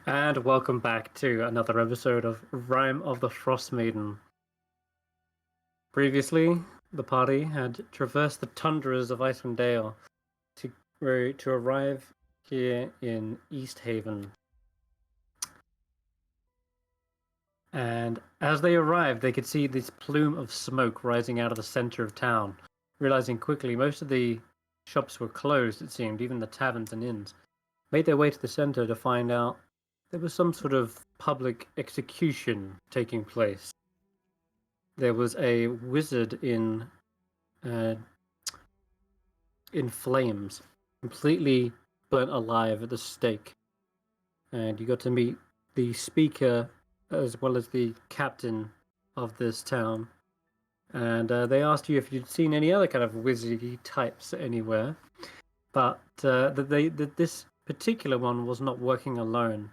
And welcome back to another episode of Rime of the Frostmaiden. Previously, the party had traversed the tundras of Icewindale to arrive here in Easthaven. And as they arrived, they could see this plume of smoke rising out of the center of town. Realizing quickly most of the shops were closed, it seemed, even the taverns and inns. Made their way to the center to find out there was some sort of public execution taking place. There was a wizard in flames, completely burnt alive at the stake. And you got to meet the speaker as well as the captain of this town. And they asked you if you'd seen any other kind of wizardy types anywhere. But this particular one was not working alone.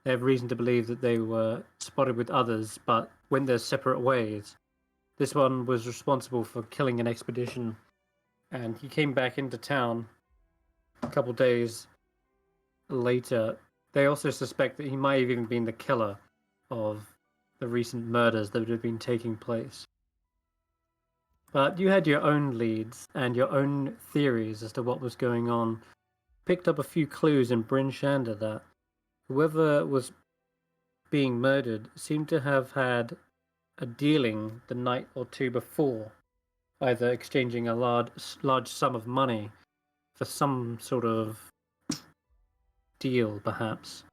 They have reason to believe that they were spotted with others, but went their separate ways. This one was responsible for killing an expedition, and he came back into town a couple days later. They also suspect that he might have even been the killer of the recent murders that had been taking place. But you had your own leads and your own theories as to what was going on. Picked up a few clues in Bryn Shander that whoever was being murdered seemed to have had a dealing the night or two before, either exchanging a large sum of money for some sort of deal, perhaps.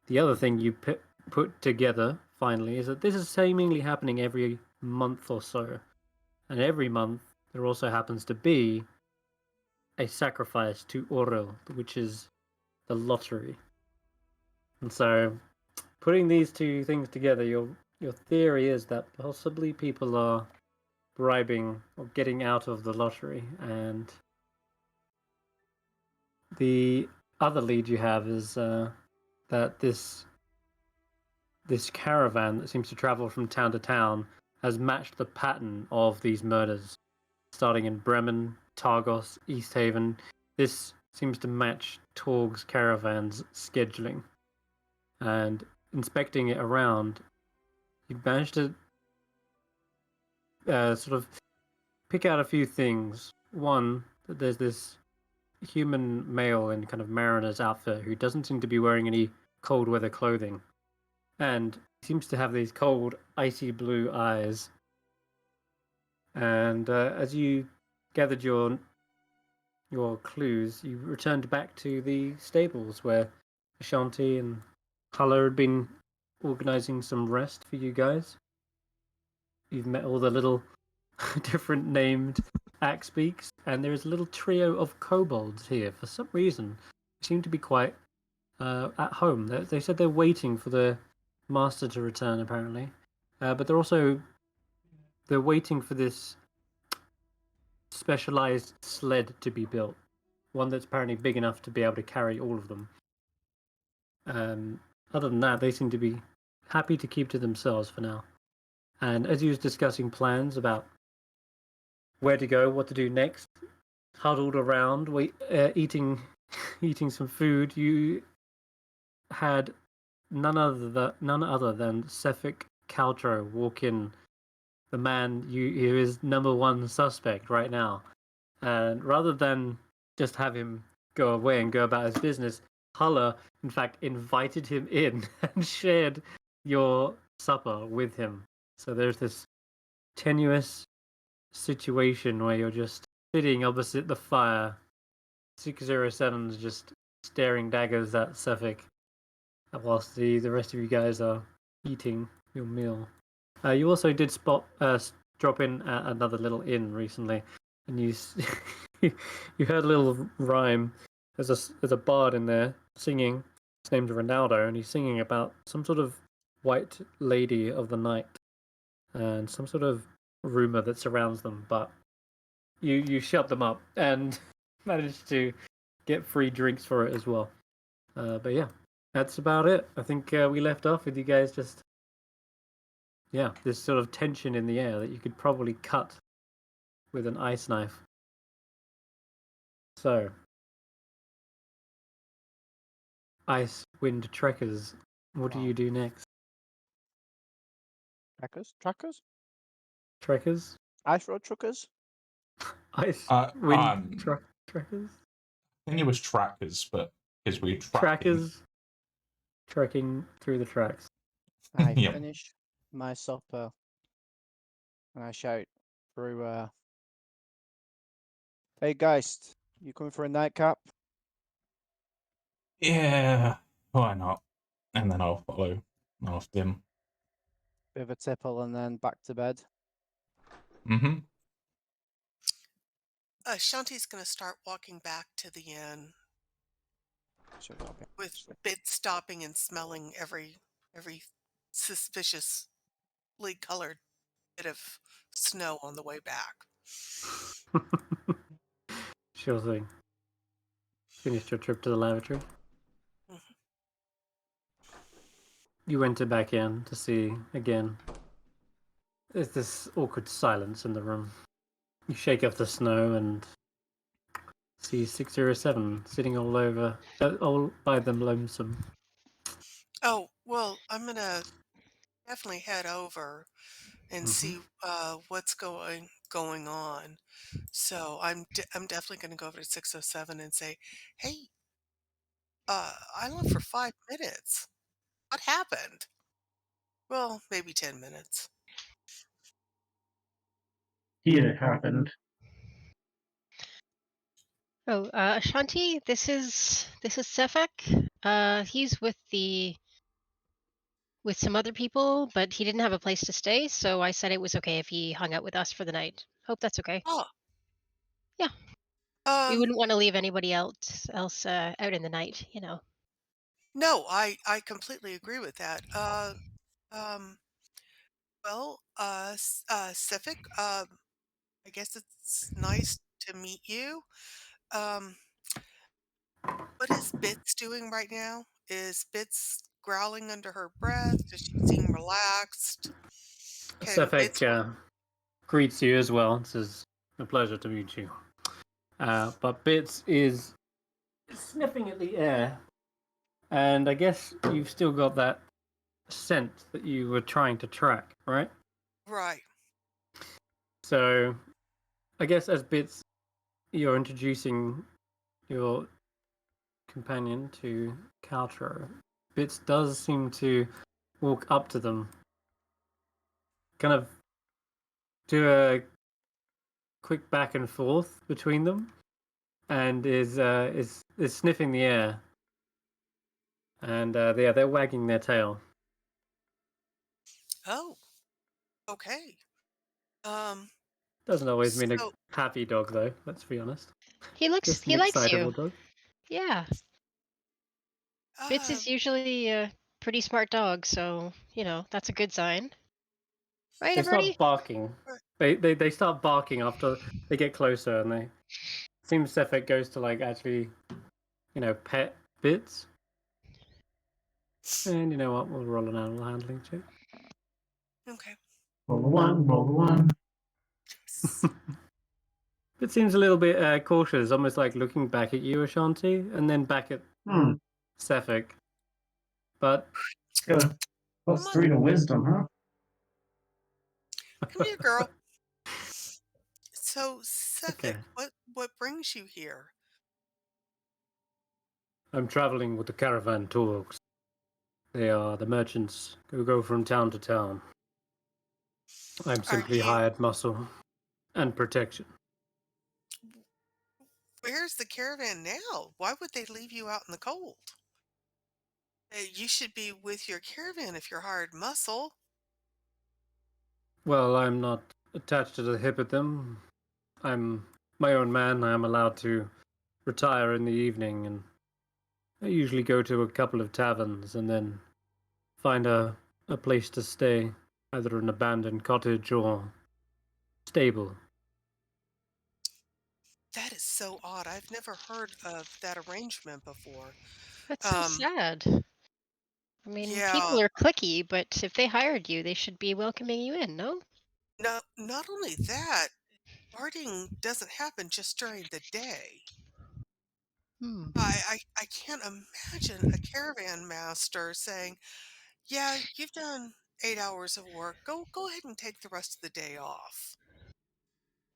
The other thing you put together, finally, is that this is seemingly happening every month or so. And every month, there also happens to be a sacrifice to Orel, which is the lottery. And so, putting these two things together, your theory is that possibly people are bribing or getting out of the lottery, and the other lead you have is that this caravan that seems to travel from town to town has matched the pattern of these murders, starting in Bremen, Targos, Easthaven. This seems to match Torg's caravan's scheduling. And inspecting it around, you managed to sort of pick out a few things. One, that there's this human male in kind of mariner's outfit who doesn't seem to be wearing any cold weather clothing, and seems to have these cold, icy blue eyes. And as you gathered your clues, you returned back to the stables where Ashanti and Hulla had been organizing some rest for you guys. You've met all the little different named axe beaks, and there is a little trio of kobolds here. For some reason, they seem to be quite at home. They said they're waiting for the master to return, apparently, but they're waiting for this specialized sled to be built, one that's apparently big enough to be able to carry all of them. Other than that, they seem to be happy to keep to themselves for now. And as he was discussing plans about where to go, what to do next, huddled around, eating some food, you had none other than Sefik Caltro walk in, the man who is number one suspect right now. And rather than just have him go away and go about his business, Hulla, in fact, invited him in and shared your supper with him. So there's this tenuous situation where you're just sitting opposite the fire. 607's just staring daggers at Sefik, whilst the rest of you guys are eating your meal. You also did drop in at another little inn recently, and you you heard a little rhyme. There's a bard in there singing. His name's Ronaldo, and he's singing about some sort of white lady of the night and some sort of rumor that surrounds them. But you shut them up and managed to get free drinks for it as well. But yeah, that's about it. I think we left off with you guys just, this sort of tension in the air that you could probably cut with an ice knife. So, Icewind Trekkers. What do Wow. you do next? Trackers? Trekkers? Ice road truckers? Icewind Trekkers? I think it was trackers, but because we're tracking. Trackers trekking through the tracks. I Yep. finish my supper and I shout through, hey Geist, you coming for a nightcap? Yeah, why not? And then I'll follow after him. Bit of a tipple and then back to bed. Mm-hmm. Ashanti's going to start walking back to the inn Sure, okay. with Bit stopping and smelling every suspiciously colored bit of snow on the way back. Sure thing. Finished your trip to the lavatory. Mhm. You enter back in to see again. There's this awkward silence in the room. You shake off the snow and see 607 sitting all by them lonesome. Oh, well, I'm going to definitely head over and see what's going on. So I'm definitely going to go over to 607 and say, "Hey, I left for 5 minutes. What happened?" Well, maybe 10 minutes. It happened. Oh, Ashanti, this is Sefek. He's with some other people, but he didn't have a place to stay, so I said it was okay if he hung out with us for the night. Hope that's okay. Oh. Yeah. We wouldn't want to leave anybody else out in the night, you know. No, I completely agree with that. Well, Sefik, I guess it's nice to meet you. Um, what is Bits doing right now? Is Bits growling under her breath? Does she seem relaxed? Can Bits... Sefek greets you as well. Says, "A pleasure to meet you." But Bits is sniffing at the air, and I guess you've still got that scent that you were trying to track, right? Right. So, I guess as Bits, you're introducing your companion to Caltro. Bits does seem to walk up to them, kind of do a quick back and forth between them, and is sniffing the air, and they're wagging their tail. Oh, okay. Doesn't always mean a So, happy dog, though. Let's be honest. He likes Just an excitable dog. Yeah. Bits is usually a pretty smart dog, so, you know, that's a good sign. Right, They everybody? start barking. They start barking after they get closer, and they seems Sefik goes to like actually, pet Bits. And you know what? We'll roll an animal handling check. okay. Roll a one, roll a one. It seems a little bit cautious, almost like looking back at you, Ashanti, and then back at Sefik. But Got a +3 to wisdom, huh? Come here, girl. So, Sefik, Okay. what brings you here? I'm traveling with the caravan Turks. They are the merchants who go from town to town. I'm simply hired muscle and protection. Where's the caravan now? Why would they leave you out in the cold? You should be with your caravan if you're hired muscle. Well, I'm not attached to the hip of them. I'm my own man. I am allowed to retire in the evening, and I usually go to a couple of taverns and then find a place to stay, either an abandoned cottage or stable. That is so odd. I've never heard of that arrangement before. That's so sad. I mean, people Yeah. are cliquey, but if they hired you, they should be welcoming you in, no? No, not only that, guarding doesn't happen just during the day. Hmm. I can't imagine a caravan master saying, "Yeah, you've done 8 hours of work. Go ahead and take the rest of the day off."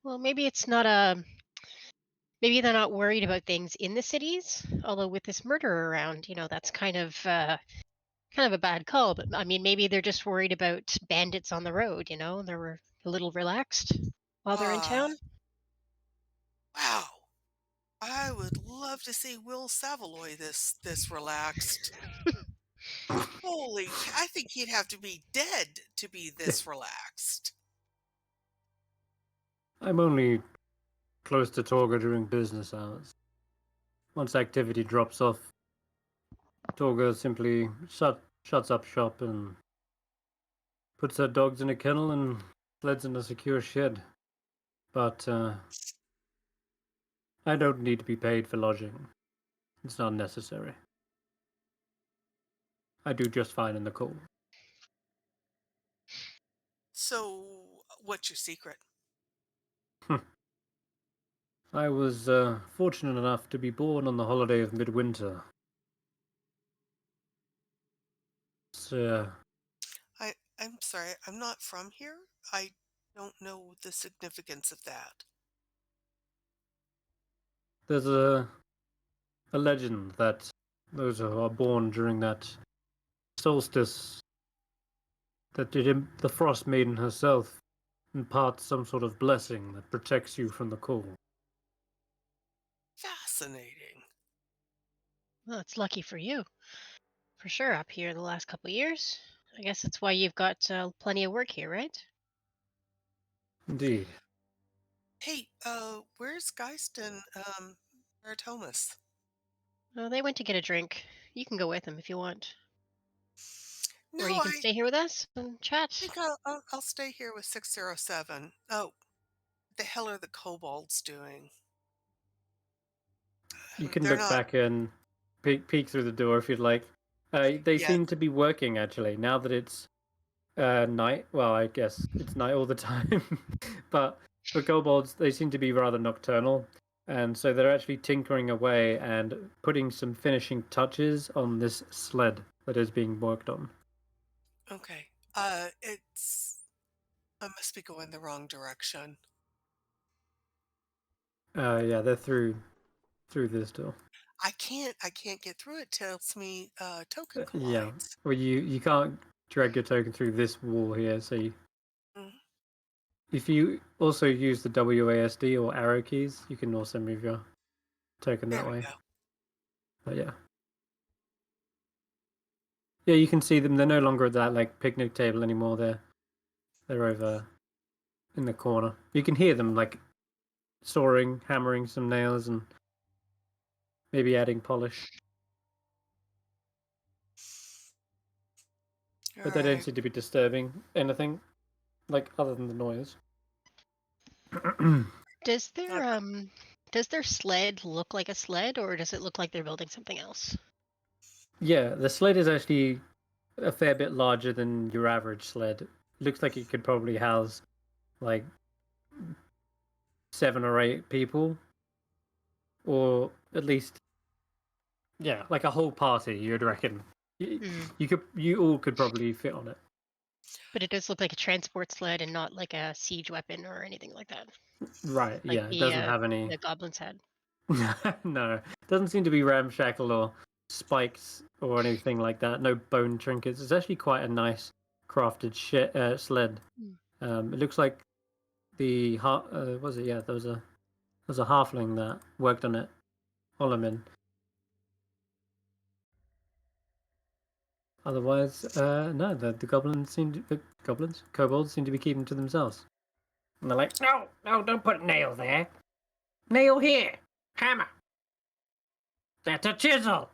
Well, maybe it's not a. Maybe they're not worried about things in the cities. Although with this murder around, that's kind of a bad call. But I mean, maybe they're just worried about bandits on the road. They were a little relaxed while they're in Ah, town. wow. I would love to see Will Savaloy this relaxed. Holy, I think he'd have to be dead to be this relaxed. I'm only close to Torga during business hours. Once activity drops off, Torga simply shuts up shop and puts her dogs in a kennel and sleds in a secure shed. But I don't need to be paid for lodging. It's not necessary. I do just fine in the cold. So, what's your secret? I was fortunate enough to be born on the holiday of midwinter. So, I'm sorry, I'm not from here. I don't know the significance of that. there's a legend that those who are born during that solstice, that the Frostmaiden herself imparts some sort of blessing that protects you from the cold. Fascinating. Well, it's lucky for you, for sure. Up here the last couple of years. I guess that's why you've got plenty of work here, right? Indeed. Hey, where's Geist and Barritomus? Oh, they went to get a drink. You can go with them if you want, No, or you can I stay here with us and chat. think I'll stay here with 607. Oh, what the hell are the kobolds doing? You can They're look not. back and peek through the door if you'd like. They Yes. seem to be working actually now that it's night. Well, I guess it's night all the time. But for kobolds, they seem to be rather nocturnal, and so they're actually tinkering away and putting some finishing touches on this sled that is being worked on. Okay. I must be going the wrong direction. Yeah, they're through this door. I can't get through it. Tells me token Yeah, collides. well, you can't drag your token through this wall here, so Mhm. if you also use the WASD or arrow keys, you can also move your token There that we way. go. But yeah. Yeah, you can see them. They're no longer at that like picnic table anymore. They're over in the corner. You can hear them like sawing, hammering some nails, and maybe adding polish. All But they don't right. seem to be disturbing anything, like other than the noise. Does Okay. their sled look like a sled, or does it look like they're building something else? Yeah, the sled is actually a fair bit larger than your average sled. Looks like it could probably house like 7 or 8 people, or at least like a whole party. You'd reckon you all could probably fit on it. But it does look like a transport sled and not like a siege weapon or anything like that, Right? like Yeah, it doesn't have any. the goblins had. No, doesn't seem to be ramshackle or spikes or anything like that. No bone trinkets. It's actually quite a nice crafted sled. It looks like was it? Yeah, there was a halfling that worked on it. Olamin. Otherwise, no, the kobolds seem to be keeping to themselves. And they're like, no, don't put nail there. Nail here. Hammer. That's a chisel.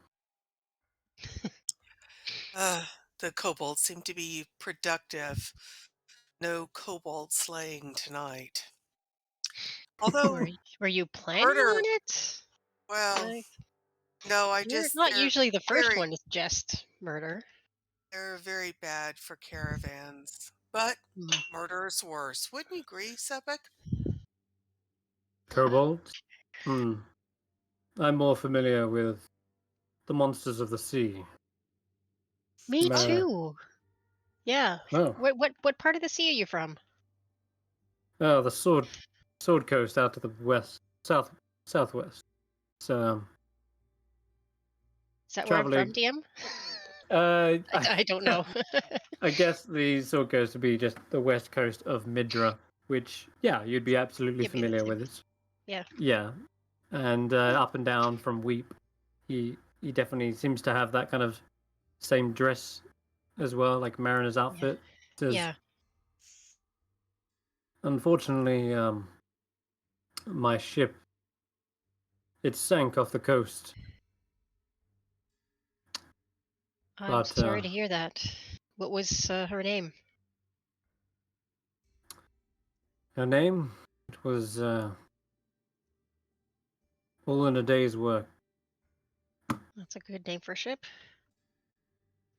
The kobolds seem to be productive. No kobold slaying tonight. Although Were you planning murder, on it? well, Like, no, you're not they're usually the first very one to suggest murder. they're very bad for caravans. But Hmm. murder's worse. Wouldn't you agree, Sepik? Kobolds? Hmm. I'm more familiar with the monsters of the sea. Me Nah. too. Yeah. Oh, What part of the sea are you from? oh, the Sword Coast out to the west, southwest. So, Is that where I'm from, traveling. DM? I I don't know. I guess the Sword Coast would be just the west coast of Midra, which, yeah, you'd be absolutely It'd be the familiar same. with it. Yeah. Yeah, and up and down from Weep, he definitely seems to have that kind of same dress as well, like mariner's outfit. Says, Yeah. unfortunately, my ship, it sank off the coast. I'm But sorry to hear that. What was her name? her name, it was all in a day's work. That's a good name for a ship.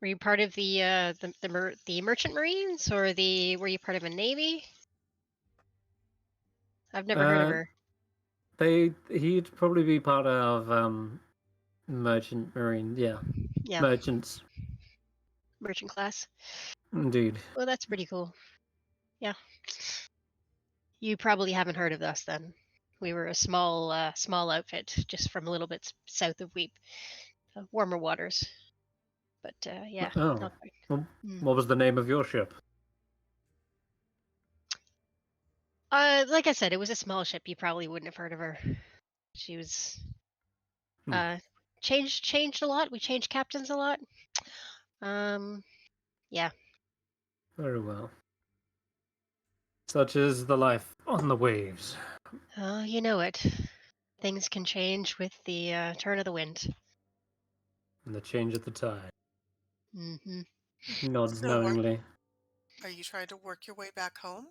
Were you part of the merchant marines, or were you part of a navy? I've never heard of her. He'd probably be part of merchant marine. Yeah, Yeah, merchants, merchant class. indeed. Well, that's pretty cool. Yeah. You probably haven't heard of us then. We were a small outfit just from a little bit south of Weep, warmer waters. But yeah, Oh, not quite. well, Mm. what was the name of your ship? Like I said, it was a small ship. You probably wouldn't have heard of her. She was Hmm. changed a lot. We changed captains a lot. Yeah. Very well. Such is the life on the waves. Oh, you know it. Things can change with the turn of the wind. And the change of the tide. Mm-hmm. Nods So knowingly. are you trying to work your way back home?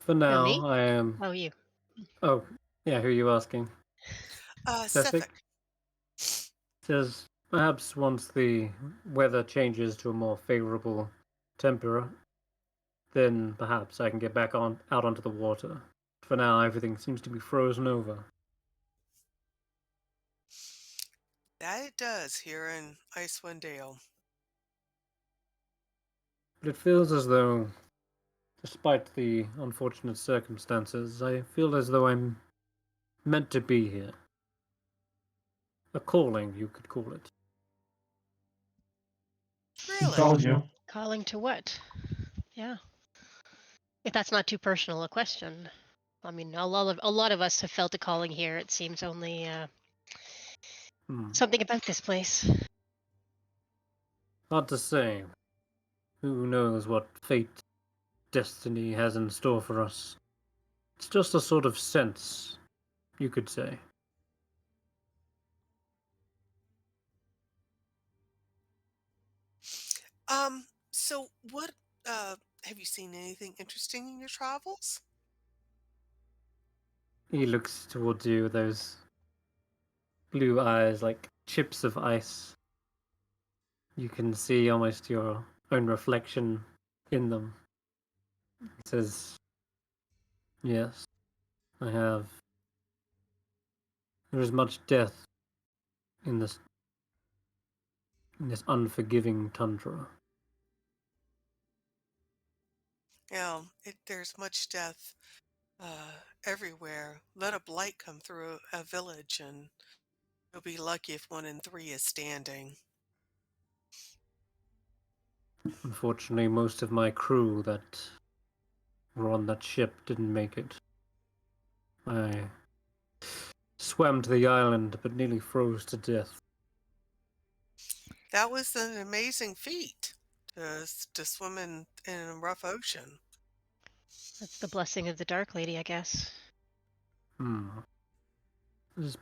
For Who, me? now, I am. Oh, you. Oh, yeah. Who are you asking? Sefik. Says perhaps once the weather changes to a more favorable temperature, then perhaps I can get back out onto the water. For now, everything seems to be frozen over. That it does here in Icewindale. But it feels as though, despite the unfortunate circumstances, I feel as though I'm meant to be here. A calling, you could call it. Who Really? told you? Calling to what? Yeah. If that's not too personal a question. I mean, a lot of us have felt a calling here. It seems only something about this place. Hard to say. Who knows what fate, destiny has in store for us? It's just a sort of sense, you could say. So what have you seen anything interesting in your travels? He looks towards you with those blue eyes like chips of ice. You can see almost your own reflection in them. He says, yes, I have. There is much death in this unforgiving tundra. Yeah, there's much death everywhere. Let a blight come through a village and you'll be lucky if 1 in 3 is standing. Unfortunately, most of my crew that were on that ship didn't make it. I swam to the island but nearly froze to death. That was an amazing feat to swim in a rough ocean. That's the blessing of the Dark Lady, I guess. This is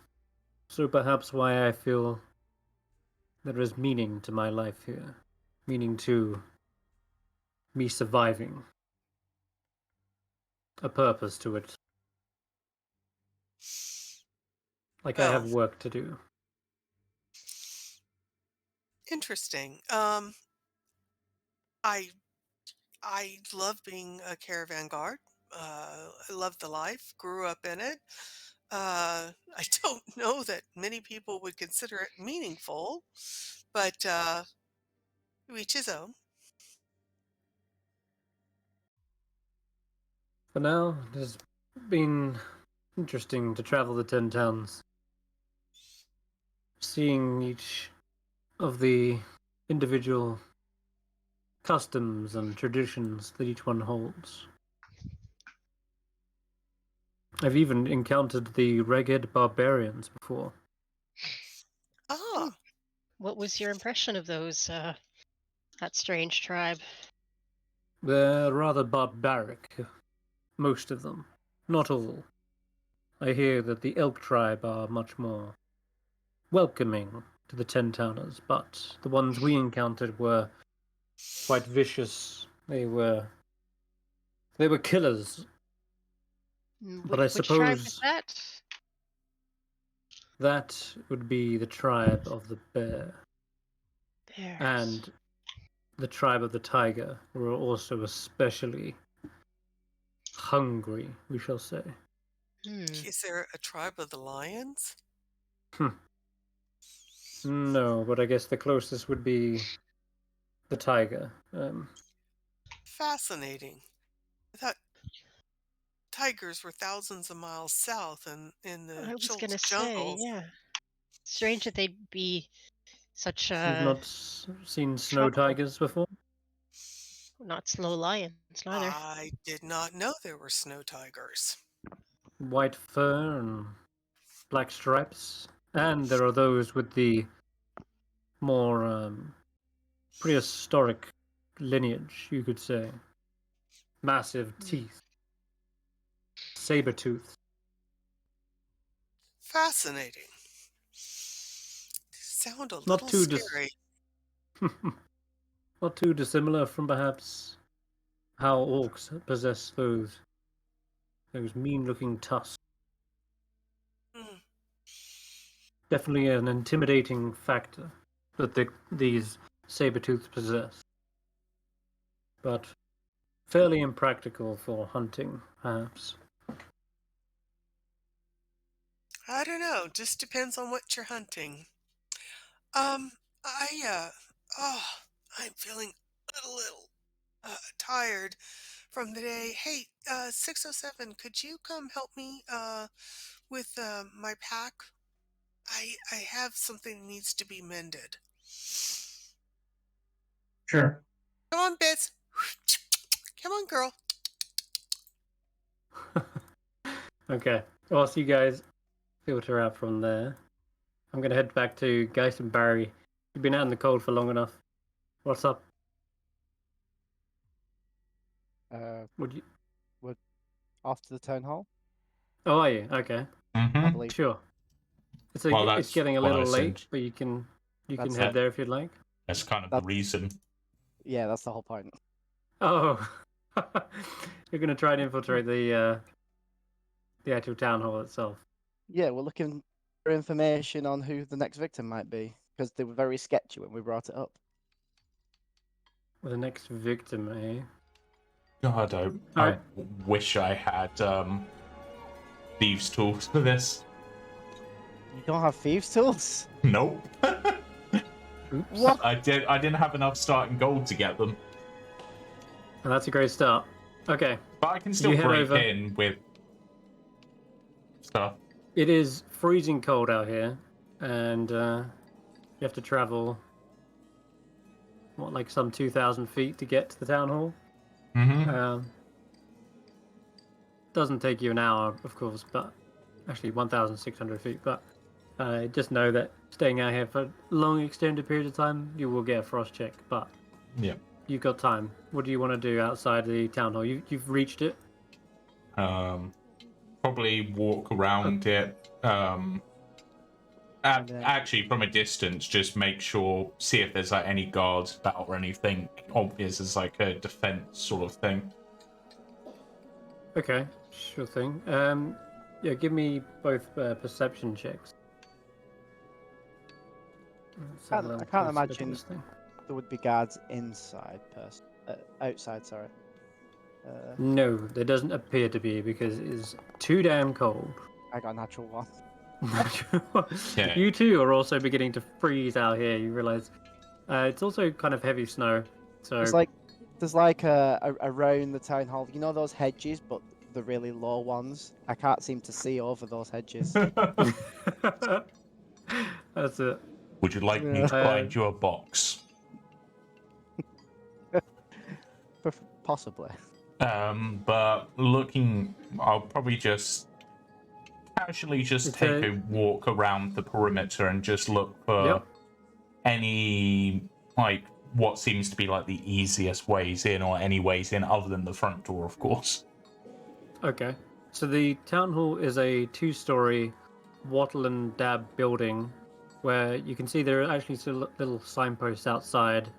so perhaps why I feel there is meaning to my life here. Meaning to me surviving. A purpose to it. Like I have Well, work to do. interesting. I I love being a caravan guard. I love the life. Grew up in it. I don't know that many people would consider it meaningful, but to each his own. For now, it has been interesting to travel the 10 towns, seeing each of the individual customs and traditions that each one holds. I've even encountered the ragged barbarians before. Ah, What was your impression of those, that strange tribe? They're rather barbaric, most of them. Not all. I hear that the Elk tribe are much more welcoming to the 10 towners, but the ones we encountered were quite vicious. They were killers. But I Which tribe was suppose that? that would be the tribe of the bear. Bears. And the tribe of the tiger were also especially hungry, we shall say. is there a tribe of the lions? No, but I guess the closest would be the tiger. Fascinating. I thought tigers were thousands of miles south in the I was gonna Chilt's say, jungles. yeah. Strange that they'd be such You've not seen snow trouble. tigers before? Not slow lions, neither. I did not know there were snow tigers. White fur and black stripes. And there are those with the more prehistoric lineage, you could say. Massive teeth. Saber tooth. Fascinating. Sound a Not little too scary. Not too dissimilar from perhaps how orcs possess those mean-looking tusks. Hmm. Definitely an intimidating factor that these saber-tooths possess. But fairly impractical for hunting, perhaps. I don't know. Just depends on what you're hunting. Um, oh, I'm feeling a little tired from the day. Hey, 607, could you come help me with my pack? I have something that needs to be mended. Sure. Come on, Biz. Come on, girl. Okay, whilst you guys filter out from there, I'm going to head back to Geist and Barry. You've been out in the cold for long enough. What's up? We're Would you... off to the town hall, Oh, are you? Okay, I Hmm. believe. sure. Well, It's that's getting a what I little late, said. but you can That's head it. there if you'd like. That's kind of the That- reason. Yeah, that's the whole point. Oh, you're going to try and infiltrate the actual town hall itself. Yeah, we're looking for information on who the next victim might be because they were very sketchy when we brought it up. The next victim, eh? God, I Alright. wish I had thieves' tools for this. You don't have thieves' tools? Nope. Oops. What? I didn't have enough starting gold to get them, And that's a great start. Okay, but I can still You head break over. in with stuff. it is freezing cold out here, and you have to travel, what, like some 2,000 feet to get to the town hall? Mm-hmm. Doesn't take you an hour, of course, but actually 1,600 feet, but just know that staying out here for a long extended period of time, you will get a frost check, but Yeah. you've got time. What do you want to do outside the town hall? You've reached it? Probably walk around it. And then- Actually, from a distance, just make sure, see if there's like any guards about or anything obvious as like a defense sort of thing. Okay, sure thing. Yeah, give me both perception checks. Let's have a I little can't closer look at imagine this thing. there would be guards inside, outside. Sorry. No, there doesn't appear to be because it is too damn cold. I got a natural one. Yeah. You two are also beginning to freeze out here. You realize it's also kind of heavy snow. So There's like around the town hall. You know those hedges, but the really low ones. I can't seem to see over those hedges. that's it. Would you like me to find you a box? Possibly. But looking, I'll probably just casually take a walk around the perimeter and just look for any, like, what seems to be like the easiest ways in, or any ways in other than the front door, of course. Okay. So the town hall is a 2-story wattle and dab building where you can see there are actually some little signposts outside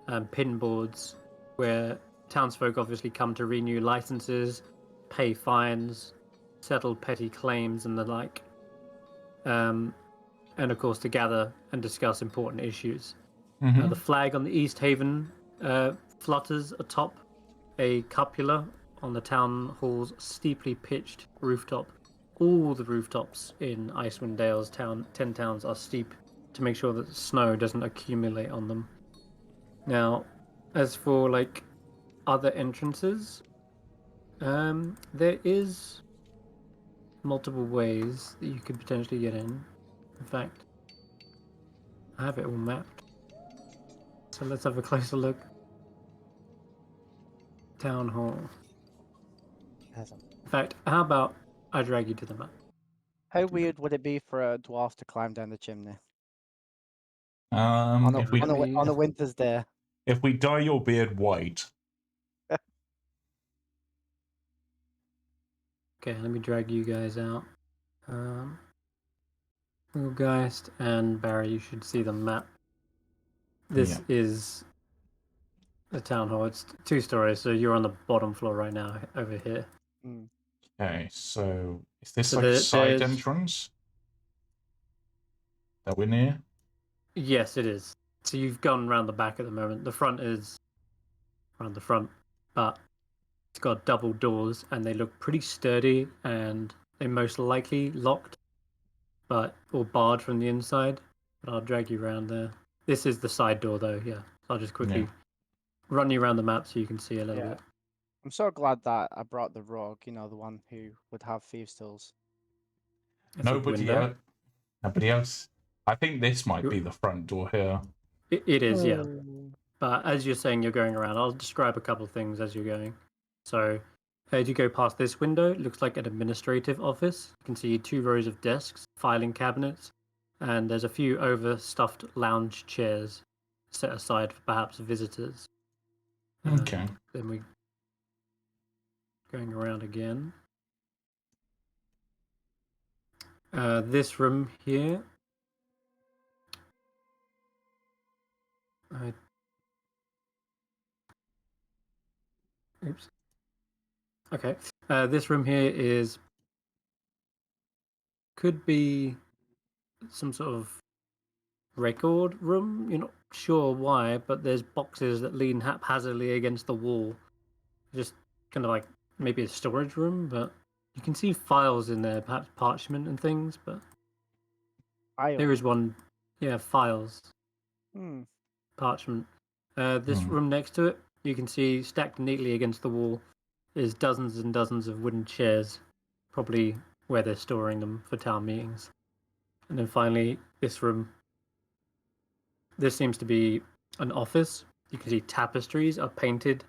and pin boards where townsfolk obviously come to renew licenses, pay fines, settle petty claims and the like. And of course to gather and discuss important issues. Mm-hmm. The flag on the Easthaven flutters atop a cupola on the town hall's steeply pitched rooftop. All the rooftops in Icewindale's 10 towns are steep to make sure that snow doesn't accumulate on them. Now, as for like other entrances, there is multiple ways that you could potentially get in. In fact, I have it all mapped. So let's have a closer look. Town hall. In fact, how about I drag you to the map? How weird would it be for a dwarf to climb down the chimney On on a winter's day? If we dye your beard white. Okay, let me drag you guys out. Wealgeist and Barry, you should see the map. This is the town hall. It's 2 stories, so you're on the bottom floor right now, over here. Okay, so is this So like a side there's- entrance that we're near? Yes, it is. So you've gone around the back at the moment. The front is around the front, but it's got double doors and they look pretty sturdy and they're most likely locked, or barred from the inside. But I'll drag you around there. This is the side door, though. Yeah, so I'll just quickly run you around the map so you can see a little bit. I'm so glad that I brought the rogue. You know, the one who would have thieves' tools. Nobody else. I think this might be the front door here. It is, yeah. But as you're saying you're going around, I'll describe a couple of things as you're going. So, as you go past this window, it looks like an administrative office. You can see 2 rows of desks, filing cabinets, and there's a few overstuffed lounge chairs set aside for perhaps visitors. Okay. Then we going around again. This room here. Oops. Okay. This room here could be some sort of record room. You're not sure why, but there's boxes that lean haphazardly against the wall. Just kind of like maybe a storage room, but you can see files in there, perhaps parchment and things, but there is one. Yeah, files. Parchment. This room next to it, you can see stacked neatly against the wall is dozens and dozens of wooden chairs, probably where they're storing them for town meetings. And then finally, this room. This seems to be an office. You can see tapestries are painted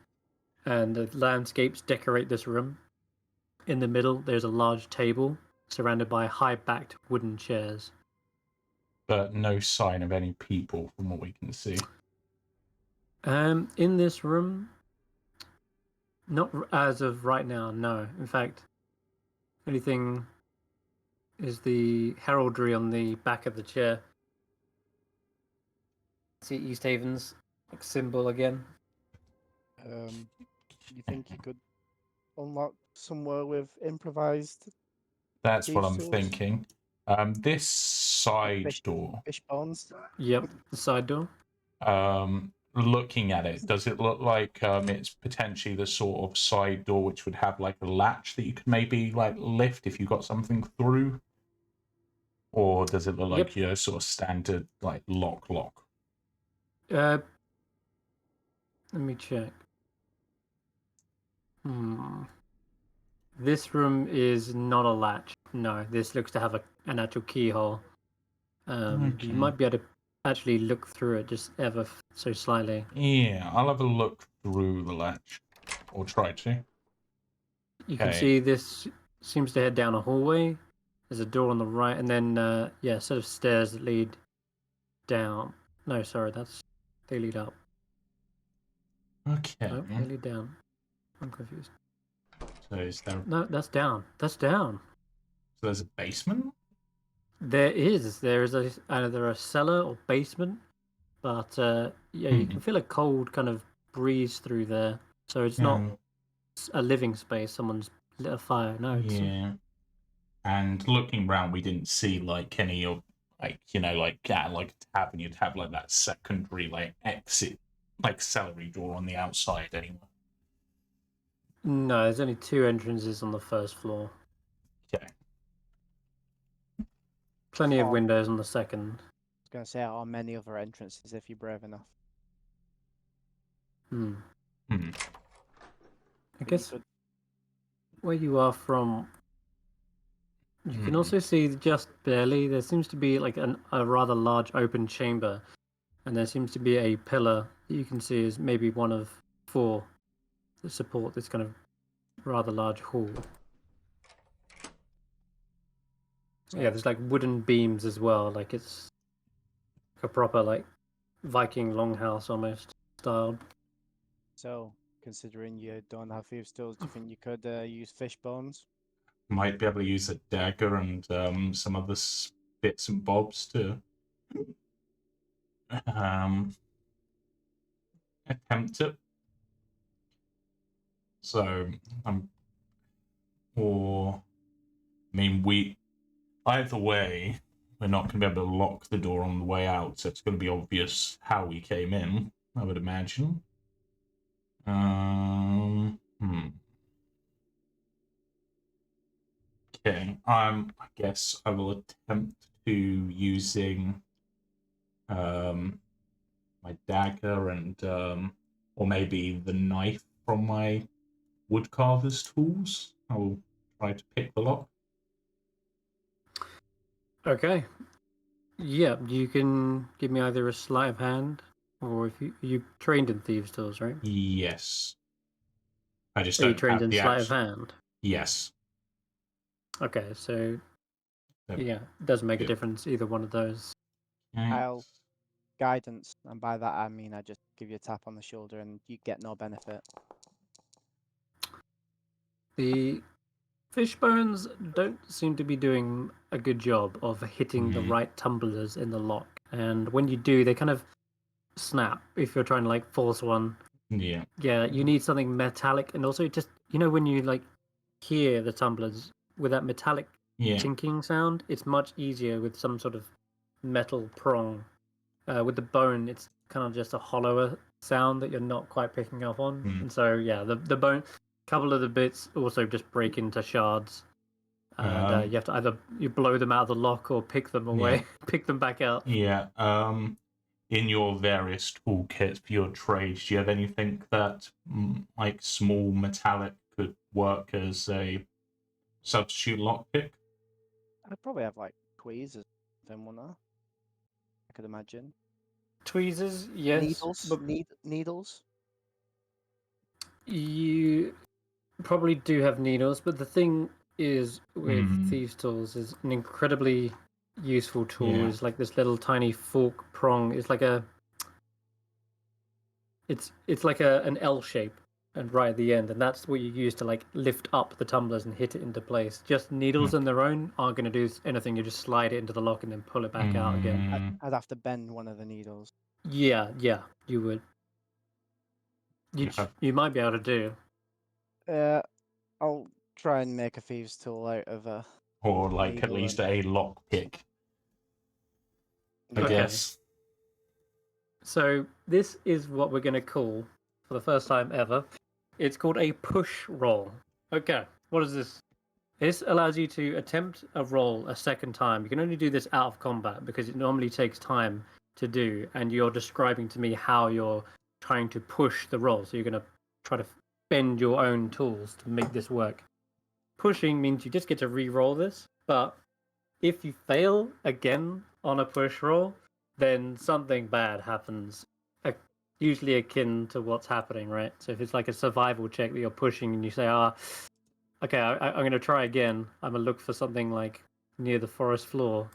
and the landscapes decorate this room. In the middle, there's a large table surrounded by high-backed wooden chairs. But no sign of any people from what we can see. In this room, not as of right now, no. In fact, anything is the heraldry on the back of the chair. See Easthaven's symbol again. You think you could unlock somewhere with improvised? That's what I'm thinking. This side door. Fish bones. Yep, the side door. looking at it, does it look like it's potentially the sort of side door which would have like a latch that you could maybe like lift if you got something through? Or does it look like your sort of standard like lock? Let me check. This room is not a latch. No, this looks to have an actual keyhole. You might be able to actually look through it just ever so slightly. Yeah, I'll have a look through the latch. Or try to. You can see this seems to head down a hallway. There's a door on the right, and then, yeah, a set of stairs that lead down. No, sorry, they lead up. Okay. No, they lead down. I'm confused. So is there... No, that's down. That's down. So there's a basement? There is. There is either a cellar or basement, but yeah, you can feel a cold kind of breeze through there. So it's not a living space. Someone's lit a fire. No. Yeah. And looking around, we didn't see like any of like like a tavern. You'd have like that secondary like exit, like celery door on the outside anyway. No, there's only 2 entrances on the first floor. Okay. Plenty of windows on the second. I was going to say, are many other entrances if you're brave enough? I guess where you are from, you can also see just barely. There seems to be like a rather large open chamber, and there seems to be a pillar that you can see is maybe one of 4 that support this kind of rather large hall. Yeah, there's like wooden beams as well. Like it's a proper like Viking longhouse almost styled. So, considering you don't have thieves' tools, do you think you could use fish bones? Might be able to use a dagger and some other bits and bobs to attempt it. So either way, we're not going to be able to lock the door on the way out, so it's going to be obvious how we came in, I would imagine. Okay, I guess I will attempt to using my dagger and or maybe the knife from my woodcarver's tools. I will try to pick the lock. Okay. Yeah, you can give me either a sleight of hand, or if you trained in thieves' tools, right? Yes. I just Are you don't trained have in the sleight of hand? Yes. Okay, so yeah, it doesn't make a difference either one of those. I'll guidance, and by that I mean I just give you a tap on the shoulder and you get no benefit. The fish bones don't seem to be doing a good job of hitting the right tumblers in the lock, and when you do, they kind of snap if you're trying to like force one. Yeah. Yeah, you need something metallic, and also just when you like hear the tumblers with that metallic chinking sound, it's much easier with some sort of metal prong. With the bone, it's kind of just a hollower sound that you're not quite picking up on, and so yeah, the bone, couple of the bits also just break into shards, and you have to either you blow them out of the lock or pick them away, pick them back out. Yeah. In your various toolkits for your trades, do you have anything that like small metallic could work as a substitute lockpick? I'd probably have like tweezers, then wouldn't I could imagine. Tweezers, yes. Needles, but needles. You probably do have needles, but the thing is with thieves' tools is an incredibly useful tool is like this little tiny fork prong. It's like it's like an L shape, and right at the end, and that's what you use to like lift up the tumblers and hit it into place. Just needles on their own aren't going to do anything. You just slide it into the lock and then pull it back out again. I'd have to bend one of the needles. Yeah, you would. You might be able to do. I'll try and make a thieves' tool out of a. Or like at least a lockpick. I guess. So this is what we're going to call, for the first time ever, it's called a push roll. Okay, what is this? This allows you to attempt a roll a second time. You can only do this out of combat because it normally takes time to do, and you're describing to me how you're trying to push the roll. So you're going to try to bend your own tools to make this work. Pushing means you just get to re-roll this, but if you fail again on a push roll, then something bad happens, usually akin to what's happening, right? So if it's like a survival check that you're pushing and you say, okay, I'm going to try again. I'm going to look for something like near the forest floor,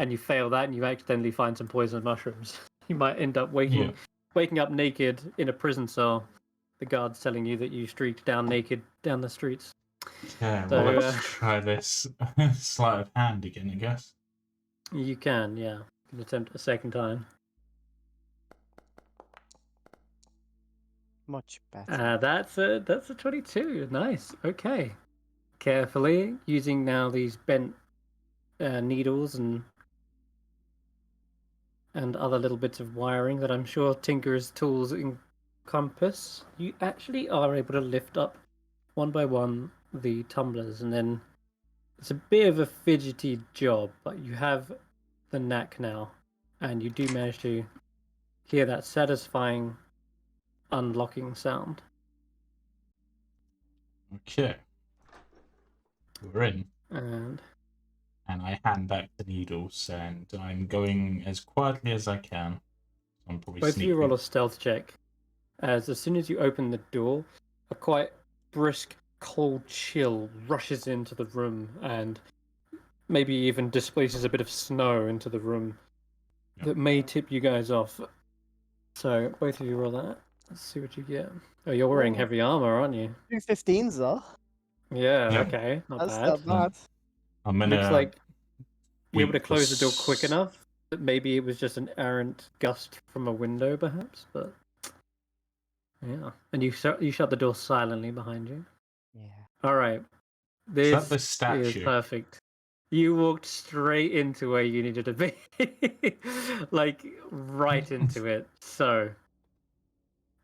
and you fail that and you accidentally find some poisonous mushrooms. You might end up waking up naked in a prison cell. The guard's telling you that you streaked down naked down the streets. Yeah, So, well, let's try this sleight of hand again, I guess. You can, yeah. You can attempt a second time. Much better. That's a 22. Nice. Okay. Carefully using now these bent needles and other little bits of wiring that I'm sure Tinker's tools encompass. You actually are able to lift up one by one the tumblers, and then it's a bit of a fidgety job, but you have the knack now, and you do manage to hear that satisfying unlocking sound. Okay. We're in. And I hand back the needles, and I'm going as quietly as I can. I'm probably both of you sneaking. roll a stealth check. As soon as you open the door, a quite brisk, cold chill rushes into the room and maybe even displaces a bit of snow into the room that may tip you guys off. So both of you roll that. Let's see what you get. Oh, you're wearing heavy armor, aren't you? 2 15s though. Yeah, Yeah. okay. Not That's bad. not bad. I'm gonna. Looks like you're able to weep close the door s- quick enough that maybe it was just an errant gust from a window, perhaps. But yeah, and you shut the door silently behind you. Yeah. All right, Is this that the is statue? perfect. You walked straight into where you needed to be, like right into it. So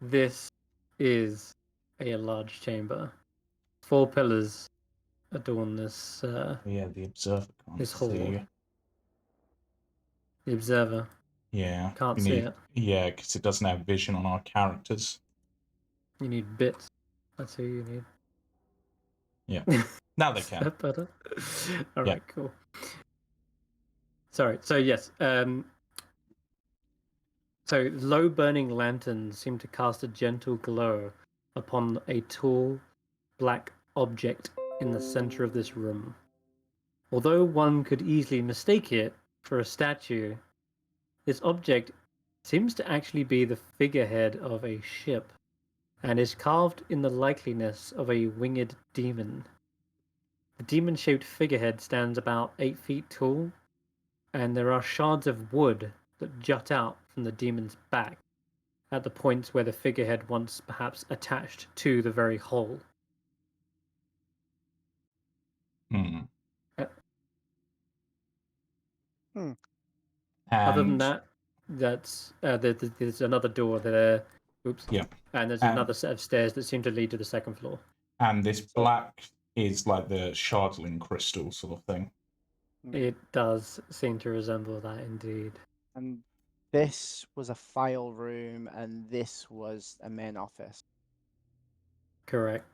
this is a large chamber. 4 pillars adorn this. Yeah, the observer can't This hall. see. The observer Yeah. can't we see need, it. Yeah, because it doesn't have vision on our characters. You need bits. That's who you need. Yeah. Now they Is can. that better? All Yeah. right, cool. Sorry. So yes. So low burning lanterns seem to cast a gentle glow upon a tall, black object in the center of this room. Although one could easily mistake it for a statue, this object seems to actually be the figurehead of a ship, and is carved in the likeness of a winged demon. The demon-shaped figurehead stands about 8 feet tall, and there are shards of wood that jut out from the demon's back at the points where the figurehead once perhaps attached to the very hull. Hmm. Other than And that, that's there's another door there. Oops. yeah, And there's And- another set of stairs that seem to lead to the second floor. and this black is like the shardling crystal sort of thing. It does seem to resemble that indeed. And this was a file room, and this was a main office. Correct.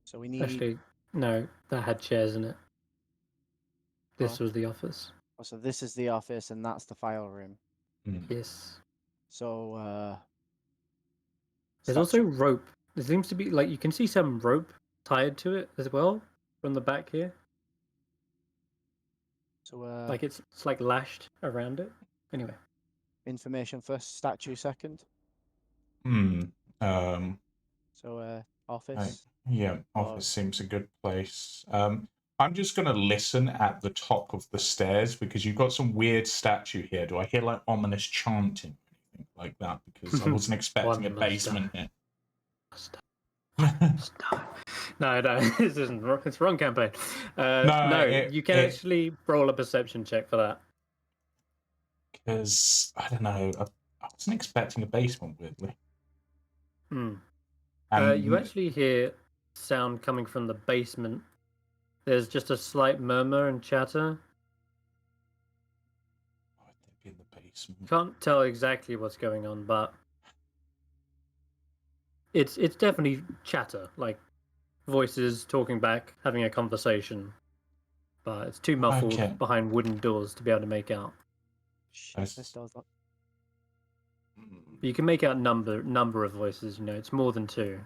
So we need. Actually, no, that had chairs in it. This was the office. Oh, so this is the office, and that's the file room. Hmm. Yes. So There's also rope. There seems to be like you can see some rope tied to it as well from the back here. So Like it's like lashed around it. Anyway. information first, statue second. Hmm. So office. Yeah, office seems a good place. I'm just gonna listen at the top of the stairs because you've got some weird statue here. Do I hear like ominous chanting or anything like that? Because I wasn't expecting a One must basement here. No, this isn't. It's wrong campaign. No, you can actually roll a perception check for that. Because I don't know, wasn't expecting a basement, weirdly. Hmm. And You actually hear sound coming from the basement. There's just a slight murmur and chatter. why would they be in the basement? Can't tell exactly what's going on, but it's definitely chatter, like voices talking back, having a conversation. But it's too muffled Okay. behind wooden doors to be able to make out. Shit, Nice. this door's locked. But you can make out number of voices. You know, it's more than two.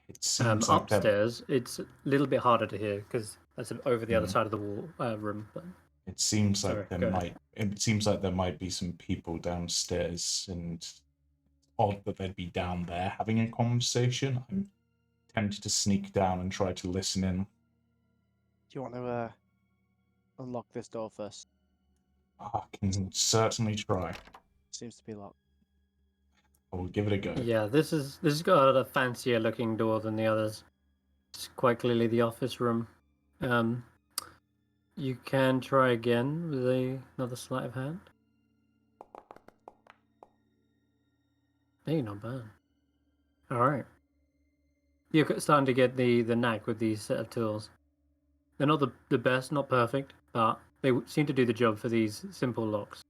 It seems like they're- Upstairs, it's a little bit harder to hear because that's over the other Mm. side of the wall room. But It seems Sorry, like there go ahead. might be some people downstairs, and it's odd that they'd be down there having a conversation. I'm tempted to sneak down and try to listen in. Do you want to unlock this door first? I can certainly try. Seems to be locked. I will give it a go. yeah, this has got a fancier looking door than the others. It's quite clearly the office room. You can try again with another sleight of hand. Hey, not bad. All right. You're starting to get the knack with these set of tools. They're not the best, not perfect, but they seem to do the job for these simple locks.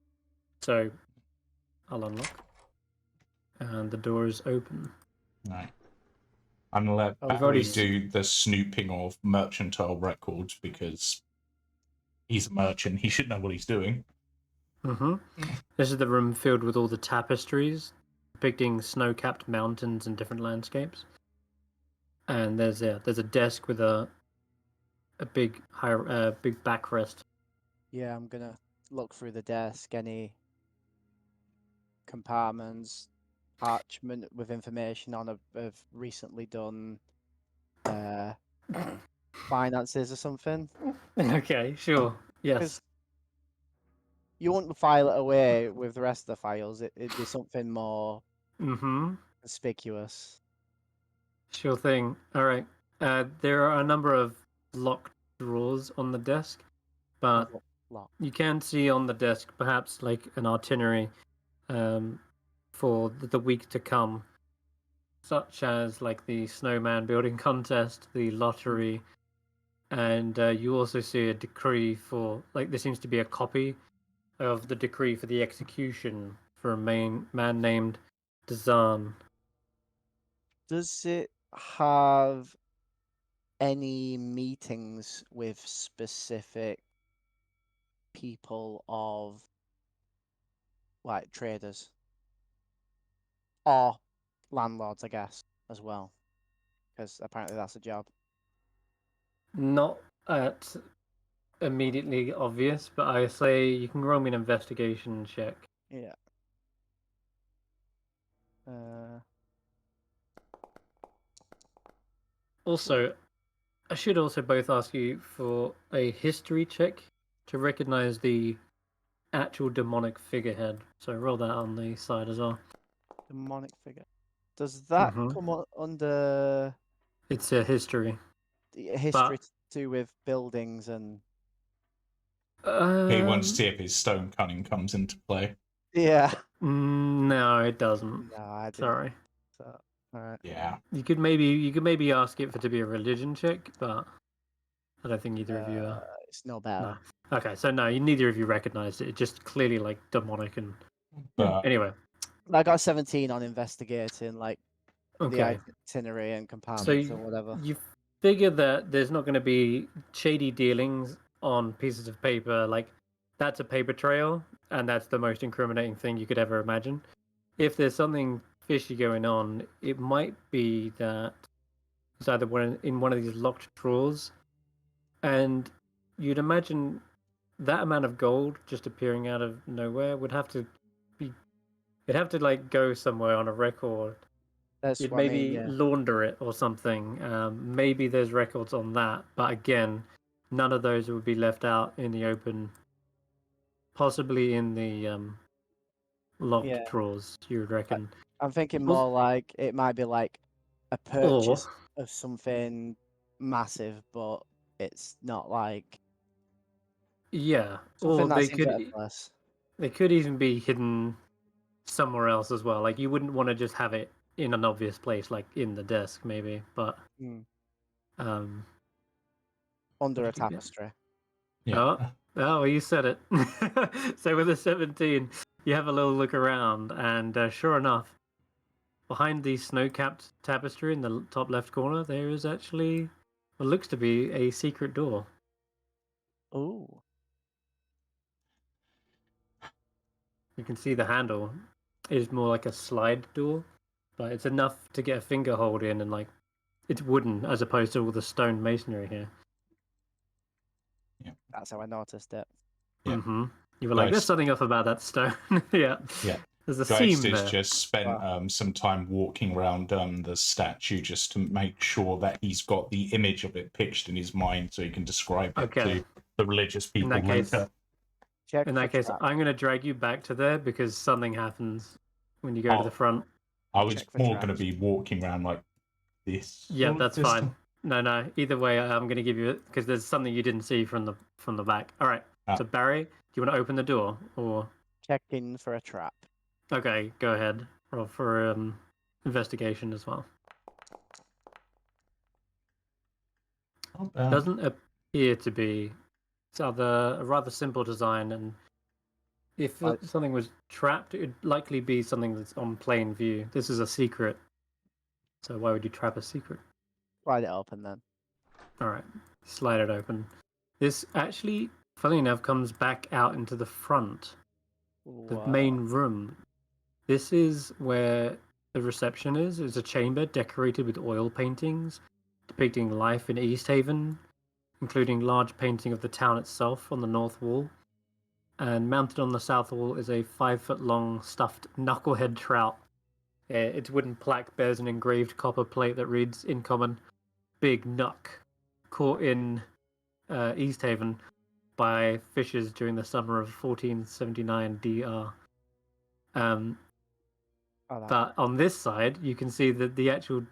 So, I'll unlock. And the door is open. Right. I'm gonna let Oh, we've Barry already do the snooping of mercantile records because he's a merchant. He should know what he's doing. Mm-hmm. This is the room filled with all the tapestries depicting snow-capped mountains and different landscapes. And there's a desk with a big big backrest. Yeah, I'm gonna look through the desk. Any compartments, parchment with information on of recently done finances or something. Okay, sure. Yes. 'Cause you wouldn't file it away with the rest of the files. It'd be something more Mm-hmm. conspicuous. Sure thing. All right. There are a number of locked drawers on the desk, but Lock. you can see on the desk perhaps like an itinerary for the week to come, such as like the snowman building contest, the lottery, and you also see a decree for like there seems to be a copy of the decree for the execution for a man named Dazan. Does it have any meetings with specific people of like traders or landlords, I guess, as well? Because apparently that's a job. Not at immediately obvious, but I say you can roll me an investigation check. Yeah. Also, I should also both ask you for a history check to recognize the actual demonic figurehead. So roll that on the side as well. Demonic figure. Does that Mhm. come under It's a history. the history to do with buildings and? He wants to Um, see if his stone cunning comes into play. Yeah. no, it doesn't. No, I didn't. Sorry. So, all right. Yeah. You could maybe ask it for to be a religion check, but I don't think either of you are. It's no better. No. Okay, so no, neither of you recognized it. It's just clearly like demonic and But anyway. I got 17 on investigating, like the Okay. itinerary and So compartments or whatever. you figure that there's not going to be shady dealings on pieces of paper. Like that's a paper trail, and that's the most incriminating thing you could ever imagine. If there's something fishy going on, it might be that it's either in one of these locked drawers, and you'd imagine that amount of gold just appearing out of nowhere would have to be. It'd have to like go somewhere on a record. That's You'd what I maybe mean, yeah. launder it or something. Maybe there's records on that, but again, none of those would be left out in the open. Possibly in the locked Yeah. drawers, you would reckon. I'm thinking Was- more like it might be like a purchase of something massive, but it's not like Yeah, something or that's in better place. they could even be hidden somewhere else as well. Like you wouldn't want to just have it in an obvious place, like in the desk, maybe. But Under what a did you get? tapestry. Yeah. Oh, you said it. So with a 17, you have a little look around, and sure enough, behind the snow-capped tapestry in the top left corner, there is actually what looks to be a secret door. Ooh. You can see the handle is more like a slide door, but it's enough to get a finger hold in, and like it's wooden as opposed to all the stone masonry here. That's how I noticed it. Yeah. Mm-hmm. You were like, "There's something off about that stone." Yeah. Yeah. There's a Geist seam has there. just spent some time walking around the statue just to make sure that he's got the image of it pitched in his mind so he can describe it to the religious people In that case, later. Check in for that case, traps. I'm going to drag you back to there because something happens when you go to the front. I was Check for more going to traps. be walking around like this. Yeah, that's This fine. No. Either way, I'm going to give you it because there's something you didn't see from the back. All right. So Barry, do you want to open the door or? Check in for a trap. Okay, go ahead. Roll for investigation as well. Doesn't appear to be. It's a rather simple design, and if something was trapped, it would likely be something that's on plain view. This is a secret, so why would you trap a secret? Slide it open then. All right, slide it open. This actually, funny enough, comes back out into the front, the main room. This is where the reception is. It's a chamber decorated with oil paintings depicting life in Easthaven, including large painting of the town itself on the north wall. And mounted on the south wall is a 5-foot-long stuffed knucklehead trout. Its wooden plaque bears an engraved copper plate that reads in common, "Big Knuck, caught in Easthaven by fishers during the summer of 1479 DR." But on this side, you can see that the actual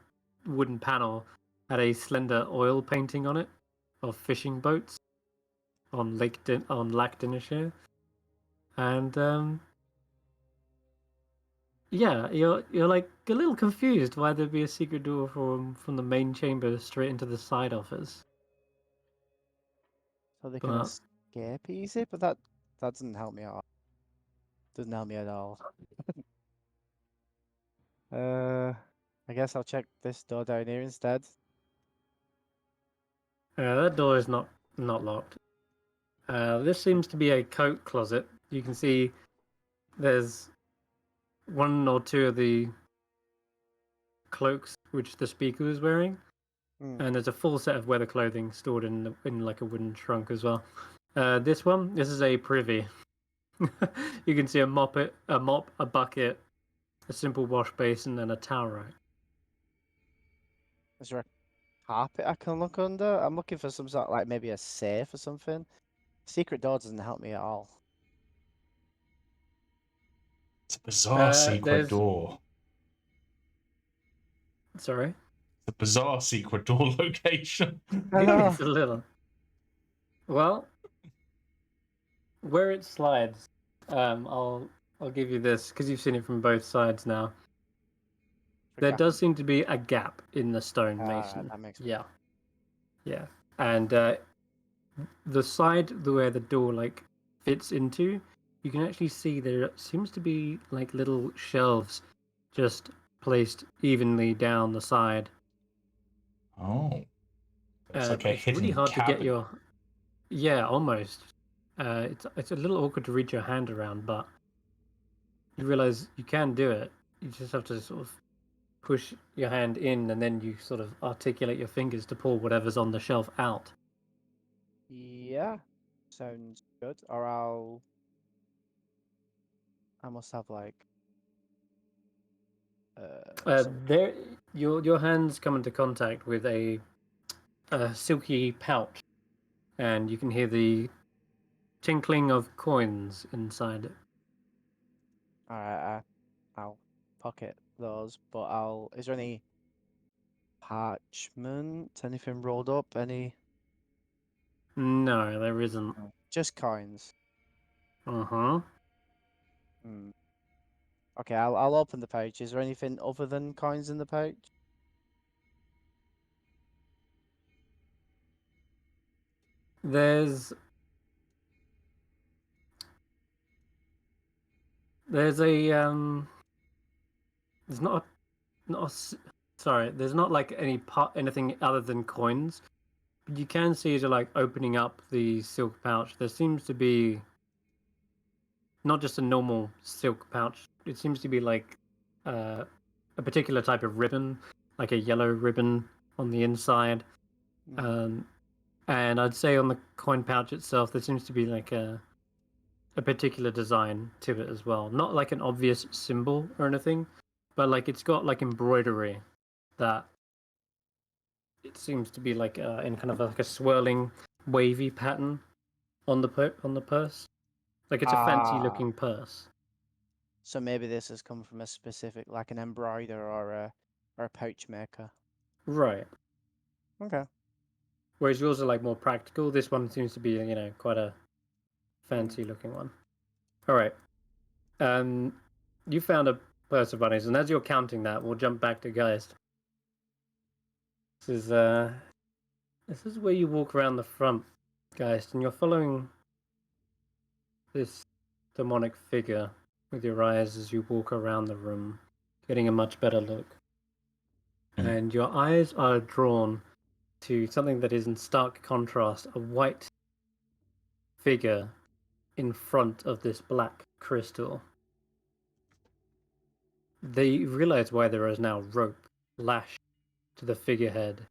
wooden panel had a slender oil painting on it of fishing boats on Lac Dinishare. And yeah, you're like a little confused why there'd be a secret door from the main chamber straight into the side office. So they can escape easy, but that doesn't help me at all. Doesn't help me at all. I guess I'll check this door down here instead. That door is not locked. This seems to be a coat closet. You can see there's one or two of the cloaks which the speaker was wearing, and there's a full set of weather clothing stored in like a wooden trunk as well. This is a privy. You can see a mop, a bucket, a simple wash basin, and a towel rack. Is there a carpet I can look under? I'm looking for some sort of, like, maybe a safe or something. Secret door doesn't help me at all. It's a bizarre secret door. Sorry? It's a bizarre secret door location. It's a little. Well, where it slides, I'll give you this because you've seen it from both sides now. There does seem to be a gap in the stone mason. That makes sense. Yeah, and the side where the door like fits into, you can actually see there seems to be like little shelves just placed evenly down the side. Oh, it's like a hidden really hard cabinet. to get your. Yeah, almost. It's a little awkward to reach your hand around, but you realize you can do it. You just have to sort of push your hand in, and then you sort of articulate your fingers to pull whatever's on the shelf out. Yeah, sounds good. Or I must have like. There, your hands come into contact with a silky pouch, and you can hear the tinkling of coins inside it. Alright, I'll pocket those, but is there any parchment? Anything rolled up? Any? No, there isn't. Just coins. Uh-huh. Okay, I'll open the pouch. Is there anything other than coins in the pouch? There's there's sorry, there's not like anything other than coins. But you can see as you're like opening up the silk pouch, there seems to be not just a normal silk pouch. It seems to be like a particular type of ribbon, like a yellow ribbon on the inside. And I'd say on the coin pouch itself, there seems to be like a particular design to it as well. Not like an obvious symbol or anything, but like it's got like embroidery that it seems to be like in kind of like a swirling, wavy pattern on the purse. Like it's a fancy looking purse. So maybe this has come from a specific, like an embroider or a pouch maker. Right. Okay. Whereas yours are like more practical. This one seems to be, quite a fancy looking one. All right. You found a purse of bunnies, and as you're counting that, we'll jump back to Geist. This is where you walk around the front, Geist, and you're following this demonic figure with your eyes as you walk around the room, getting a much better look. And your eyes are drawn to something that is in stark contrast, a white figure in front of this black crystal. They realize why there is now rope lashed to the figurehead,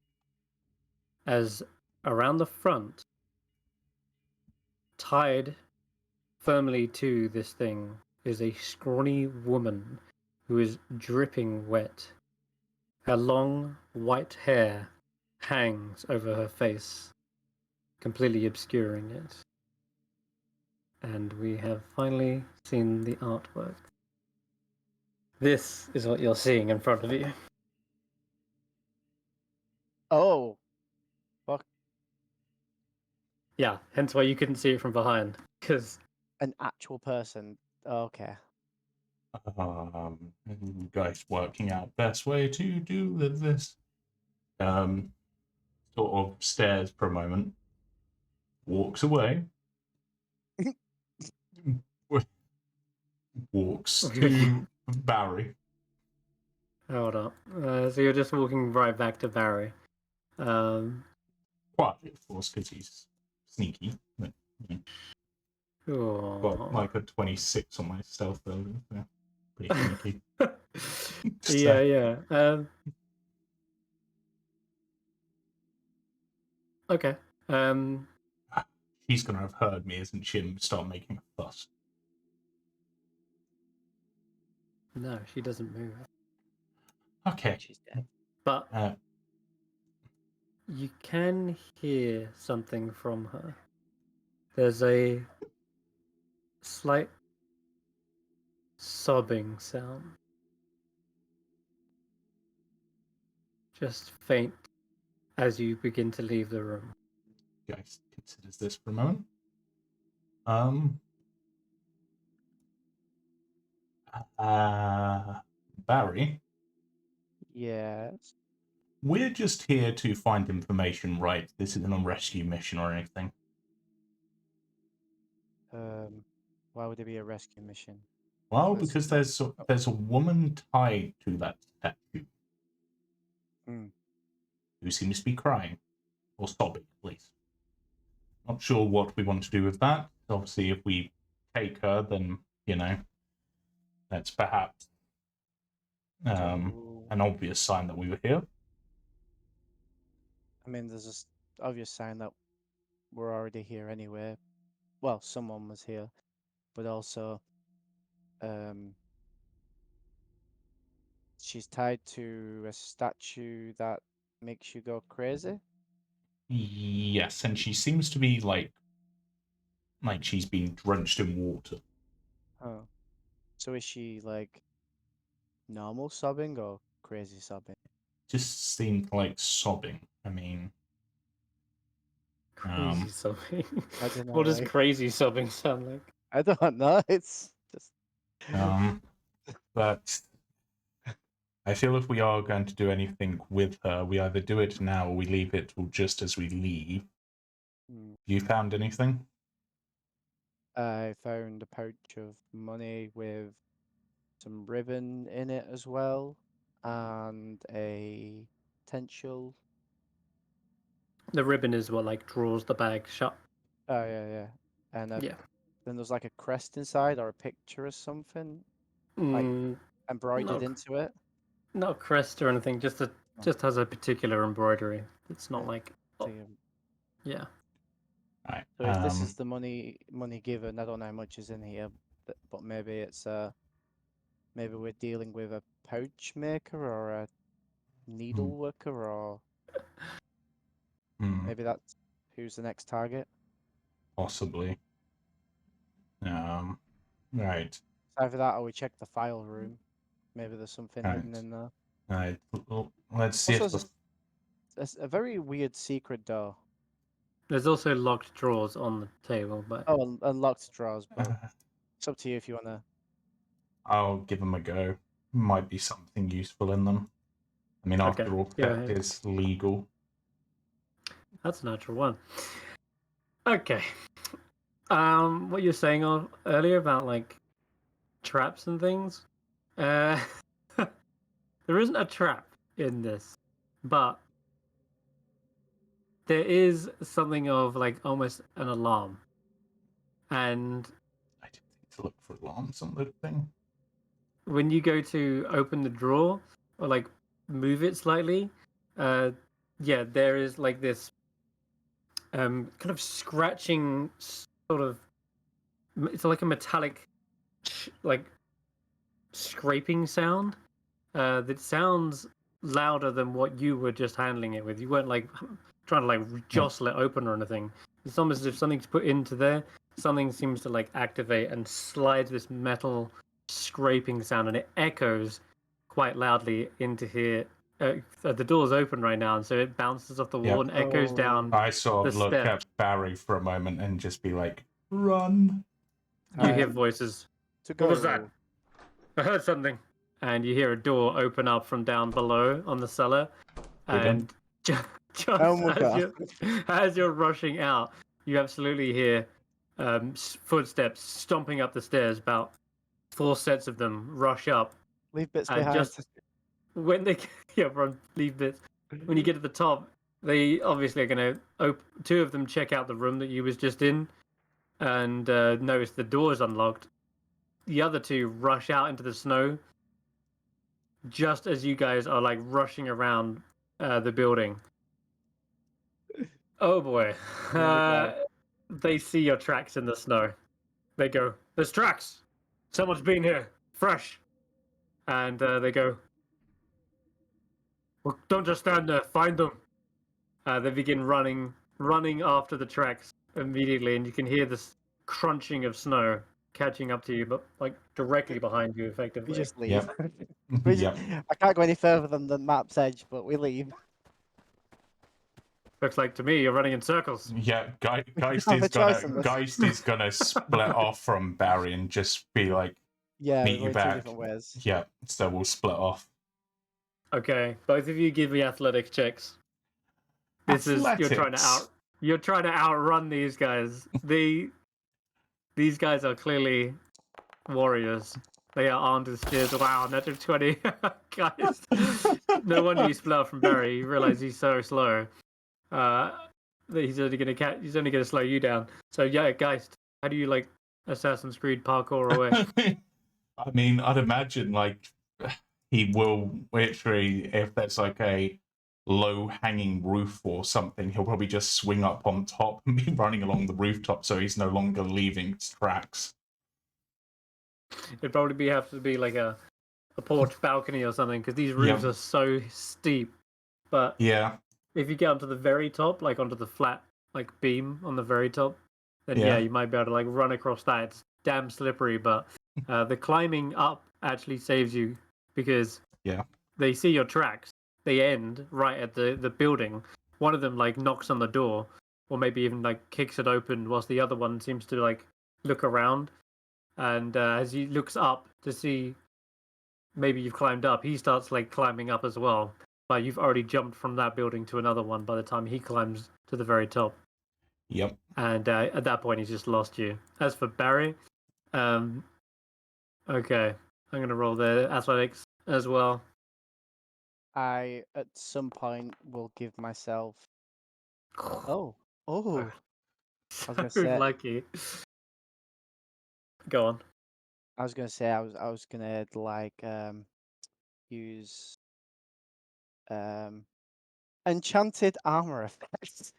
as around the front, tied firmly to this thing, is a scrawny woman who is dripping wet. Her long white hair hangs over her face, completely obscuring it. And we have finally seen the artwork. This is what you're seeing in front of you. Oh. Fuck. Yeah, hence why you couldn't see it from behind, because An actual person. Okay. Guys working out best way to do this. Sort of stares for a moment, walks away, walks to Barry. Hold up. So you're just walking right back to Barry. Quietly, of course, because he's sneaky. But, got like a 26 on my stealth, though. Yeah, pretty sneaky. Yeah. Okay. She's gonna have heard me, isn't she, and start making a fuss. No, she doesn't move. Okay. She's dead. But you can hear something from her. There's a slight sobbing sound. Just faint as you begin to leave the room. Guys, considers this for a moment. Barry? Yes. We're just here to find information, right? This isn't a rescue mission or anything. Why would there be a rescue mission? Well, because there's a woman tied to that statue who seems to be crying, or sobbing at least. Not sure what we want to do with that. Obviously, if we take her, then that's perhaps an obvious sign that we were here. I mean, there's this obvious sign that we're already here anyway. Well, someone was here, but also, she's tied to a statue that makes you go crazy. Yes, and she seems to be like she's been drenched in water. Oh, so is she like normal sobbing or crazy sobbing? Just seemed like sobbing. I mean, Crazy sobbing. I don't know. What does crazy sobbing sound like? I don't know. It's just. but I feel if we are going to do anything with her, we either do it now or we leave it till just as we leave. You found anything? I found a pouch of money with some ribbon in it as well, and a potential. The ribbon is what like draws the bag shut. Oh yeah. And Yeah. then there's like a crest inside or a picture or something like Mm, embroidered no, into it. not a crest or anything. Just has a particular embroidery. It's not Yeah. like yeah. Right. So if this is the money given, I don't know how much is in here, but maybe it's maybe we're dealing with a pouch maker or a needle worker, or maybe that's who's the next target. Possibly. Right. It's either that or we check the file room. Maybe there's something hidden in there. Right. Let's see Also, if it's a very weird secret door. There's also locked drawers on the table, but Oh, and locked drawers, but it's up to you if you wanna. I'll give them a go. Might be something useful in them. I mean, after all, theft is legal. That's a natural one. Okay. What you're saying earlier about like traps and things. There isn't a trap in this, but there is something of like almost an alarm. And I didn't think to look for alarms on the thing. when you go to open the drawer or like move it slightly, there is like this kind of scratching sort of. It's like a metallic, like scraping sound. That sounds louder than what you were just handling it with. You weren't like trying to like jostle it open or anything. It's almost as if something's put into there. Something seems to like activate and slides this metal scraping sound, and it echoes quite loudly into here. The door's open right now, and so it bounces off the wall and echoes down. I sort of look at Barry for a moment and just be like, "Run!" You hear voices. What was that? I heard something. And you hear a door open up from down below on the cellar. And just as you're rushing out, you absolutely hear footsteps stomping up the stairs. About 4 sets of them rush up. Leave bits and behind. Just when they leave bits. When you get to the top, they obviously are going to 2 of them check out the room that you was just in, and notice the door's unlocked. The other 2 rush out into the snow just as you guys are like rushing around the building. Oh boy. They see your tracks in the snow. They go, "There's tracks! Someone's been here. Fresh." And they go, "Well, don't just stand there. Find them." They begin running after the tracks immediately, and you can hear this crunching of snow catching up to you, but like directly behind you, effectively. We just leave. Yep. I can't go any further than the map's edge, but we leave. Looks like to me you're running in circles. Yeah, Geist is gonna split off from Barry and just be like, meet you back. 2 different ways. Yeah, so we'll split off. Okay, both of you give me athletics checks. You're trying to outrun these guys. These guys are clearly warriors. They are armed with spears. Wow, natural 20. Guys, no wonder you split off from Barry. You realize he's so slow. He's only gonna slow you down. So yeah, Geist, how do you like Assassin's Creed parkour away? I mean, I'd imagine like he will literally, if there's like a low-hanging roof or something, he'll probably just swing up on top and be running along the rooftop, so he's no longer leaving tracks. It'd probably have to be like a porch balcony or something, because these roofs are so steep. But yeah, if you get onto the very top, like onto the flat like beam on the very top, then you might be able to like run across that. It's damn slippery, but the climbing up actually saves you, because they see your tracks. They end right at the building. One of them like knocks on the door, or maybe even like kicks it open, whilst the other one seems to like look around. And as he looks up to see maybe you've climbed up, he starts like climbing up as well. But you've already jumped from that building to another one by the time he climbs to the very top. Yep. And at that point, he's just lost you. As for Barry, okay, I'm gonna roll the athletics as well. I at some point will give myself. Oh. I was So gonna say. lucky. Go on. I was gonna say I was gonna like use enchanted armor effects.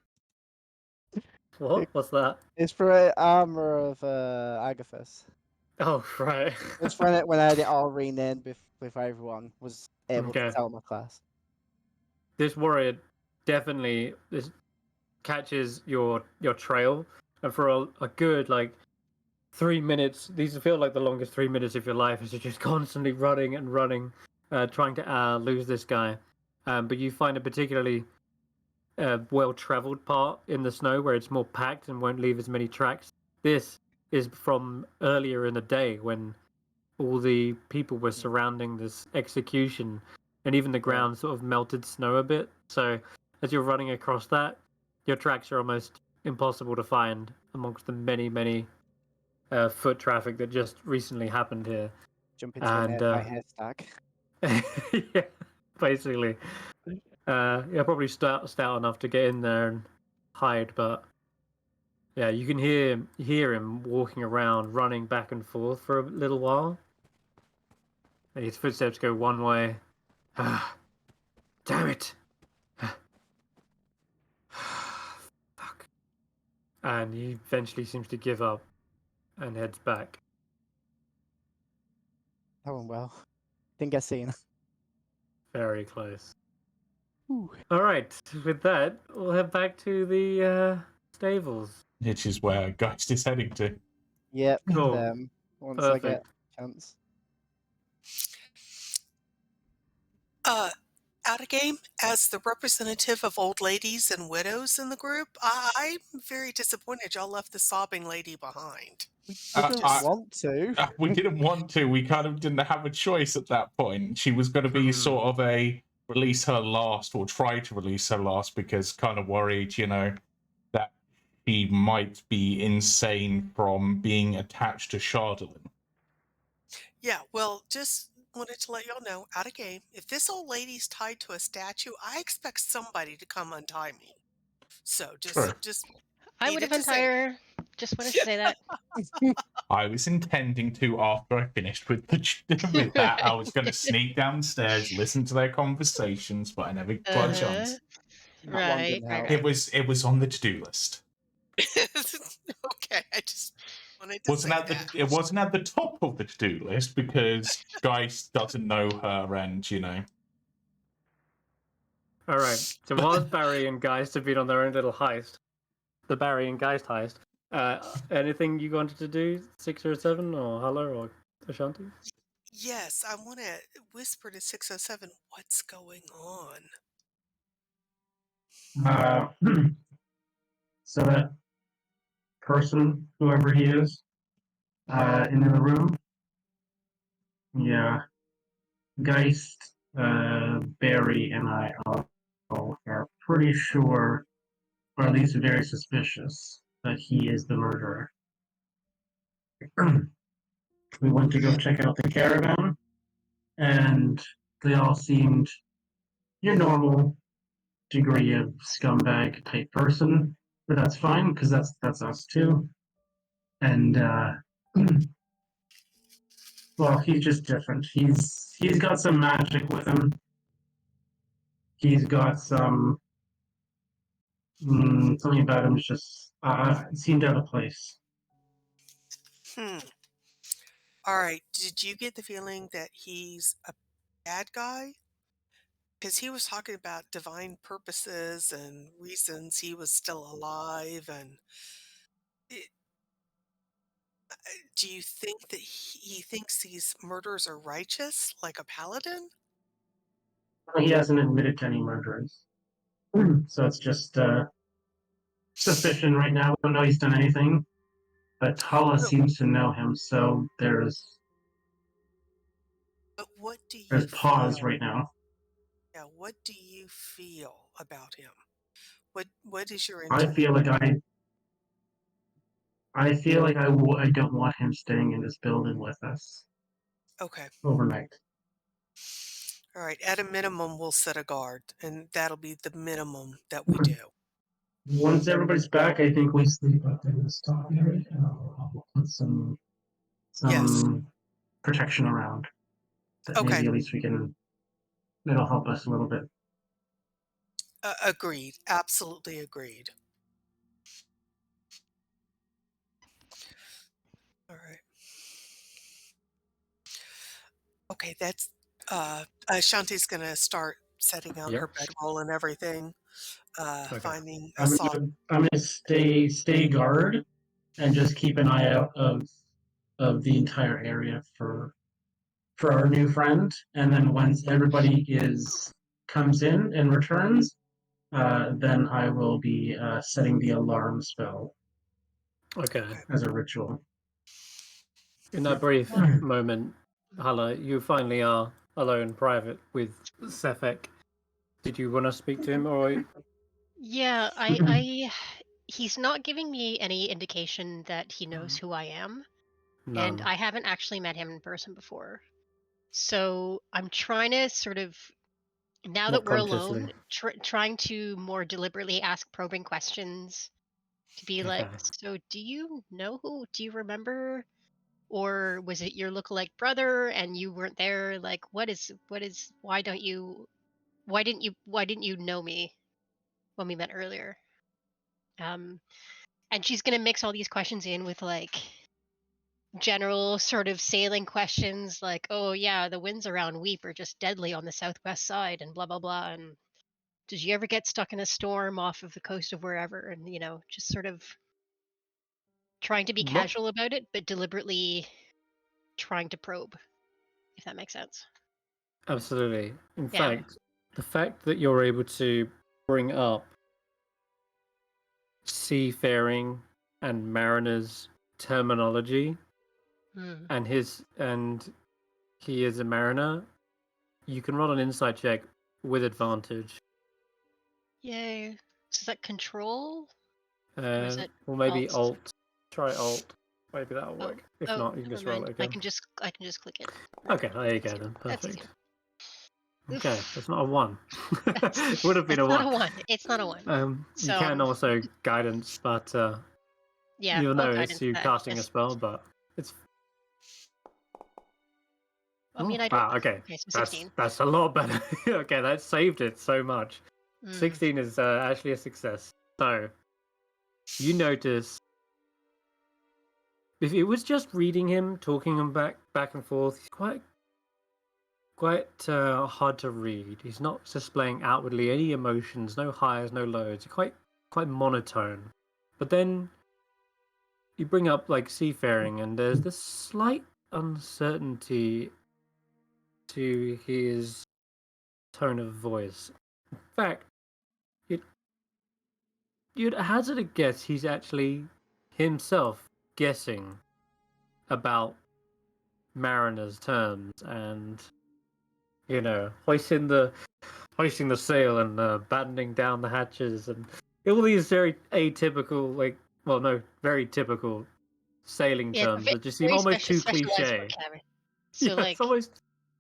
What? What's that? It's for armor of Agathis. Oh, right. It's when I had it all renamed before everyone was able to Okay. tell my class. This warrior definitely catches your trail, and for a good like 3 minutes, these feel like the longest 3 minutes of your life, as you're just constantly running and running, trying to lose this guy. But you find a particularly well-traveled part in the snow where it's more packed and won't leave as many tracks. This is from earlier in the day when all the people were surrounding this execution, and even the ground sort of melted snow a bit. So as you're running across that, your tracks are almost impossible to find amongst the many foot traffic that just recently happened here. Jump into my haystack. Yeah, basically. Yeah, probably stout enough to get in there and hide, but yeah, you can hear him walking around, running back and forth for a little while. His footsteps go one way. Damn it! Fuck. And he eventually seems to give up and heads back. That went well. Didn't get seen. Very close. Ooh. All right, with that, we'll head back to the stables. Which is where Geist is heading to. Yep. Cool. Once I get Perfect. a chance. Out of game, as the representative of old ladies and widows in the group, I'm very disappointed y'all left the sobbing lady behind. We didn't want to. We didn't want to. We kind of didn't have a choice at that point. She was going to be sort of a release her last, or try to release her last, because kind of worried, you know, that she might be insane from being attached to Chardolin. Yeah, well, just wanted to let y'all know, out of game, if this old lady's tied to a statue, I expect somebody to come untie me. So just I would have needed to say untied her. Just wanted to say that. I was intending to, after I finished with that, I was going to sneak downstairs, listen to their conversations, but I never got a chance. Right. It was on the to-do list. Okay, I just wanted to It wasn't at the top of the to-do list because Geist doesn't know her, and you know. All right. So whilst Barry and Geist have been on their own little heist, the Barry and Geist heist, anything you wanted to do, 607 or Hulla or Ashanti? Yes, I want to whisper to 607, what's going on? So that person, whoever he is, in the room, yeah, Geist, Barry, and I are pretty sure, or at least very suspicious, that he is the murderer. We went to go check out the caravan, and they all seemed your normal degree of scumbag type person, but that's fine because that's us too. And well, he's just different. He's got some magic with him. He's got some something about him. Just seemed out of place. All right, did you get the feeling that he's a bad guy? Because he was talking about divine purposes and reasons he was still alive, and do you think that he thinks these murders are righteous, like a paladin? He hasn't admitted to any murderers, so it's just suspicion right now. We don't know he's done anything, but Hulla seems to know him, so there's But what do There's you pause feel? right now. Yeah, what do you feel about him? What is your I intuition? feel like I don't want him staying in this building with us Okay. overnight. All right. At a minimum, we'll set a guard, and that'll be the minimum that we Okay. do. Once everybody's back, I think we sleep up in this top area, and I'll put some Yes. protection around. That Okay. maybe at least we can. It'll help us a little bit. Agreed. Absolutely agreed. All right. Okay, that's Ashanti's gonna start setting out Yep. her bedroll and everything, Okay. finding a I'm soft. gonna stay guard and just keep an eye out of the entire area for our new friend. And then once everybody comes in and returns, then I will be setting the alarm spell Okay. Okay. as a ritual. In that brief moment, Hulla, you finally are alone, private with Sefek. Did you want to speak to him, or Yeah, he's not giving me any indication that he knows who I am, and none? I haven't actually met him in person before. So I'm trying to sort of, now More that we're consciously. alone, trying to more deliberately ask probing questions to be like, Okay. so do you know who? Do you remember? Or was it your lookalike brother and you weren't there? Like, why didn't you know me when we met earlier? And she's gonna mix all these questions in with like general sort of sailing questions like, oh yeah, the winds around Weep are just deadly on the southwest side and blah blah blah. And did you ever get stuck in a storm off of the coast of wherever? And just sort of trying to be What? casual about it, but deliberately trying to probe, if that makes sense. Absolutely. In Yeah. fact, the fact that you're able to bring up seafaring and mariners terminology, Hmm. and he is a mariner, you can roll an insight check with advantage. Yay. So is that control? Or is it Or maybe alt? alt. Try alt. Maybe that'll Oh, work. If not, you can never just roll mind. it again. I can just click it. Okay, there you go That's then. That's Perfect. easier. Okay, Oof. that's not a 1. That's It would have been it's a not 1. a one. It's not a one. You So can also guidance, but yeah, you'll I'll know it's guidance you that. casting a Yes. spell, but it's I mean, I don't. wow. Okay, Okay, so 16. that's a lot better. Okay, that saved it so much. 16 is actually a success. So you notice if it was just reading him, talking him back and forth, he's quite hard to read. He's not displaying outwardly any emotions, no highs, no lows. He's quite monotone. But then you bring up like seafaring, and there's this slight uncertainty to his tone of voice. In fact, you'd hazard a guess he's actually himself guessing about mariners' terms and hoisting the sail and battening down the hatches and all these very atypical, very typical sailing Yeah, terms that just seem very almost too specialized cliche. vocabulary. So Yeah, it's like, almost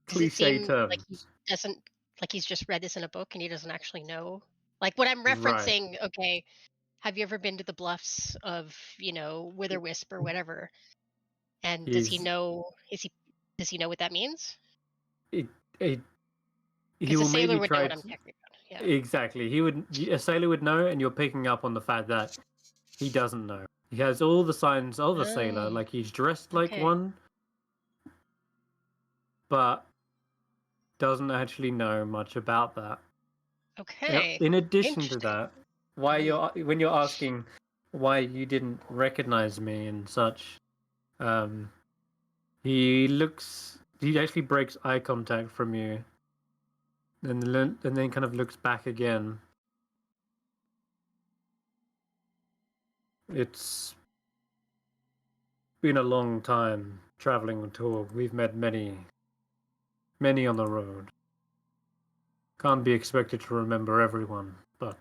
does it cliche seem like he terms. doesn't like he's just read this in a book and he doesn't actually know? Like what I'm Right. referencing, okay, have you ever been to the bluffs of, Witherwisp or whatever? And does he He's know does he know what that means? it, it, he Because a will sailor maybe would know try what I'm to talking about. Yeah. exactly. A sailor would know, and you're picking up on the fact that he doesn't know. He has all the signs of a sailor, Oh, like he's dressed like okay. one, but doesn't actually know much about that. Okay. In addition to Interesting. that, Mhm. when you're asking why you didn't recognize me and such, um, he actually breaks eye contact from you, and then kind of looks back again. It's been a long time traveling on tour. We've met many many on the road. Can't be expected to remember everyone, but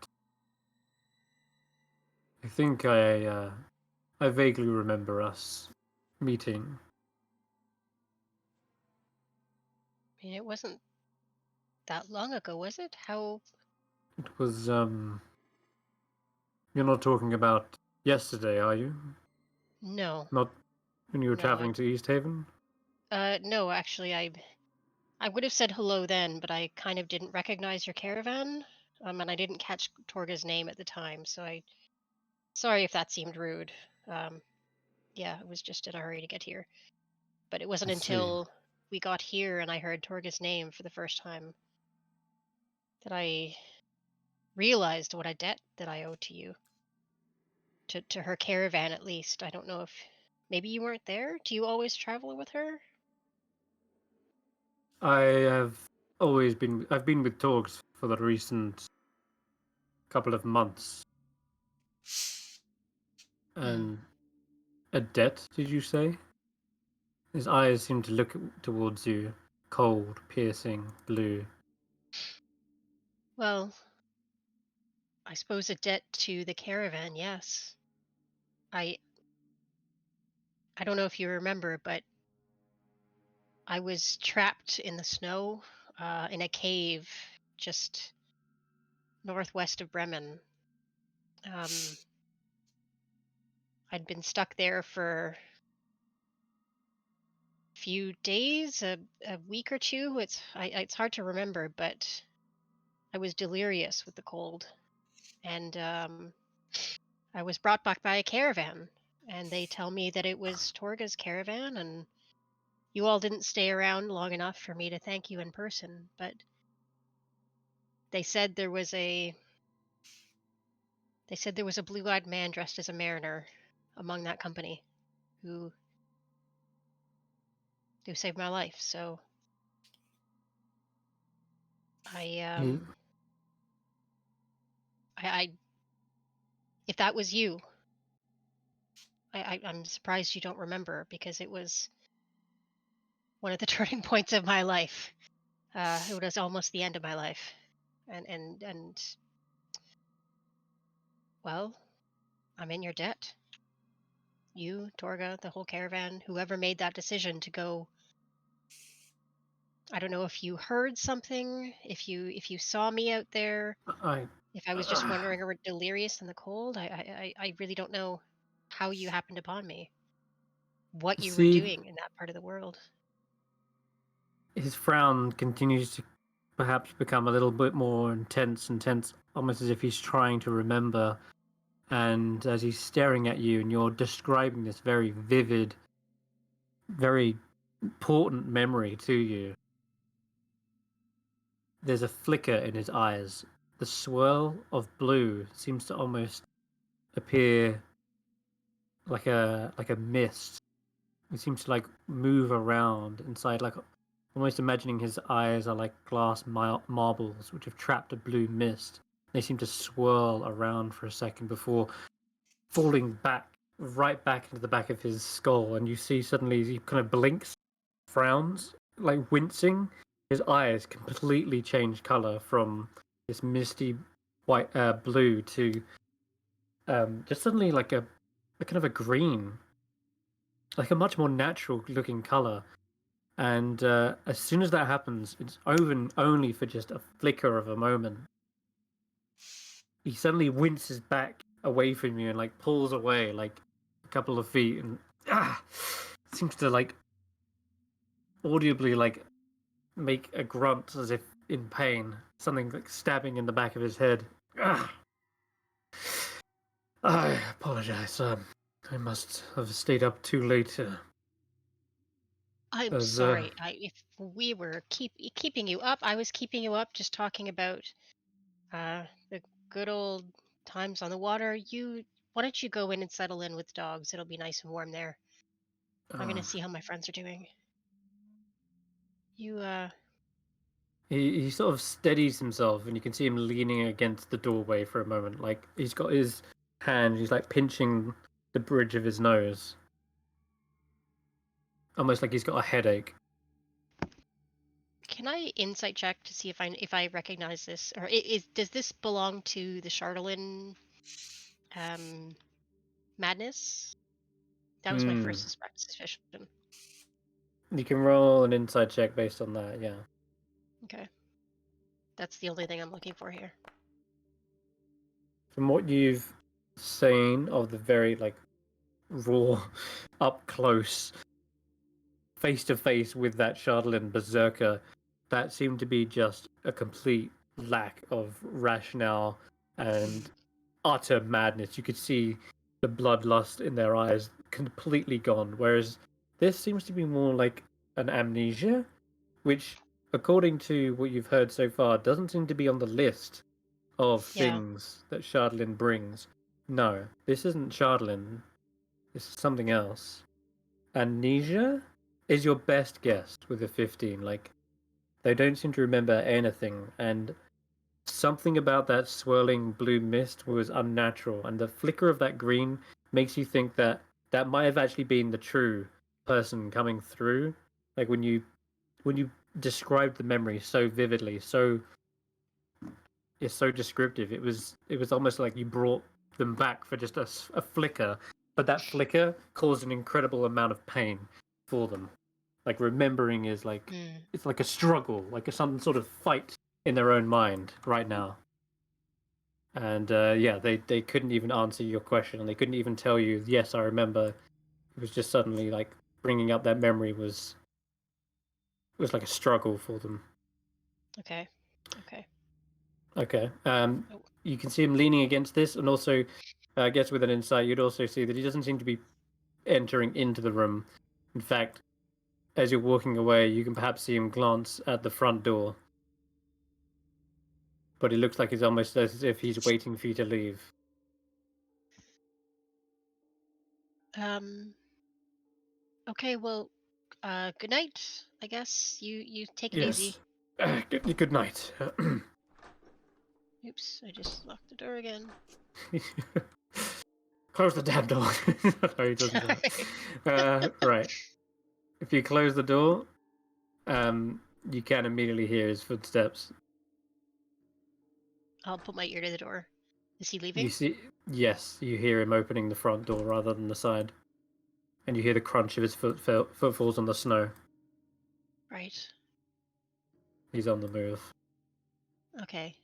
I think I vaguely remember us meeting. I mean, it wasn't that long ago, was it? How? It was, You're not talking about yesterday, are you? No. Not when you were No, traveling to Easthaven? No, actually, I would have said hello then, but I kind of didn't recognize your caravan, and I didn't catch Torga's name at the time, so sorry if that seemed rude. Yeah, I was just in a hurry to get here. But it wasn't I see. until we got here and I heard Torga's name for the first time that I realized what a debt that I owed to you. To her caravan, at least. I don't know if maybe you weren't there. Do you always travel with her? I've been with Torgs for the recent couple of months. And a debt, did you say? His eyes seem to look towards you, cold, piercing, blue. Well, I suppose a debt to the caravan, yes. I don't know if you remember, but I was trapped in the snow in a cave just northwest of Bremen. I'd been stuck there for a few days, a week or two. It's hard to remember, but I was delirious with the cold, and I was brought back by a caravan, and they tell me that it was Torga's caravan, and you all didn't stay around long enough for me to thank you in person, but they said there was a blue-eyed man dressed as a mariner among that company who saved my life. So I if that was you, I'm surprised you don't remember, because it was one of the turning points of my life. It was almost the end of my life, and well, I'm in your debt. You, Torga, the whole caravan, whoever made that decision to go. I don't know if you heard something, if you saw me out there, if I was just wandering around delirious in the cold. I really don't know how you happened upon me, what you were doing in that part of the world. His frown continues to perhaps become a little bit more intense, almost as if he's trying to remember. And as he's staring at you and you're describing this very vivid, very important memory to you, there's a flicker in his eyes. The swirl of blue seems to almost appear like a mist. It seems to like move around inside, like almost imagining his eyes are like glass marbles which have trapped a blue mist. They seem to swirl around for a second before falling right back into the back of his skull, and you see suddenly he kind of blinks, frowns, like wincing. His eyes completely change color from this misty white blue to just suddenly like a kind of a green, like a much more natural looking color. And as soon as that happens, it's over only for just a flicker of a moment. He suddenly winces back away from you and like pulls away like a couple of feet, and seems to like audibly like make a grunt as if in pain, something like stabbing in the back of his head. I apologize. I must have stayed up too late. I'm sorry. If we were keeping you up, I was keeping you up just talking about the good old times on the water. Why don't you go in and settle in with dogs? It'll be nice and warm there. I'm gonna see how my friends are doing. He sort of steadies himself, and you can see him leaning against the doorway for a moment. Like he's got his hand, he's like pinching the bridge of his nose, almost like he's got a headache. Can I insight check to see if I recognize this, or does this belong to the Charlatan madness? That was my first suspicion. You can roll an inside check based on that, yeah. Okay. That's the only thing I'm looking for here. From what you've seen of the very raw, up close, face to face with that Charlatan berserker, that seemed to be just a complete lack of rationale and utter madness. You could see the bloodlust in their eyes completely gone, whereas this seems to be more like an amnesia, which, according to what you've heard so far, doesn't seem to be on the list of Yeah. things that Shardlin brings. No, this isn't Shardlin. This is something else. Amnesia is your best guess with a 15. They don't seem to remember anything, and something about that swirling blue mist was unnatural, and the flicker of that green makes you think that that might have actually been the true person coming through. Like when you described the memory so vividly, it's so descriptive. It was almost like you brought them back for just a flicker, but that flicker caused an incredible amount of pain for them. Like remembering is it's like a struggle, like some sort of fight in their own mind right now. And yeah, they couldn't even answer your question, and they couldn't even tell you, yes, I remember. It was just suddenly like bringing up that memory was like a struggle for them. Okay. Okay. You can see him leaning against this, and also, I guess with an insight, you'd also see that he doesn't seem to be entering into the room. In fact, as you're walking away, you can perhaps see him glance at the front door. But it looks like it's almost as if he's waiting for you to leave. Okay, well, good night, I guess. You take it Yes. easy. Good night. Oops, I just locked the door again. Close the damn door. No, he doesn't do that. Right. If you close the door, you can immediately hear his footsteps. I'll put my ear to the door. Is he leaving? You see, yes, you hear him opening the front door rather than the side, and you hear the crunch of his footfalls on the snow. Right. He's on the move. Okay.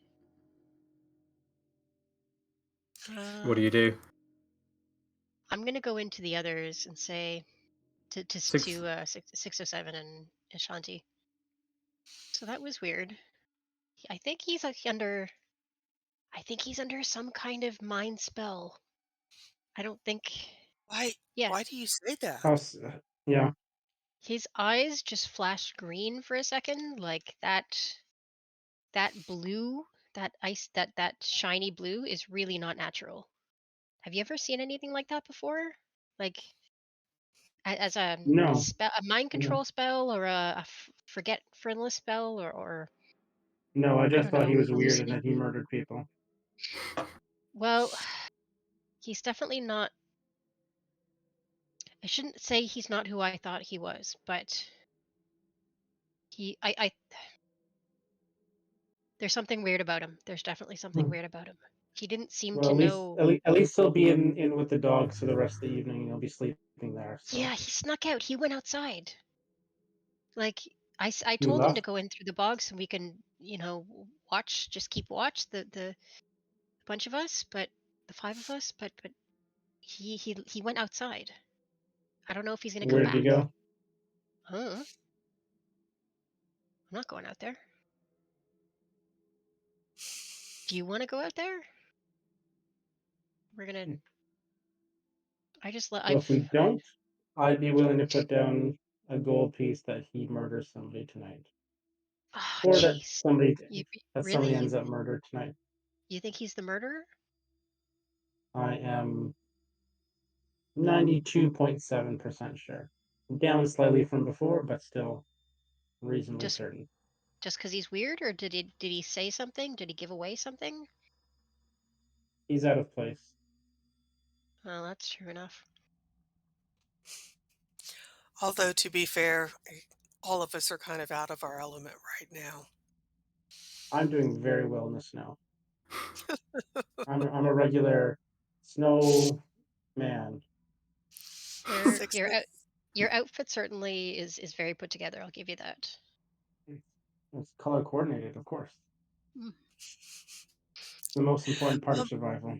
What do you do? I'm gonna go into the others and say to 607 and Ashanti. So that was weird. I think he's under some kind of mind spell. I don't think. Why? Yeah. Why do you say that? Yeah. His eyes just flashed green for a second, like that blue, that shiny blue is really not natural. Have you ever seen anything like that before? Like as a No. spell, a mind control spell, or a forgetfulness spell, or No, I I just don't thought he know, was weird and that hallucinate. he murdered people. Well, he's definitely not. I shouldn't say he's not who I thought he was, but I there's something weird about him. There's definitely something weird about him. He didn't seem Well, to know. at least he'll be in with the dogs for the rest of the evening. He'll be sleeping there. So. Yeah, he snuck out. He went outside. Like I He told him to left. go in through the bogs and we can, watch, just keep watch the bunch of us, but the five of us, but he went outside. I don't know if he's gonna come Where did he back. go? I'm not going out there. Do you want to go out there? We're gonna. I just let. Well, if we don't, I'd be willing to put down a gold piece that he murders somebody tonight, Oh, or that jeez. somebody Really? ends up murdered tonight. You think he's the murderer? I am 92.7% sure. Down slightly from before, but still reasonably Just certain. just because he's weird, or did he say something? Did he give away something? He's out of place. Well, that's true enough. Although, to be fair, all of us are kind of out of our element right now. I'm doing very well in the snow. I'm a regular snow man. Your Six your foot. out, your outfit certainly is very put together. I'll give you that. It's color coordinated, of course. Mm. It's the most important part of Um, survival.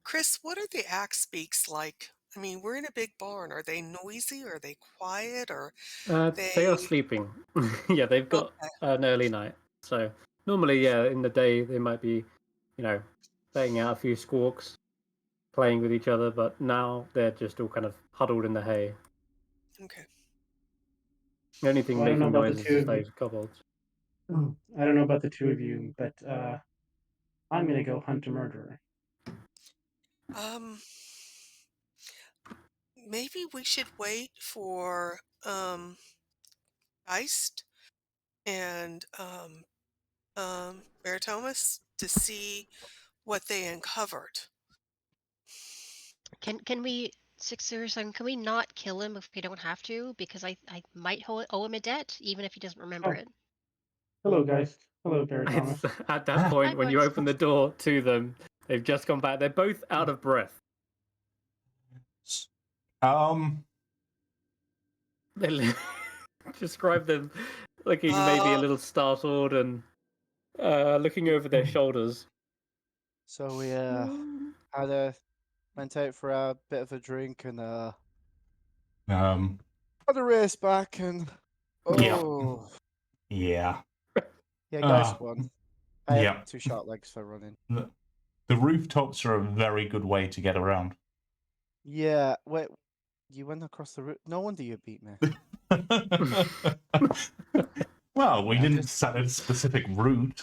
Chris, what are the axe speaks like? I mean, we're in a big barn. Are they noisy? Are they quiet? Or They are they sleeping. Yeah, they've got okay? an early night. So normally, yeah, in the day they might be, letting out a few squawks, playing with each other. But now they're just all kind of huddled in the hay. Okay. The only thing Well, I don't know making about the noises two is of you. those kobolds. I don't know about the two of you, but I'm gonna go hunt a murderer. Um, maybe we should wait for Geist and Barritomus to see what they uncovered. Can we 607? Can we not kill him if we don't have to? Because I might owe him a debt, even if he doesn't remember Oh, it. hello, Geist. Hello, Barry It's Thomas. at that Hi, point when you boys. open the door to them, they've just gone back. They're both out of breath. Um, They describe them looking maybe a Uh, little startled and looking over their shoulders. So we went out for a bit of a drink and um, had a race back and yeah, oh yeah, yeah, uh, guys won. I have yeah. 2 short legs for running. The rooftops are a very good way to get around. Yeah, wait, you went across the route. No wonder you beat me. Well, we Yeah, didn't just set a specific route.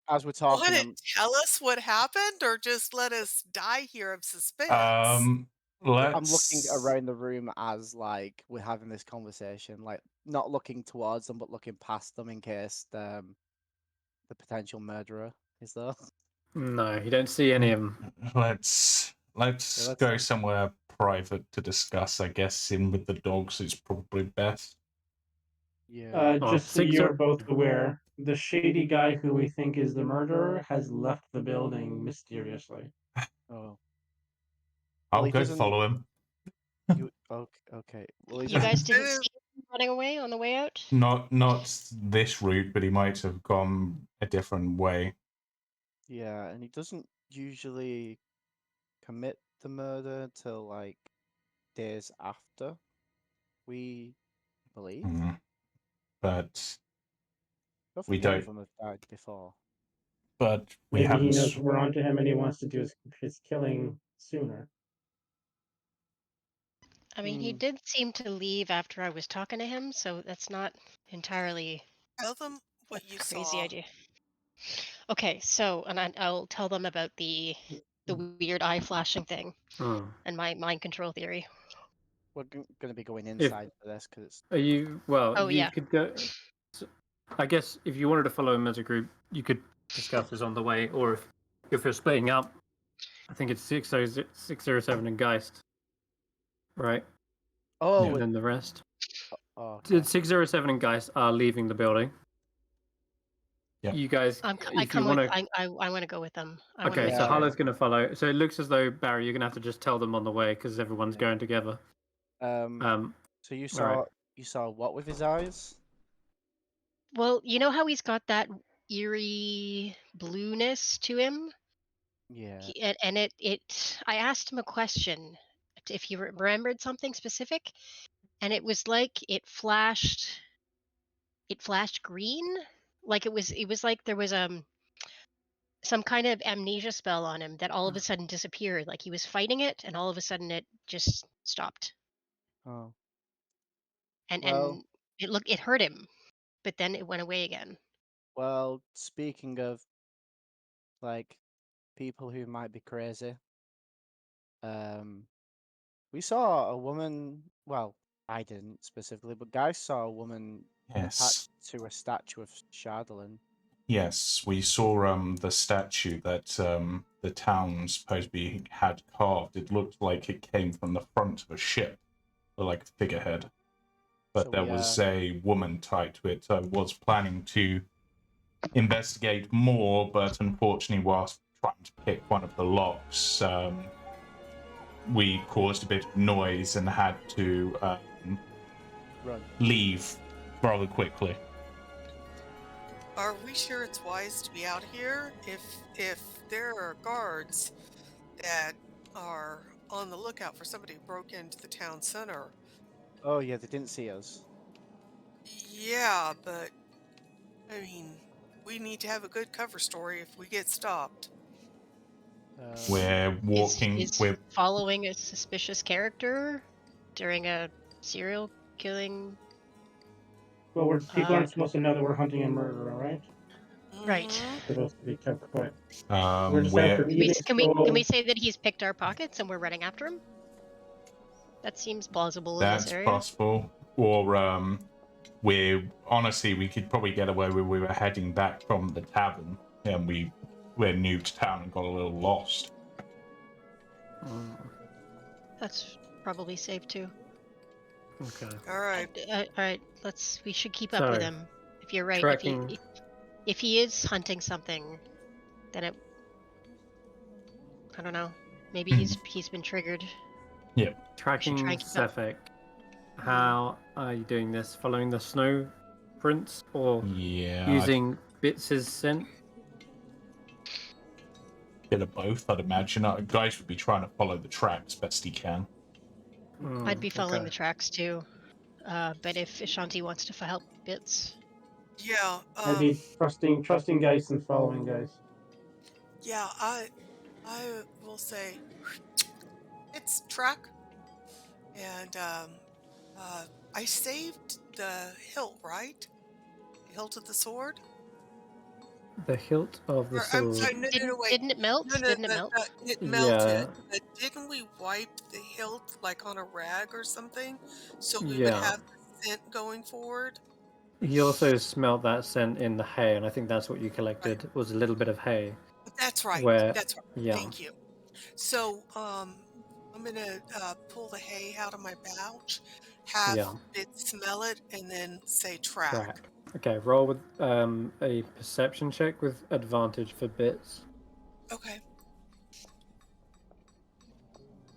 as we're want talking, to tell us what happened, or just let us die here of suspense? Um, I'm looking let's. around the room as like we're having this conversation, like not looking towards them, but looking past them in case the potential murderer is there. No, you don't see any of them. Let's Yeah, let's go somewhere private to discuss. I guess in with the dogs is probably best. yeah. Oh, Just so you're both aware, the shady guy who we think is the murderer has left the building mysteriously. Oh, well, I'll he go doesn't. follow him. You okay? Well, he You doesn't. guys didn't see him running away on the way out? Not this route, but he might have gone a different way. Yeah, and he doesn't usually commit the murder till like days after. We believe. But I don't we think any of don't. them have died before. But we Maybe he haven't. knows we're onto him and he wants to do his killing sooner. I mean, he did seem to leave after I was talking to him, so that's not entirely Tell them a what you crazy saw. idea. Okay, so I'll tell them about the weird eye flashing thing and my mind control theory. We're going to be going If inside for this because it's. are you well, Oh you yeah, could go. I guess if you wanted to follow him as a group, you could discuss this on the way, or if you're splitting up, I think it's 607 and Geist, right? Oh, Yeah. And then the rest. okay. 607 and Geist are leaving the building. Yeah. You guys, I if you come want with. to. I want to go with them. I want to Okay, make so Yeah. sure. Hulla's going to follow. So it looks as though Barry, you're going to have to just tell them on the way because everyone's Yeah. going together. So you saw what with his eyes? Well, you know how he's got that eerie blueness to him, Yeah. and it. I asked him a question if he remembered something specific, and it was like it flashed. It flashed green, like it was like there was some kind of amnesia spell on him that all of a sudden disappeared. Like he was fighting it, and all of a sudden it just stopped. Oh. And Well, it hurt him, but then it went away again. well, speaking of like people who might be crazy, we saw a woman. Well, I didn't specifically, but guys saw a woman Yes. attached to a statue of Shardolin. Yes, we saw the statue that the town supposedly had carved. It looked like it came from the front of a ship, or like a figurehead. but So there we, was a woman tied to it. I was planning to investigate more, but unfortunately, whilst trying to pick one of the locks, we caused a bit of noise and had to run. leave rather quickly. Are we sure it's wise to be out here? If there are guards that are on the lookout for somebody who broke into the town center. Oh yeah, they didn't see us. Yeah, but I mean, we need to have a good cover story if we get stopped. We're walking. Is We're following a suspicious character during a serial killing. Well, people aren't supposed to know that we're hunting a murderer, right? Right. Mhm. Supposed to be kept quiet. We're just we're after an evening Can stroll. we say that he's picked our pockets and we're running after him? That seems plausible in this that's area. possible. Or we're honestly, we could probably get away with. We were heading back from the tavern, and we're new to town and got a little lost. That's probably safe too. Okay. All right. All right, we should keep up with So, him. If you're right, tracking- if he is hunting something, then I don't know. Maybe he's been triggered. Tracking try and keep up. Sefik. How are you doing this? Following the snow prints or Yeah, using Bits' scent? a bit of both, I'd imagine. Guys would be trying to follow the tracks best he can. I'd be following okay. the tracks too. But if Ashanti wants to help Bits, Yeah. I'd be trusting Geist and following Geist. Yeah. I will say it's track, and I saved the hilt, right? The hilt of the sword. The hilt of the Or, I'm sword. sorry. No. Wait. didn't it melt? No, Didn't it melt? it melted. Yeah. But didn't we wipe the hilt like on a rag or something, so we would Yeah. have the scent going forward? He also smelled that scent in the hay, and I think that's what you collected, was a little bit of hay. That's right. Where, That's right. yeah. Thank you. So, I'm gonna pull the hay out of my pouch, have Yeah. it smell it, and then say track. Track. Okay, roll with a perception check with advantage for Bits. Okay.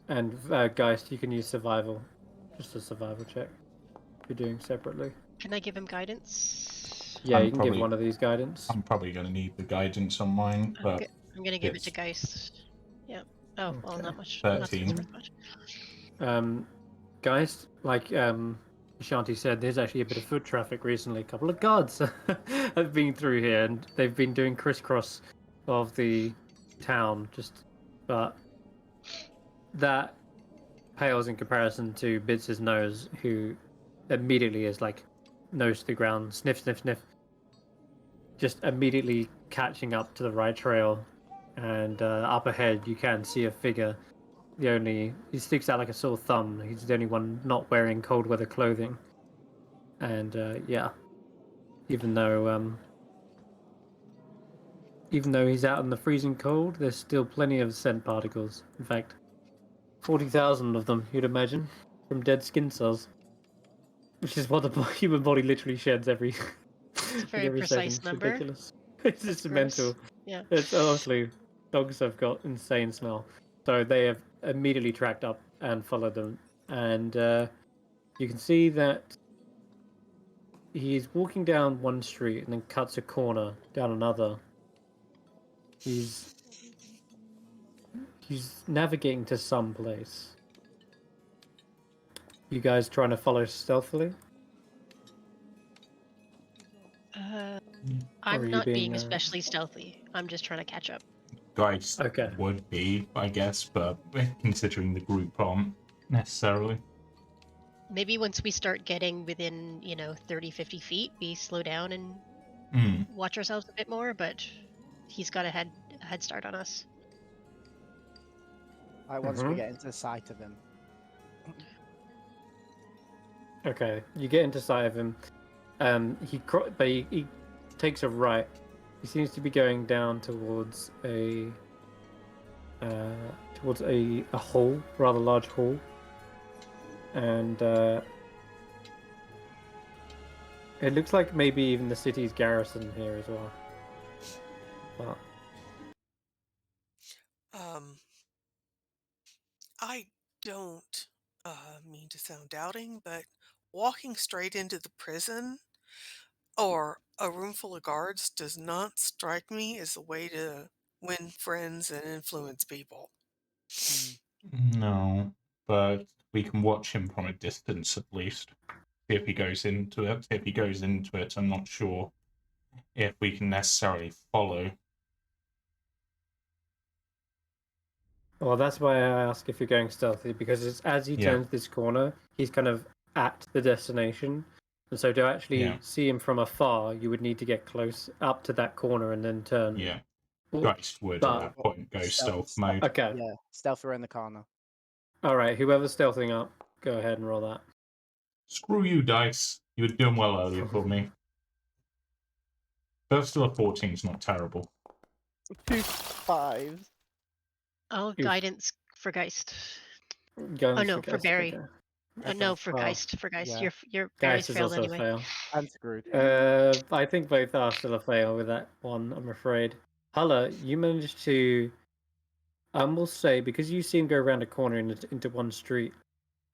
And Geist, you can use survival. Just a survival check. If you're doing separately. Can I give him guidance? Yeah, I'm you can probably- give one of these guidance. I'm probably going to need the guidance on mine, but I'm gonna give it to it's- Geist. Yeah. Oh well, Okay. not much. 13. Not much. Geist, like Ashanti said, there's actually a bit of foot traffic recently. A couple of guards have been through here, and they've been doing crisscross of the town. But that pales in comparison to Bits' nose, who immediately is like nose to the ground, sniff, sniff, sniff, just immediately catching up to the right trail, and up ahead you can see a figure. He sticks out like a sore thumb. He's the only one not wearing cold weather clothing, and yeah, even though he's out in the freezing cold, there's still plenty of scent particles. In fact, 40,000 of them, you'd imagine, from dead skin cells, which is what the human body literally sheds every. It's a very every precise second. It's number. ridiculous. It's That's just gross. mental. Yeah. It's honestly, dogs have got insane smell. So they have immediately tracked up and followed them. And you can see that he's walking down one street and then cuts a corner down another. He's navigating to some place. You guys trying to follow stealthily? Or are I'm you not being being, especially stealthy. I'm just trying to catch up. guys Okay. would be, I guess, but considering the group aren't necessarily. Maybe once we start getting within, 30, 50 feet, we slow down and watch ourselves a bit more, but he's got a head start on us. Once we get into sight of him. Okay, you get into sight of him. He takes a right. He seems to be going down towards a hall, rather large hall, and It looks like maybe even the city's garrison here as well. But I don't mean to sound doubting, but walking straight into the prison or a room full of guards does not strike me as a way to win friends and influence people. No, but we can watch him from a distance at least. See if he goes into it. If he goes into it, I'm not sure if we can necessarily follow. well, that's why I ask if you're going stealthy, because it's as he turns this corner, he's kind of at the destination. And so to actually see him from afar, you would need to get close up to that corner and then turn. Yeah. Geist would at that point go stealth mode. Okay. Yeah, stealth around the corner. All right, whoever's stealthing up, go ahead and roll that. Screw you, Dice. You were doing well earlier for me. But still a 14 is not terrible. 2 5s. Oh, guidance for Geist. Guidance oh no, for Barry. Okay. No, for Geist. For Geist, yeah. your Geist Barry's is failed also anyway. a fail. I'm screwed. I think both are still a fail with that one, I'm afraid. Hulla, you managed to, I will say, because you see him go around a corner into one street,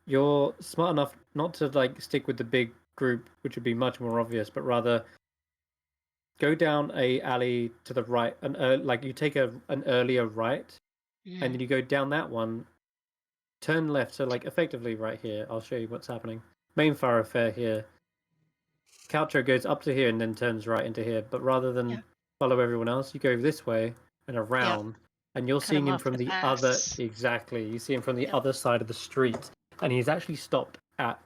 you're smart enough not to like stick with the big group, which would be much more obvious, but rather go down a alley to the right, and like you take an earlier right, and then you go down that one, turn left, so like effectively right here. I'll show you what's happening. Main thoroughfare here. Caltro goes up to here and then turns right into here, but rather than follow everyone else, you go this way and around, and you're seeing him from the other. Exactly, you see him from the other side of the street, and he's actually stopped at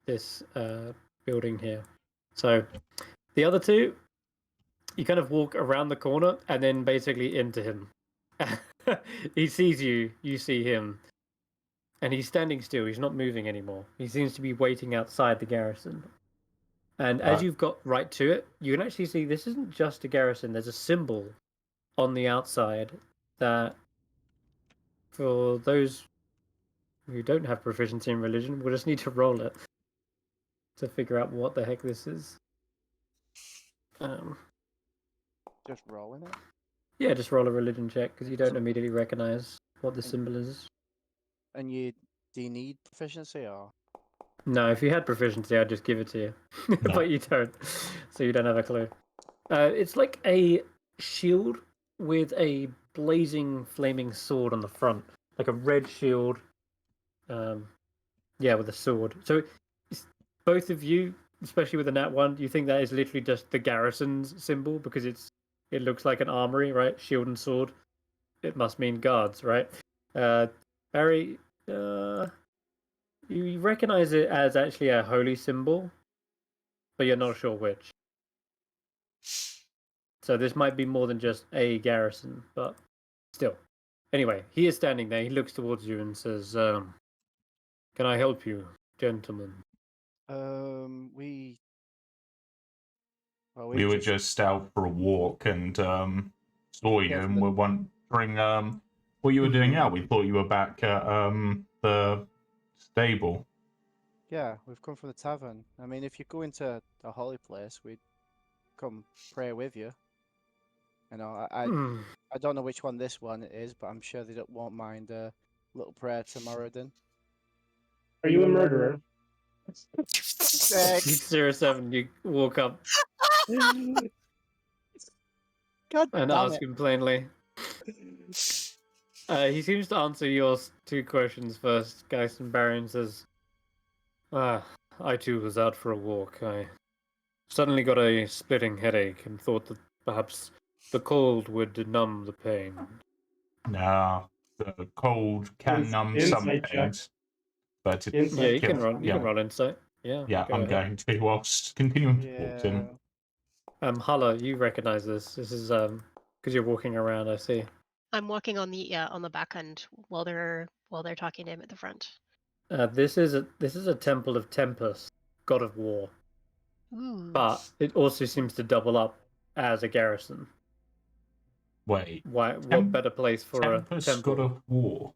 this building here. So the other two, you kind of walk around the corner and then basically into him. He sees you, you see him, and he's standing still. He's not moving anymore. He seems to be waiting outside the garrison. And as you've got right to it, you can actually see this isn't just a garrison. There's a symbol on the outside that, for those who don't have proficiency in religion, we'll just need to roll it to figure out what the heck this is. Just rolling it? Yeah, just roll a religion check, because you don't immediately recognize what the symbol is. And do you need proficiency or? No, if you had proficiency, I'd just give it to you. But you don't, so you don't have a clue. It's like a shield with a blazing, flaming sword on the front. Like a red shield. Yeah, with a sword. So both of you, especially with the nat 1, you think that is literally just the garrison's symbol, because it looks like an armory, right? Shield and sword. It must mean guards, right? Barry, you recognize it as actually a holy symbol, but you're not sure which. So this might be more than just a garrison, but still. Anyway, he is standing there. He looks towards you and says, "Can I help you, gentlemen?" We were just out for a walk and saw you, and we're wondering what you were doing out. We thought you were back at the stable. Yeah, we've come from the tavern. I mean, if you go into a holy place, we'd come pray with you. You know, I don't know which one this one is, but I'm sure they won't mind a little prayer to Moradin. Are you a murderer? 607, you walk up God and damn ask it. him plainly. He seems to answer your two questions first, Geist, and Baron says, I too was out for a walk. I suddenly got a splitting headache and thought that perhaps the cold would numb the pain. Nah, the cold can numb some pains. But you can roll insight. Yeah, I'm going to whilst continuing to talk to him. Hulla, you recognize this. This is because you're walking around, I see. I'm walking on the back end while they're talking to him at the front. This is a temple of Tempest, god of war. Ooh. But it also seems to double up as a garrison. Wait. What better place for Tempest, a temple? God of war.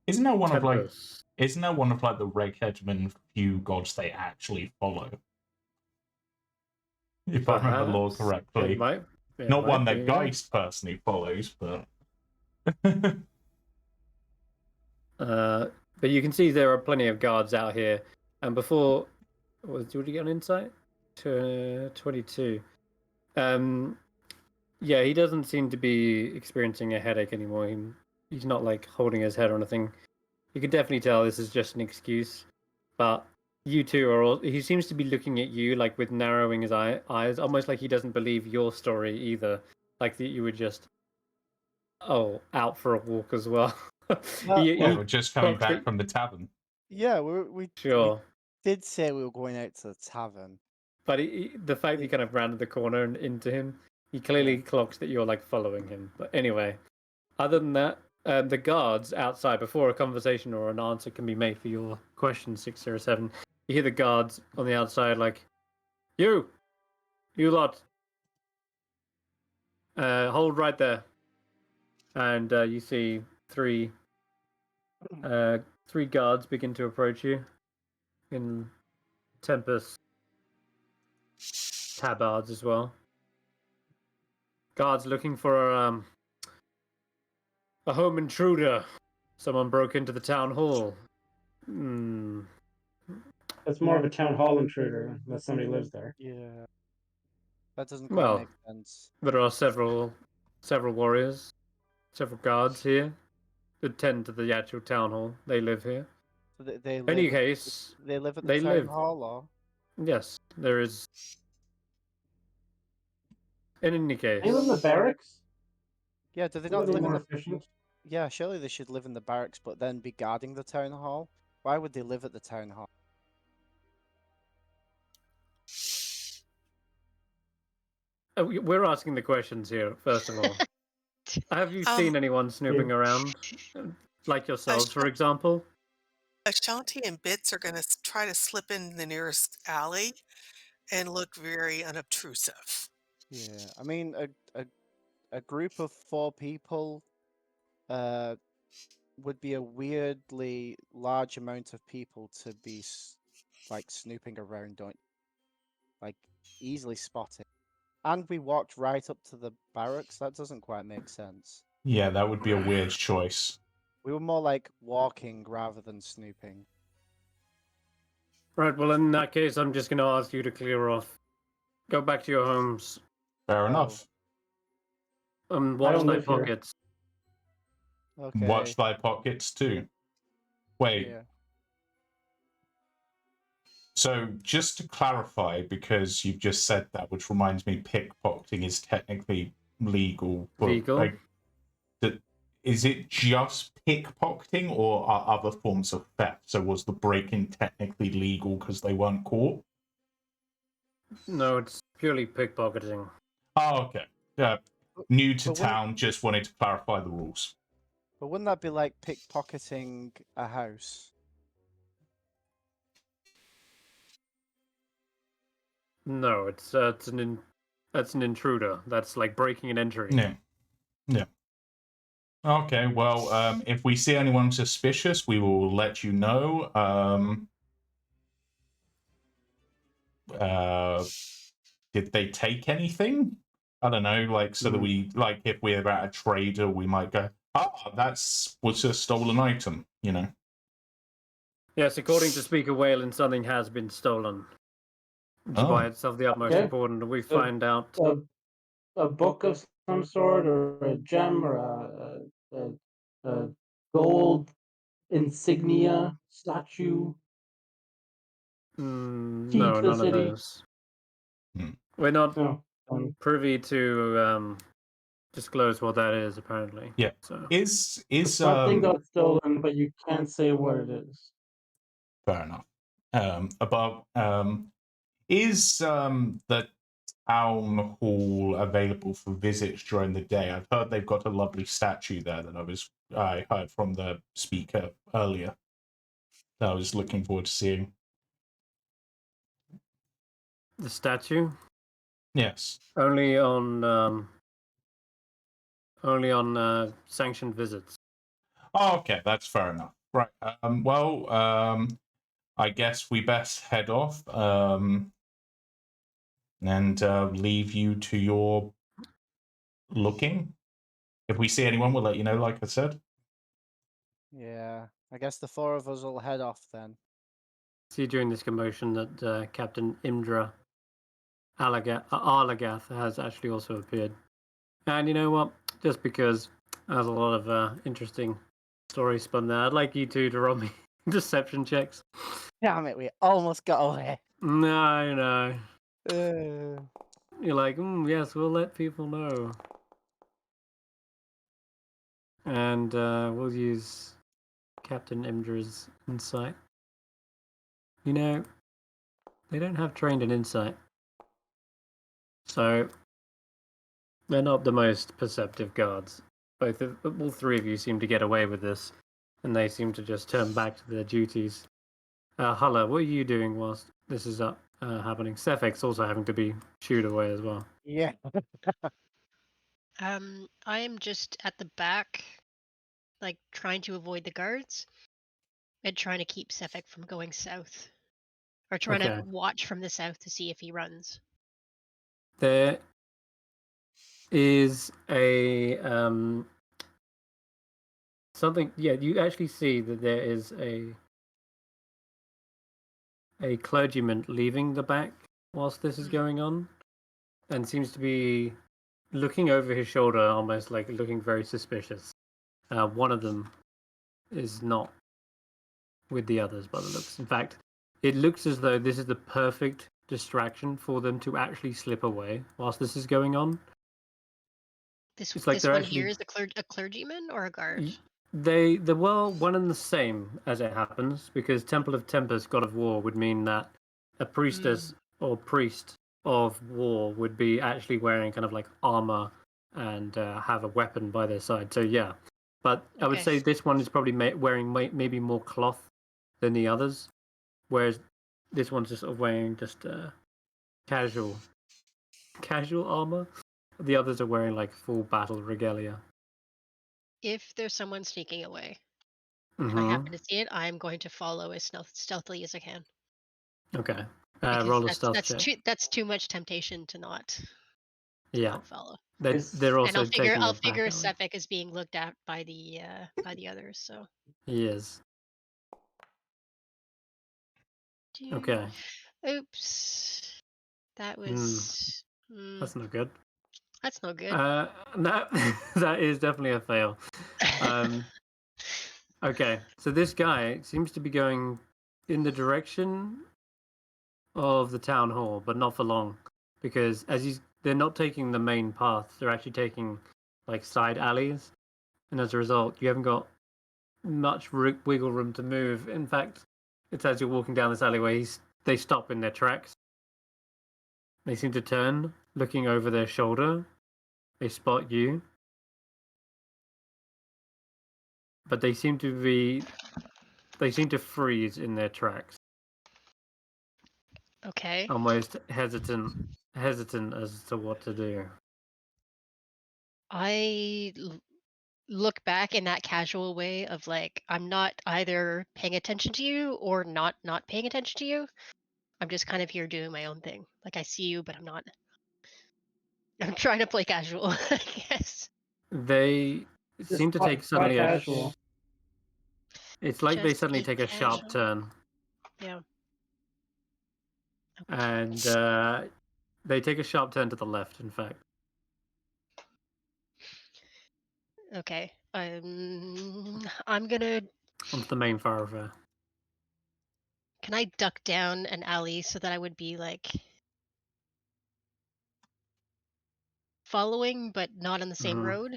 Isn't that one Tempest. Isn't that one of like the Red Hegemon few gods they actually follow? if I remember the law Perhaps. correctly. It Not one might that be, yeah. Geist personally follows, but... But you can see there are plenty of guards out here. And before... Did you get an insight? 22. Yeah, he doesn't seem to be experiencing a headache anymore. He's not like holding his head or anything. You can definitely tell this is just an excuse. But you two are all... He seems to be looking at you like with narrowing his eyes, almost like he doesn't believe your story either. Like that you were just out for a walk as well. We're just coming clocks back it- from the tavern. Yeah, we Sure. did say we were going out to the tavern. But the fact you kind of rounded the corner and into him, he clearly clocks that you're like following him. But anyway, other than that, the guards outside, before a conversation or an answer can be made for your question 607, you hear the guards on the outside like, you lot, hold right there. And you see three guards begin to approach you in Tempest tabards as well. Guards looking for a home intruder. Someone broke into the town hall. That's more of a town hall intruder unless somebody lives there. Yeah. That doesn't quite make sense. There are several warriors, several guards here that tend to the actual town hall. They live here. So they In any case, they live at the they town live. hall, or? Yes, there is. In any case, They live in the barracks? Yeah, do they A not little live in more the... efficient. Yeah, surely they should live in the barracks, but then be guarding the town hall. Why would they live at the town hall? we're asking the questions here, first of all. Have you seen anyone snooping around? Like yourselves, for example? Ashanti and Bits are going to try to slip in the nearest alley and look very unobtrusive. Yeah, I mean, a group of 4 people would be a weirdly large amount of people to be like snooping around, don't like easily spotted. And we walked right up to the barracks. That doesn't quite make sense. Yeah, that would be a weird choice. We were more like walking rather than snooping. Right, well, in that case, I'm just going to ask you to clear off. Go back to your homes. Fair enough. Watch thy pockets. Okay. Watch thy pockets too. Wait. Yeah. So just to clarify, because you've just said that, which reminds me, pickpocketing is technically legal. But, Legal? like, is it just pickpocketing, or are other forms of theft? So was the break-in technically legal because they weren't caught? No, it's purely pickpocketing. Oh, okay. New to town, just wanted to clarify the rules. But wouldn't that be like pickpocketing a house? No, that's an intruder. That's like breaking and entering. Yeah. Okay, well, if we see anyone suspicious, we will let you know. Did they take anything? I don't know, like, so that we, like, if we're about a trader, we might go, was a stolen item, you know? Yes, according to Speaker Whalen, something has been stolen. Which is why it's of the utmost important that we find out. A book of some sort, or a gem, or a gold insignia statue. No, none of those. We're not privy to disclose what that is, apparently. Yeah. So Is something got stolen, but you can't say what it is. Fair enough. Is the town hall available for visits during the day? I've heard they've got a lovely statue there that I heard from the speaker earlier. That I was looking forward to seeing. The statue? Yes. Only on sanctioned visits. Oh, okay, that's fair enough. Right. I guess we best head off. and leave you to your looking. If we see anyone, we'll let you know, like I said. Yeah, I guess the 4 of us will head off then. See during this commotion that Captain Imdra Arlagath has actually also appeared. And you know what? Just because there's a lot of interesting stories spun there, I'd like you two to roll me deception checks. Damn it, we almost got away. No. Uh, You're like, yes, we'll let people know. And we'll use Captain Imdra's insight. You know, they don't have trained in insight. So, they're not the most perceptive guards. All 3 of you seem to get away with this, and they seem to just turn back to their duties. Hulla, what are you doing whilst this is happening? Sefek's also having to be shooed away as well. yeah. I am just at the back, like trying to avoid the guards and trying to keep Sefek from going south, or trying to watch from the south to see if he runs. There is a something. Yeah, you actually see that there is a clergyman leaving the back whilst this is going on, and seems to be looking over his shoulder, almost like looking very suspicious. One of them is not with the others by the looks. In fact, it looks as though this is the perfect distraction for them to actually slip away whilst this is going on. This It's like this they're one actually here is a clergyman or a guard? They're well one and the same as it happens, because Temple of Tempest, God of War, would mean that a priestess or priest of war would be actually wearing kind of like armor and have a weapon by their side. So yeah, but I would say this one is probably wearing maybe more cloth than the others, whereas this one's just sort of wearing just casual armor. The others are wearing like full battle regalia. If there's someone sneaking away, and I happen to see it, I'm going to follow as stealthily as I can. Okay. Because roll a stealth check. That's too much temptation to not Yeah. follow. They're also and taking I'll a back figure alley. Sefek is being looked at by the others. So He is. Okay. Oops. That was. That's not good. That's no good. That is definitely a fail. Okay, so this guy seems to be going in the direction of the town hall, but not for long, because they're not taking the main path. They're actually taking like side alleys, and as a result, you haven't got much wiggle room to move. In fact, it's as you're walking down this alleyway, they stop in their tracks. They seem to turn, looking over their shoulder. They spot you. But they seem to freeze in their tracks. Okay. Almost hesitant as to what to do. I look back in that casual way of like, I'm not either paying attention to you or not paying attention to you. I'm just kind of here doing my own thing. Like I see you, but I'm not. I'm trying to play casual, I guess. They seem to take suddenly casual. It's like they suddenly take a sharp turn. Yeah. And they take a sharp turn to the left, in fact. Okay. I'm gonna. Onto the main thoroughfare. Can I duck down an alley so that I would be like following, but not on the same road?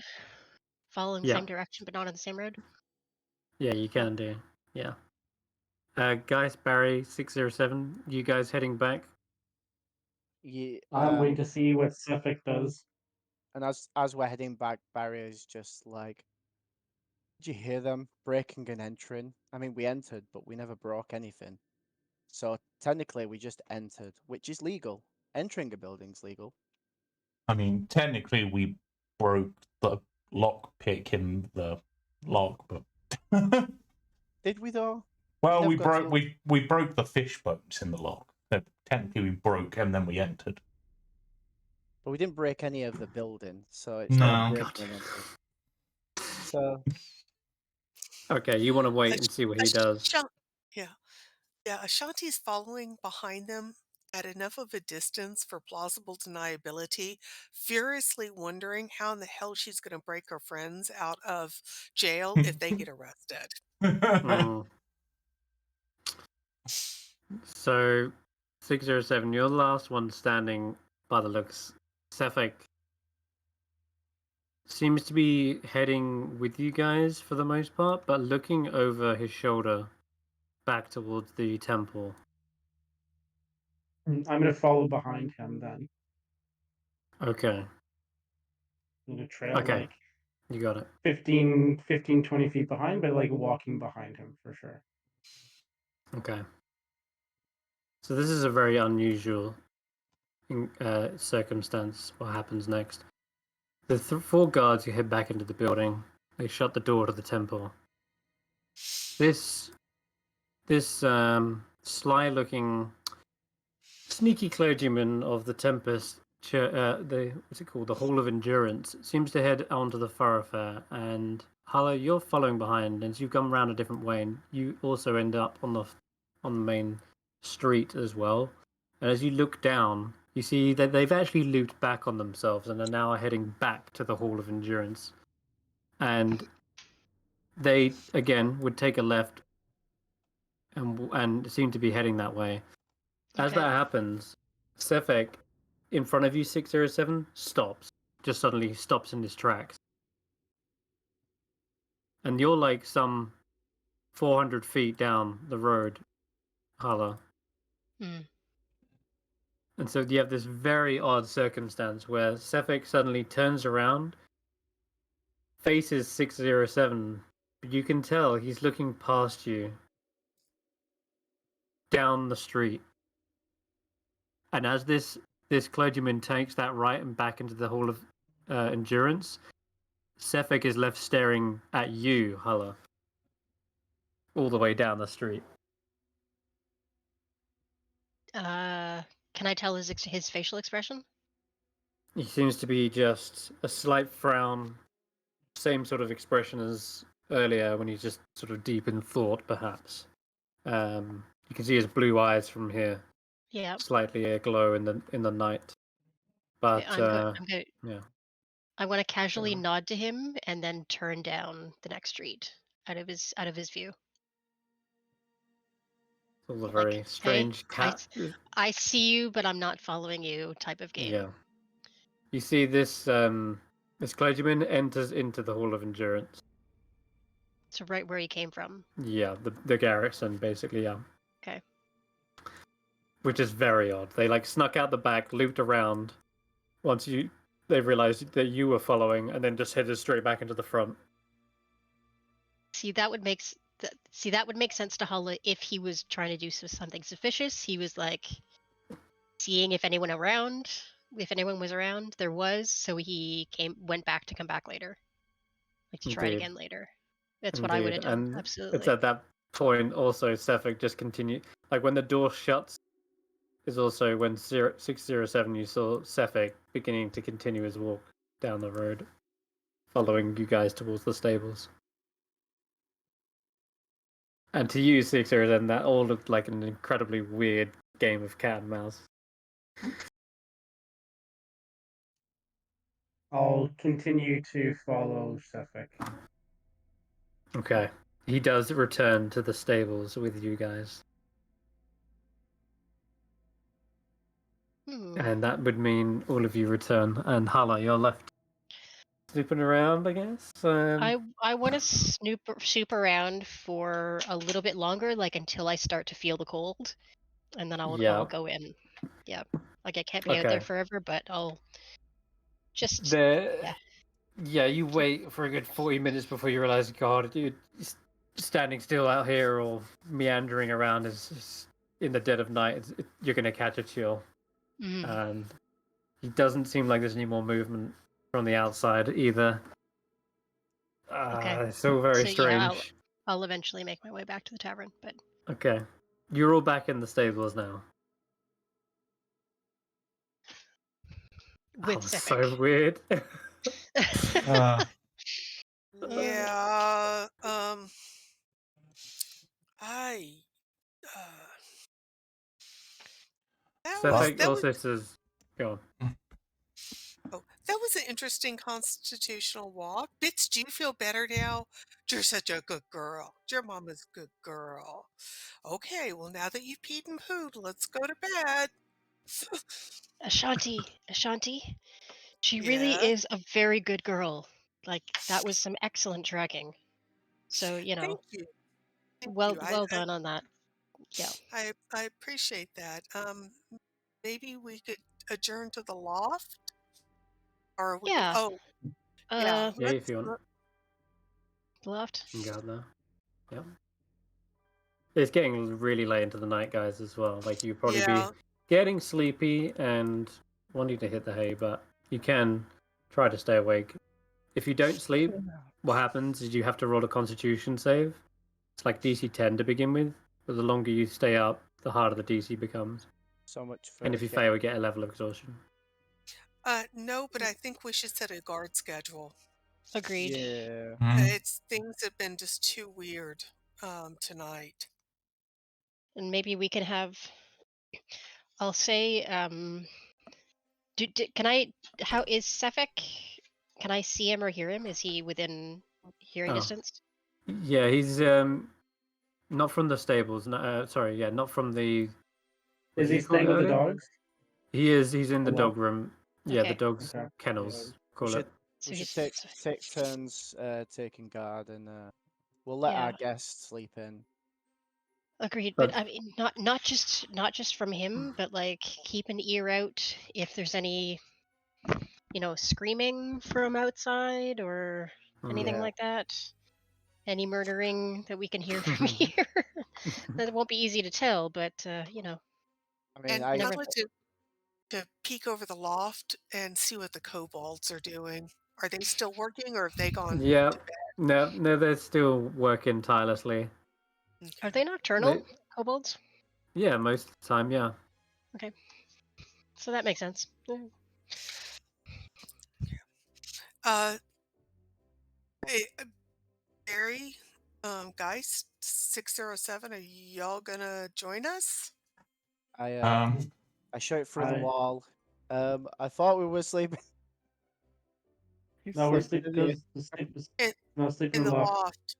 Following the same direction, but not on the same road? Yeah, you can do. Yeah. Guys, Barry 607, you guys heading back? Yeah. I'm waiting to see what Sefek does. And as we're heading back, Barry is just like, did you hear them breaking and entering? I mean, we entered, but we never broke anything. So technically, we just entered, which is legal. Entering a building's legal. I mean, technically, we broke the lock pick in the lock, but Did we though? well, we broke the fish boats in the lock. So technically, we broke and then we entered. But we didn't break any of the building, so it's No. not Oh, breaking God. anything. So Okay, you want to wait Ash- and see what he does. Ashan- yeah. Yeah, Ashanti's following behind them at enough of a distance for plausible deniability, furiously wondering how in the hell she's going to break her friends out of jail if they get arrested. Mm. So, 607, you're the last one standing by the looks. Sefik seems to be heading with you guys for the most part, but looking over his shoulder back towards the temple. I'm going to follow behind him then. Okay, I'm going to trail okay, like you got it. 15, 20 feet behind, but like walking behind him for sure. Okay. So this is a very unusual circumstance. What happens next? The four guards who head back into the building. They shut the door to the temple. This sly-looking, sneaky clergyman of the Tempest, what's it called? The Hall of Endurance, seems to head onto the thoroughfare. And Hulla, you're following behind, and as you've come around a different way, and you also end up on the main street as well. And as you look down, you see that they've actually looped back on themselves and are now heading back to the Hall of Endurance. And they again would take a left and seem to be heading that way. As Okay. that happens, Sefek, in front of you, 607, stops. Just suddenly stops in his tracks. And you're like some 400 feet down the road, Hulla. Hmm. And so you have this very odd circumstance where Sefek suddenly turns around, faces 607, but you can tell he's looking past you down the street. And as this clergyman takes that right and back into the Hall of Endurance, Sefek is left staring at you, Hulla, all the way down the street. Can I tell his facial expression? He seems to be just a slight frown, same sort of expression as earlier when he's just sort of deep in thought, perhaps. You can see his blue eyes from here, Yeah. slightly aglow in the night. But I'm good. yeah, I want to casually nod to him and then turn down the next street out of his view. it's all a Like, very hey, strange cat. I see you, but I'm not following you type of game. Yeah. You see this clergyman enters into the Hall of Endurance. So right where he came from. Yeah, the garrison, basically, yeah. Okay. Which is very odd. They like snuck out the back, looped around. Once they realized that you were following, and then just headed straight back into the front. See, that would make sense to Hulla if he was trying to do something suspicious. He was like seeing if anyone was around. There was, so he went back to come back later, like to try it Indeed. again later. That's what I would have done. And Absolutely. it's at that point also Sefik just continued. Like when the door shuts, is also when 607 you saw Sefik beginning to continue his walk down the road, following you guys towards the stables. And to you, 607, that all looked like an incredibly weird game of cat and mouse. I'll continue to follow Sefik. Okay. He does return to the stables with you guys. And that would mean all of you return. And Hulla, you're left snooping around, I guess. I want to snoop around for a little bit longer, like until I start to feel the cold, and then I'll go in. Yeah, like I can't be out there forever, but I'll just Yeah, you wait for a good 40 minutes before you realize, God, dude, standing still out here or meandering around is in the dead of night. You're gonna catch a chill. And it doesn't seem like there's any more movement from the outside either. Okay. It's still very strange. Yeah, I'll eventually make my way back to the tavern, but okay, you're all back in the stables now. with Oh, Sefik. so weird. Yeah. I. Sefik That was also says, go on. that was an interesting constitutional walk. Bits, do you feel better now? You're such a good girl. Your mama's a good girl. Okay, well now that you've peed and pooed, let's go to bed. Ashanti, she really Yeah. is a very good girl. Like that was some excellent tracking. So Thank you. Thank well you. well done on that. Yeah. I appreciate that. Maybe we could adjourn to the loft, or we could. Yeah. Oh, yeah. Yeah, if you want. Left. You can go out there. Yep. It's getting really late into the night, guys, as well. Like, you'd probably be Yeah. getting sleepy and wanting to hit the hay, but you can try to stay awake. If you don't sleep, what happens is you have to roll a constitution save. It's like DC 10 to begin with, but the longer you stay up, the harder the DC becomes. So much for. And if you fail, you get a level of exhaustion. No, but I think we should set a guard schedule. Agreed. Yeah. Things have been just too weird tonight. And maybe we can have. I'll say. Can I? How is Sefik? Can I see him or hear him? Is he within hearing Oh. distance? Yeah, he's not from the stables. Sorry, yeah, not from the. Is he staying with the dogs? He is. He's in the Well, dog room. Yeah, the Okay. dogs' Okay. kennels. We Call it. So should he's take turns taking guard, and we'll let our guests sleep in. agreed. But- But I mean, not just from him, but like keep an ear out if there's any, screaming from outside or anything Yeah. like that. Any murdering that we can hear from here. That won't be easy to tell, but I mean, And I I'd like to peek over the loft and see what the kobolds are doing. Are they still working, or have they gone? Yeah. to bed? No, they're still working tirelessly. are Okay. they nocturnal kobolds? Yeah, most of the time, yeah. So that makes sense. Hey, Barry, Geist 607, are y'all gonna join us? I shot through the wall. I thought we were sleeping. No, we're sleeping sleeping. Sleep In the loft.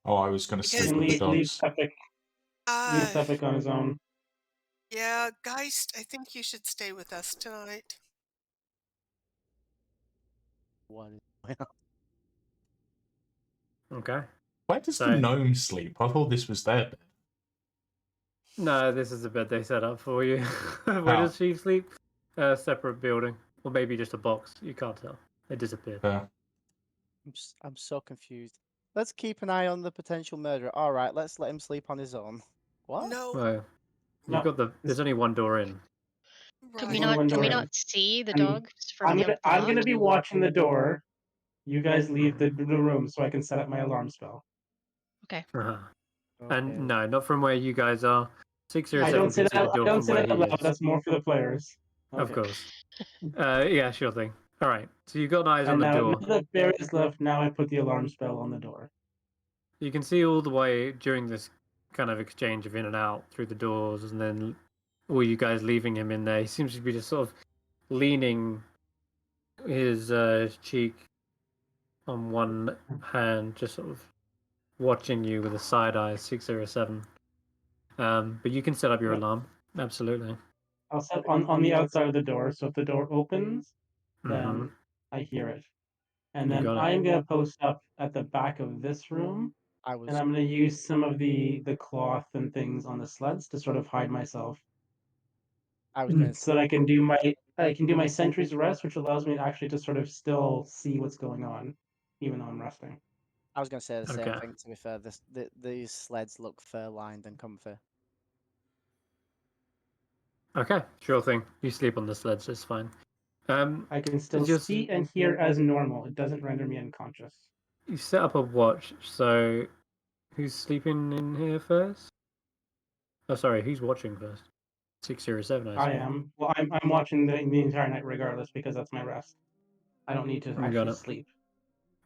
Oh, I was going to Because sleep with the Leave dogs. Sefik on his own. Yeah, Geist, I think you should stay with us tonight. What is going on? Okay. Where does the gnome sleep? I thought this was their bed. No, this is the bed they set up for you. Where does she sleep? A separate building. Or maybe just a box. You can't tell. It disappeared. I'm so confused. Let's keep an eye on the potential murderer. All right, let's let him sleep on his own. What? No, Well, No, you've got there's only one door in. Can right. we Only one not? Can door we in. not see the And dogs from the I'm gonna loft? be watching the door. You guys leave the room so I can set up my alarm spell. Okay. Uh-huh. Okay. And no, not from where you guys are. 6 or I 7 don't say can see the that. I door don't from say where that he out loud. is. That's more for the players. Of Okay. course. Yeah, sure thing. All right. So you've got eyes on And the now door. that Barry is left, now I put the alarm spell on the door. You can see all the way during this kind of exchange of in and out through the doors, and then all you guys leaving him in there. He seems to be just sort of leaning his cheek on one hand, just sort of watching you with a side eye, 607. But you can set up your alarm. Absolutely. I'll set on the outside of the door, so if the door opens, then Mhm. I hear it. And You then got it. I'm gonna post up at the back of this room, and I'm gonna use some of the cloth and things on the sleds to sort of hide myself. I was going to so that I can do my sentry's rest, which allows me actually to sort of still see what's going on, even though I'm resting. I was going to say the same Okay. thing. To be fair, these sleds look fur-lined and comfy. Okay, sure thing. You sleep on the sleds, it's fine. I can still just- see and hear as normal. It doesn't render me unconscious. You set up a watch, so who's sleeping in here first? Oh, sorry, who's watching first? 607, I I assume. am. Well, I'm watching the entire night regardless because that's my rest. I don't need to Got actually it. sleep.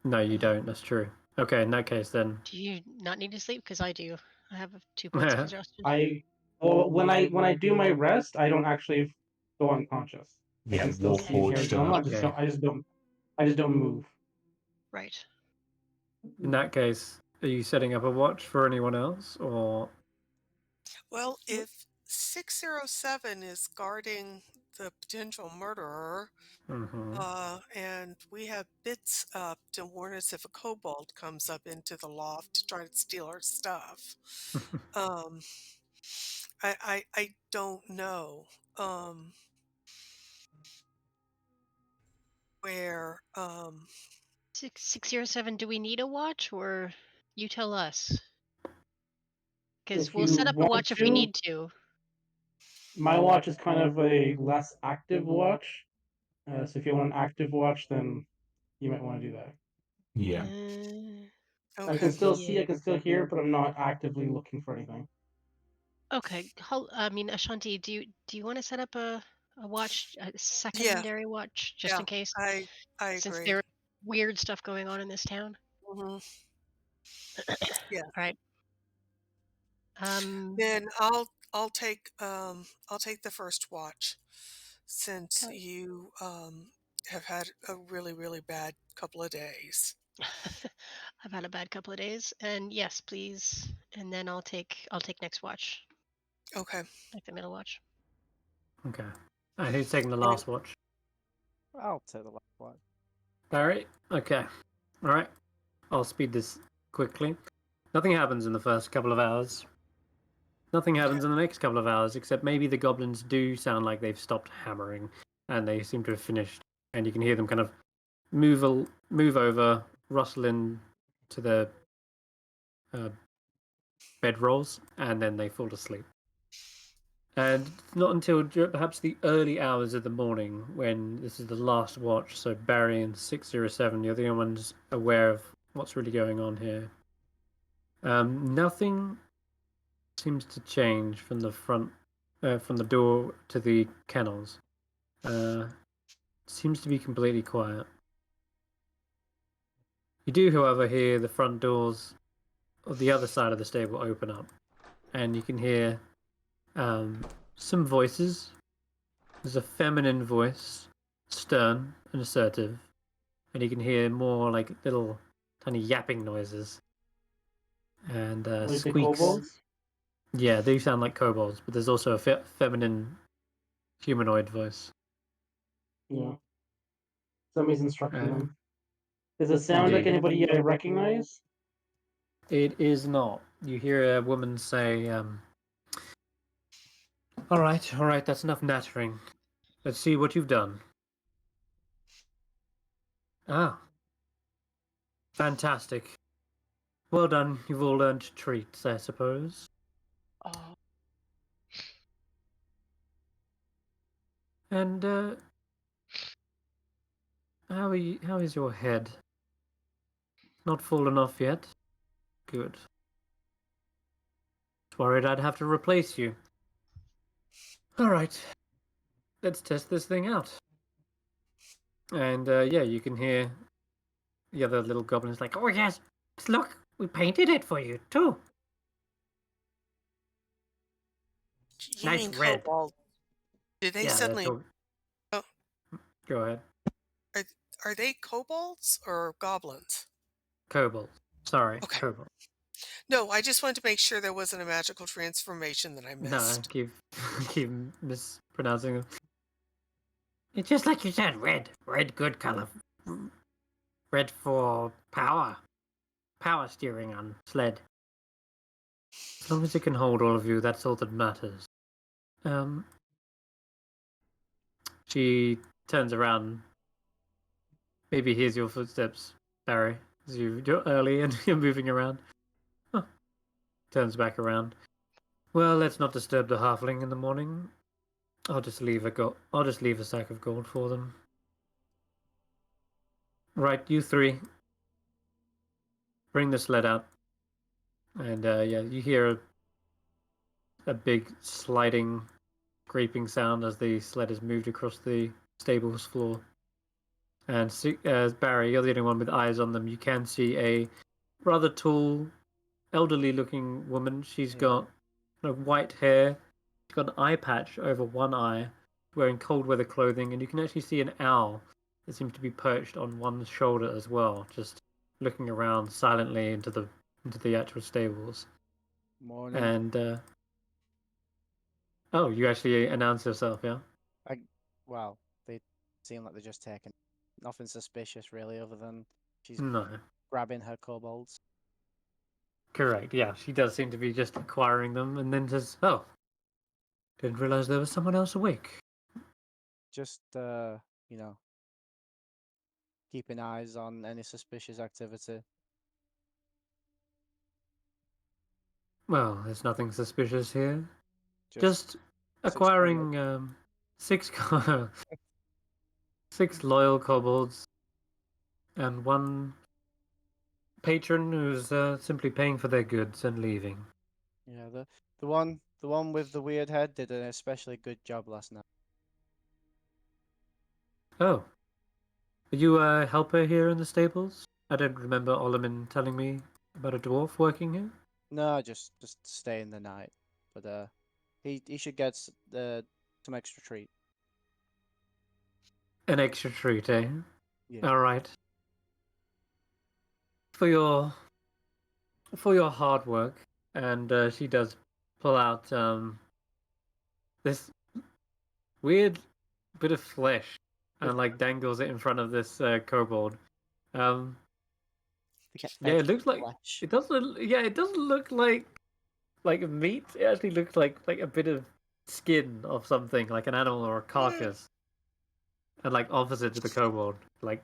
No, you don't. That's true. Okay, in that case, then. Do you not need to sleep? Because I do. I have 2 points of exhaustion. When I do my rest, I don't actually go unconscious. I Yeah, can still see and carry Warforged. normal. Okay. I just don't move. Right. In that case, are you setting up a watch for anyone else, or? Well, if 607 is guarding the potential murderer, and we have bits up to warn us if a kobold comes up into the loft to try to steal our stuff. um, I don't know where. 607. Do we need a watch, or you tell us? Because If we'll you set up a want watch if we to, need to. my watch is kind of a less active watch. So if you want an active watch, then you might want to do that. Yeah. I can still Yeah. see, I can still hear, but I'm not actively looking for anything. Okay. I mean, Ashanti, do you want to set up a watch, a Yeah, secondary watch, just yeah, in case, I since agree. there's weird stuff going on in this town? hmm Yeah. All right. Then I'll take the first watch since Okay. you have had a really bad couple of days. I've had a bad couple of days, and yes, please. And then I'll take next watch, Okay. like the middle watch. Okay. And who's taking the last watch? I'll take the last one. Barry? Okay. Alright. I'll speed this quickly. Nothing happens in the first couple of hours. Nothing happens in the next couple of hours, except maybe the goblins do sound like they've stopped hammering, and they seem to have finished. And you can hear them kind of move over, rustle in to the bedrolls, and then they fall asleep. And it's not until perhaps the early hours of the morning, when this is the last watch, so Barry and 607, you're the only ones aware of what's really going on here. Nothing seems to change from the front, from the door to the kennels. Seems to be completely quiet. You do, however, hear the front doors of the other side of the stable open up, and you can hear some voices. There's a feminine voice, stern and assertive, and you can hear more like little tiny yapping noises and Like the squeaks. kobolds? Yeah, they sound like kobolds, but there's also a feminine humanoid voice. Yeah. Somebody's instructing Uh, them. Does it sound like Indeed. anybody I recognize? It is not. You hear a woman say, all right, that's enough nattering. Let's see what you've done. Ah, fantastic. Well done, you've all earned treats, I suppose. Oh. And, how is your head? Not fallen off yet? Good. Worried I'd have to replace you. Alright. Let's test this thing out. And, yeah, you can hear the other little goblins like, oh yes, look, we painted it for you, too. You Nice mean red. kobold? Did they Yeah, suddenly? that's all. Go ahead. Are they kobolds or goblins? Kobold. Sorry, Okay. kobold. No, I just wanted to make sure there wasn't a magical transformation that I No, I missed. keep mispronouncing them. It's just like you said, red. Red, good color. Red for power. Power steering on sled. As long as it can hold all of you, that's all that matters. She turns around. Maybe hears your footsteps, Barry, as you're early and you're moving around. Huh. Turns back around. Well, let's not disturb the halfling in the morning. I'll just leave a sack of gold for them. Right, you three. Bring the sled out. And yeah, you hear a big sliding scraping sound as the sled is moved across the stable's floor. And Barry, you're the only one with eyes on them. You can see a rather tall, elderly-looking woman. She's got kind of white hair. She's got an eye patch over one eye, wearing cold weather clothing, and you can actually see an owl that seems to be perched on one shoulder as well, just looking around silently into the actual stables. Morning. And oh, you actually announce yourself, yeah? Well, they seem like they're just taking nothing suspicious really, other than she's No. grabbing her kobolds. Correct, yeah. She does seem to be just acquiring them and then says, oh, didn't realize there was someone else awake. Just keeping eyes on any suspicious activity. Well, there's nothing suspicious here. Just Just acquiring 6 6 loyal kobolds and one patron who's simply paying for their goods and leaving. Yeah, the one with the weird head did an especially good job last night. Oh. Are you a helper here in the stables? I don't remember Olamin telling me about a dwarf working here. No, just stay in the night. But he should get some extra treat. An extra treat, eh? Yeah. All right. For your hard work, and she does pull out this weird bit of flesh and like dangles it in front of this kobold. They get Yeah, fed it looks like flesh. it doesn't. Yeah, it doesn't look like meat. It actually looks like a bit of skin of something, like an animal or a carcass. And like opposite to the kobold, like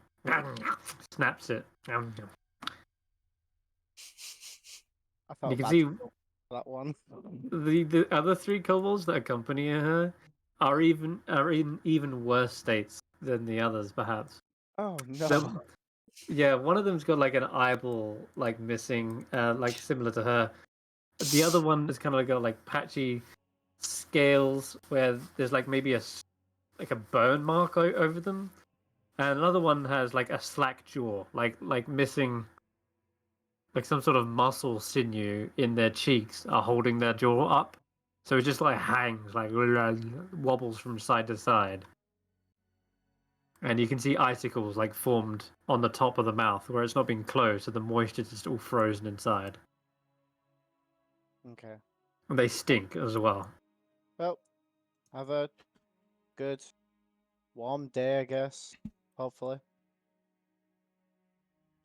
snaps it. I felt You can bad see for that one. the other 3 kobolds that accompany her are in even worse states than the others, perhaps. Oh no. So, yeah, one of them's got like an eyeball like missing, like similar to her. The other one has kind of got like patchy scales where there's like maybe a burn mark over them, and another one has like a slack jaw, like missing like some sort of muscle sinew in their cheeks are holding their jaw up, so it just like hangs, like wobbles from side to side, and you can see icicles like formed on the top of the mouth where it's not been closed, so the moisture's just all frozen inside. Okay. And they stink as well. Well, have a good warm day, I guess. Hopefully.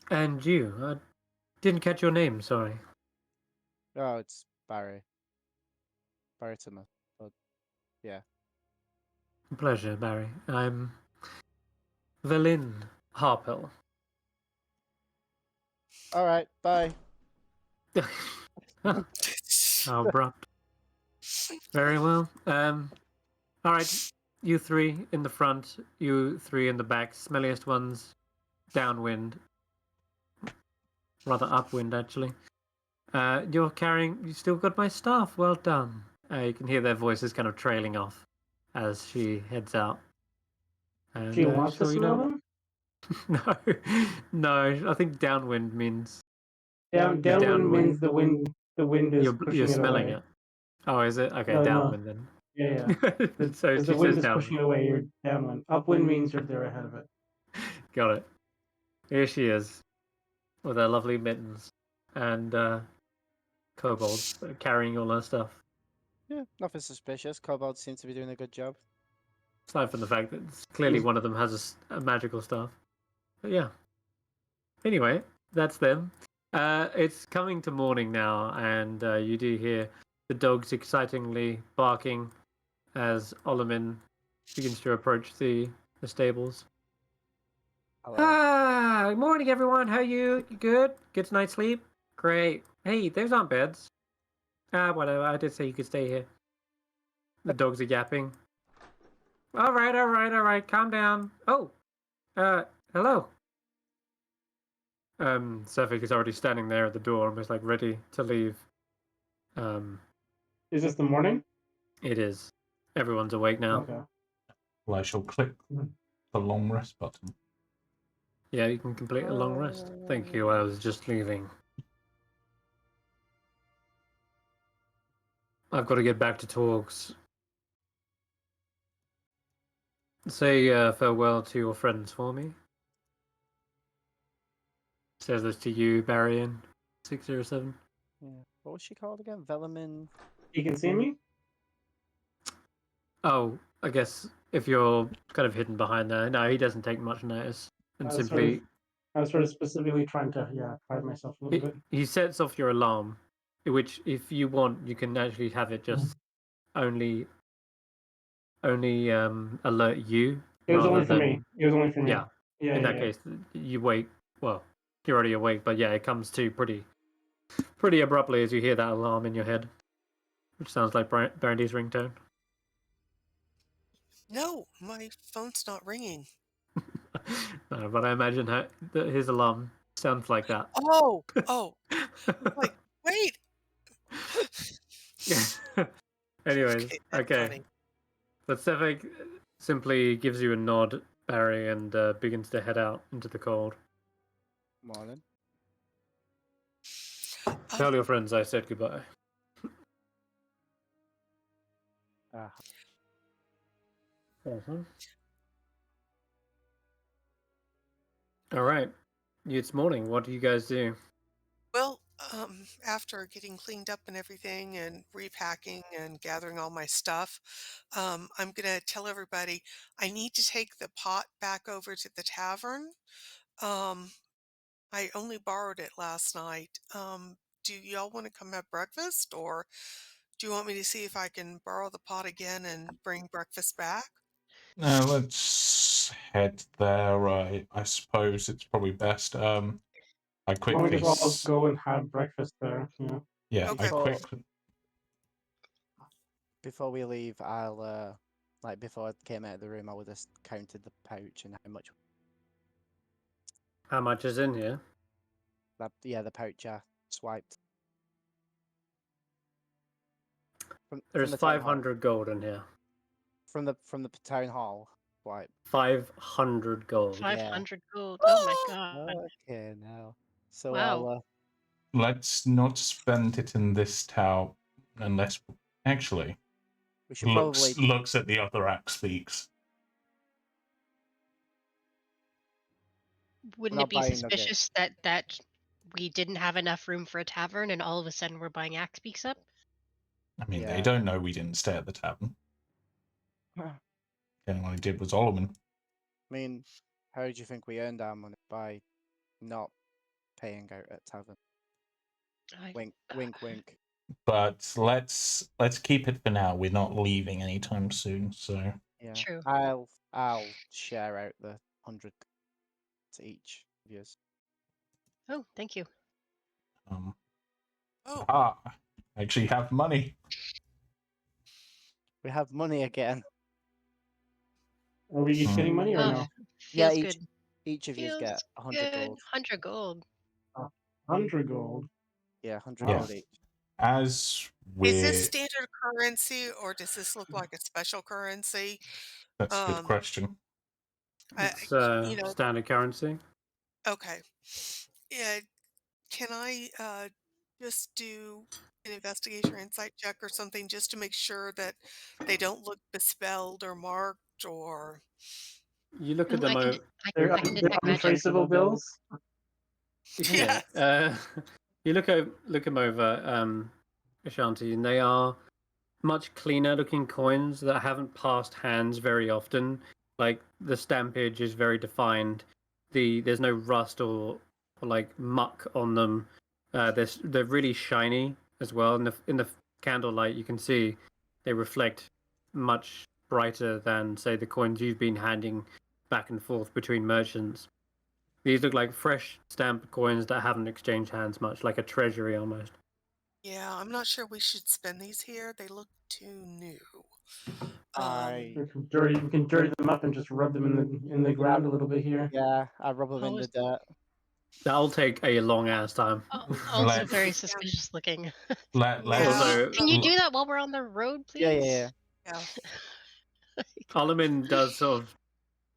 And you, I didn't catch your name, sorry. Oh, it's Barry. Barritomus. But yeah. Pleasure, Barry. I'm Velin Harpel. All right. Bye. How abrupt. Very well. All right. You 3 in the front. You 3 in the back. Smelliest ones downwind. Rather upwind, actually. You're carrying. You still got my staff. Well done. You can hear their voices kind of trailing off as she heads out. And, She wants to so, smell them? No, no. I think downwind means Downwind means the wind. The wind is pushing you're it smelling away. it. Oh, is it? Okay, No. downwind then. Yeah. So Because she the wind says is down. pushing it away. You're downwind. Upwind means you're there ahead of it. Got it. Here she is with her lovely mittens and kobolds carrying all her stuff. Yeah, nothing suspicious. Kobolds seem to be doing a good job. Aside from the fact that clearly one of them has a magical staff. But yeah. Anyway, that's them. It's coming to morning now, and you do hear the dogs excitingly barking as Olamin begins to approach the stables. Hello. Ah, morning everyone. How are you? You good? Good night's sleep? Great. Hey, those aren't beds. Ah, whatever. I did say you could stay here. The dogs are yapping. All right. Calm down. Oh, hello. Sefik is already standing there at the door, almost like ready to leave. Is this the morning? It is. Everyone's awake now. Okay. Well, I shall click the long rest button. Yeah, you can complete a long rest. Thank you, I was just leaving. I've got to get back to talks. Say farewell to your friends for me. Says this to you, Barry, 607. Yeah. What was she called again? Velamin. You can see me? Oh, I guess if you're kind of hidden behind there. No, he doesn't take much notice. And I was simply... sort of specifically trying to, hide myself a little bit. He sets off your alarm, which, if you want, you can actually have it just only alert you. It was rather only for than- me. It was only for me. Yeah. Yeah. In that case, you wake. Well, you're already awake, but yeah, it comes to pretty abruptly as you hear that alarm in your head, which sounds like Brandee's ringtone. No, my phone's not ringing. No, but I imagine his alarm sounds like that. Oh. Like, wait. Anyways, that's okay. funny. But Sevek simply gives you a nod, Barry, and begins to head out into the cold. Morning. Tell your friends I said goodbye. All right. It's morning. What do you guys do? Well, after getting cleaned up and everything and repacking and gathering all my stuff, I'm going to tell everybody I need to take the pot back over to the tavern. I only borrowed it last night. Do y'all want to come have breakfast, or do you want me to see if I can borrow the pot again and bring breakfast back? Let's head there. I suppose it's probably best. I We quickly. just all go and have breakfast there. Yeah, Okay. I quickly. Before we leave, I'll before I came out of the room, I would have counted the pouch and how much. How much is in here? The pouch I swiped. There's the town hall. 500 gold in here. From the town hall. Swipe. 500 gold. 500 gold. Oh my god. Okay, now. So Wow. Let's not spend it in this town unless actually we should looks at the other axe speaks. Wouldn't not it be buying suspicious that we didn't have enough room for a tavern and all of a sudden we're buying axe beaks up? I mean, Yeah. they don't know we didn't stay at the tavern. The only one who did was Solomon. I mean, how do you think we earned our money by not paying out at tavern? Wink, wink, wink. But let's keep it for now. We're not leaving anytime soon, so Yeah. True. I'll share out the 100 to each of yours. Oh, thank you. Oh, actually have money. We have money again. Are we each getting money or no? Feels Yeah, good. Each of you get 100 gold. 100 gold. 100 gold. Yeah, 100 Yeah. gold each. As is this we're standard currency or does this look like a special currency? that's a good question. It's You know, standard currency. okay. Yeah, can I just do an investigation or insight check or something just to make sure that they don't look bespelled or marked or... You look at them. I They're can detect magic. untraceable bills. Yeah. You look them over, Ashanti, and they are much cleaner looking coins that haven't passed hands very often. Like the stampage is very defined. There's no rust or like muck on them. They're really shiny as well. In the candlelight, you can see they reflect much brighter than, say, the coins you've been handing back and forth between merchants. These look like fresh stamped coins that haven't exchanged hands much, like a treasury almost. Yeah, I'm not sure we should spend these here. They look too new. We can dirty them up and just rub them in the ground a little bit here. Yeah, I rub them in the dirt. That'll take a long ass time. Also Let's- very suspicious looking. Let's Also, Can you do that while we're on the road, please? Yeah. Yeah. Alamin does sort of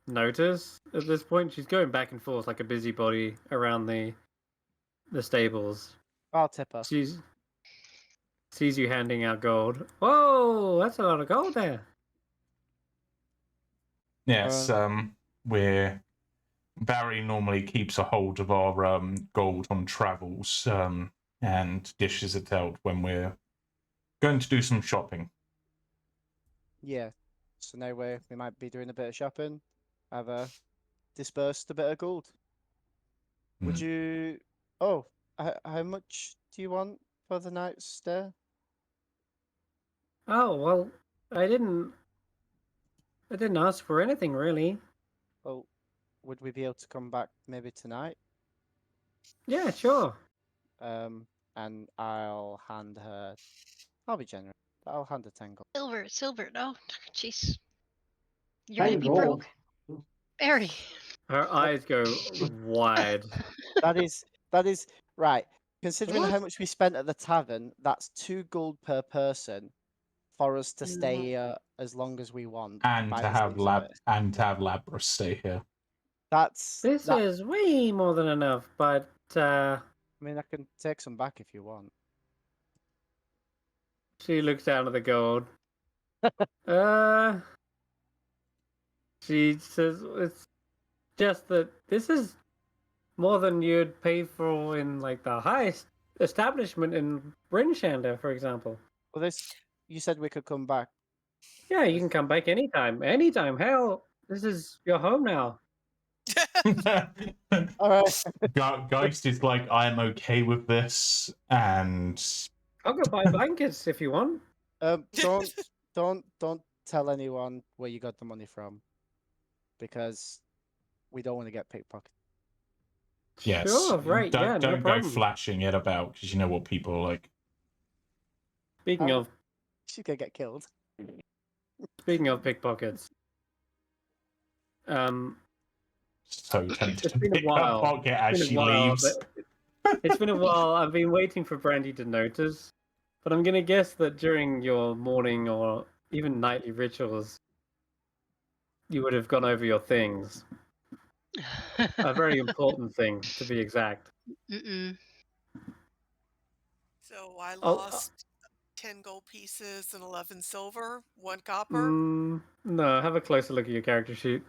notice at this point. She's going back and forth like a busybody around the stables. I'll tip her. She's sees you handing out gold. Whoa, that's a lot of gold there. Yes, we're Barry normally keeps a hold of our gold on travels and dishes it out when we're going to do some shopping. Yeah. So now we might be doing a bit of shopping. Have dispersed a bit of gold. Would you? Oh, how much do you want for the night's stay? Oh well, I didn't ask for anything really. Well, would we be able to come back maybe tonight? Yeah, sure. And I'll hand her. I'll be generous. I'll hand her 10 gold. Silver. No, jeez. You're 10 gonna be gold. broke. Barry. Her eyes go wide. That is right. Considering What? how much we spent at the tavern, that's 2 gold per person for us to stay here as long as we want. And by to the have seams of it. Labra stay here. This is way more than enough, but I mean, I can take some back if you want. she looks down at the gold. She says it's just that this is more than you'd pay for in like the highest establishment in Brinshander, for example. Well, you said we could come back. Yeah, you can come back anytime. Anytime. Hell, this is your home now. All right. Geist is like, I am okay with this, and I'll go buy blankets if you want. Don't tell anyone where you got the money from, because we don't want to get pickpocketed. yes, Sure, right. Don't no go problem. flashing it about because you know what people are like. Speaking of She's gonna get killed. pickpockets, So tempted it's to been a pick her while. pocket as It's she been a while, leaves. it's been a while. I've been waiting for Brandee to notice, but I'm gonna guess that during your morning or even nightly rituals, you would have gone over your things. A very important thing, to be exact. Mm-mm. So I Oh, lost 10 gold pieces and 11 silver, 1 copper. No, have a closer look at your character sheet.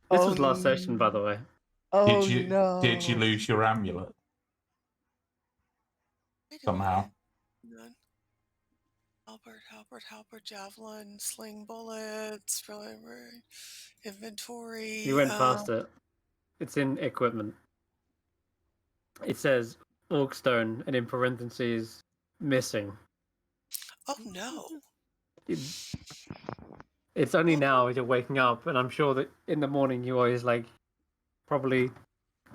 This was last session, by the way. Oh Did you lose your amulet Wait a somehow? minute. None. Halberd, javelin, sling bullets, inventory. You went past it. It's in equipment. It says Orcstone and in parentheses missing. Oh no. It's only now you're waking up, and I'm sure that in the morning you always like probably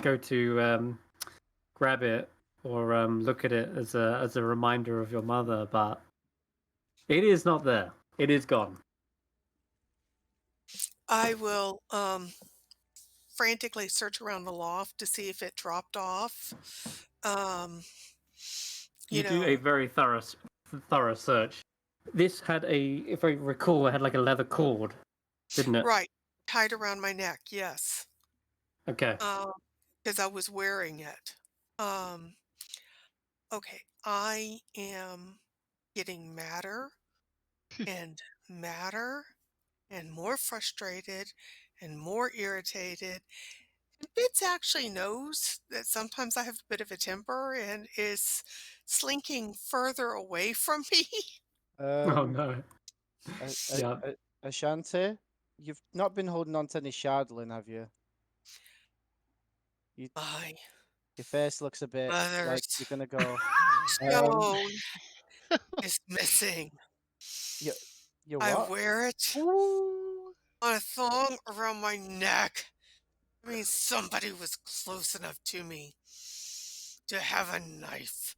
go to grab it or look at it as a reminder of your mother, but it is not there. It is gone. I will frantically search around the loft to see if it dropped off. You do a very thorough search. This had if I recall, it had like a leather cord, didn't it? Right, tied around my neck. Yes. Okay. Because I was wearing it. Okay, I am getting madder and more frustrated and more irritated. And Bits actually knows that sometimes I have a bit of a temper and is slinking further away from me. Oh no. Yeah. Ashanti, you've not been holding on to any shardling, have you? My Your face looks a bit like mother's you're gonna go. stone is missing. You I what? wear it Ooh. on a thong around my neck. I mean, somebody was close enough to me to have a knife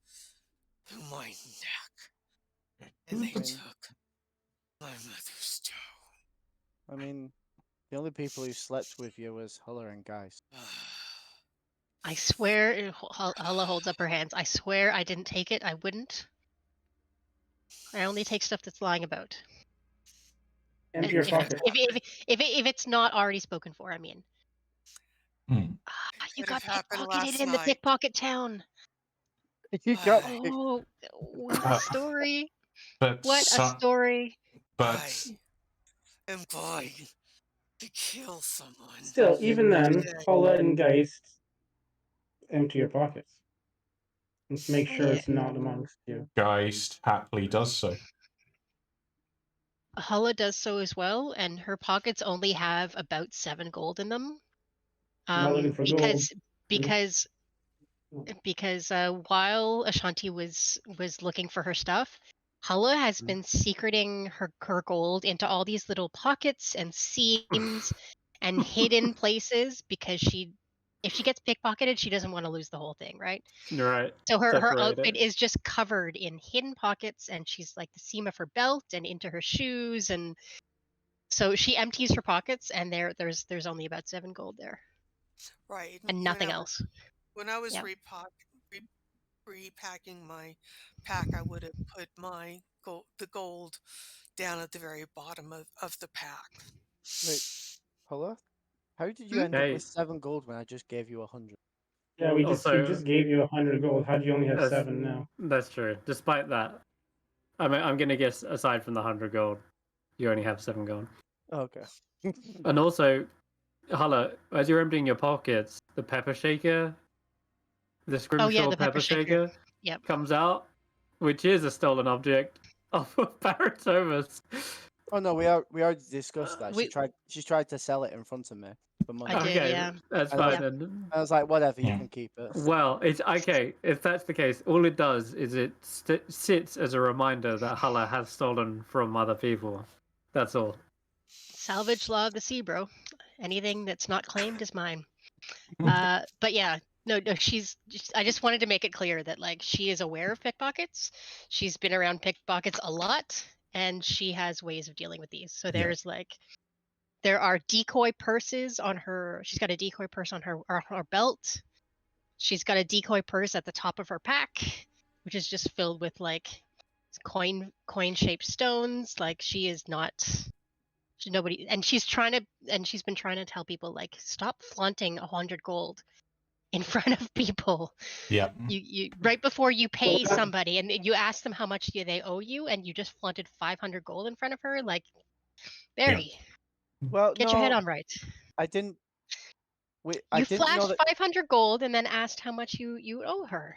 through my neck. And they took my mother's stone. I mean, the only people who slept with you was Hulla and Geist. I swear, Hulla holds up her hands. I swear I didn't take it. I wouldn't. I only take stuff that's lying about. Empty your if, pockets. if it's not already spoken for, I mean. Hmm. You Could have got happened pickpocketed last in the night. pickpocket town. You got Aye. Oh, what a Uh, story! But What a story! but I'm going to kill someone. Still, even then, today. Hulla and Geist, empty your pockets. Let's make sure it's not amongst you. Geist happily does so. Hulla does so as well, and her pockets only have about 7 gold in them. Not looking for gold. Because while Ashanti was looking for her stuff, Hulla has been secreting her gold into all these little pockets and seams and hidden places because if she gets pickpocketed, she doesn't want to lose the whole thing, right? Right. So her Separate outfit it. is just covered in hidden pockets, and she's like the seam of her belt and into her shoes, and so she empties her pockets, and there's only about 7 gold there, Right. and nothing else. When I was Yep. repacking my pack, I would have put my the gold down at the very bottom of the pack. Wait, Hulla? How did you Hmm? end up Hey. with 7 gold when I just gave you 100? Yeah, we Also- just gave you 100 gold. How do you only have That's- 7 now? That's true. Despite that, I mean, I'm gonna guess aside from the 100 gold, you only have 7 gold. Okay. And also, Hulla, as you're emptying your pockets, the pepper shaker, the scrimshaw the pepper shaker. Yep. comes out, which is a stolen object of Barritomus. Oh no, we already discussed that. We- She tried to sell it in front of me for money. I did, Okay, yeah. that's And I fine was- then. I was like, whatever, you Yeah. can keep it. Well, it's okay. If that's the case, all it does is it sits as a reminder that Hulla has stolen from other people. That's all. Salvage law of the sea, bro. Anything that's not claimed is mine. But yeah, no, I just wanted to make it clear that like she is aware of pickpockets. She's been around pickpockets a lot, and she has ways of dealing with these. So Yeah. there are decoy purses on her. She's got a decoy purse on her belt. She's got a decoy purse at the top of her pack, which is just filled with like coin shaped stones. Like she is not. Nobody, and she's been trying to tell people like stop flaunting 100 gold in front of people. Yeah. You right before you pay Well, somebody and you ask them how much they owe you, and you just flaunted 500 gold in front of her. Like, Barry, Well, get your head on right. I didn't. Wait, You I didn't know flashed that. 500 gold and then asked how much you owe her.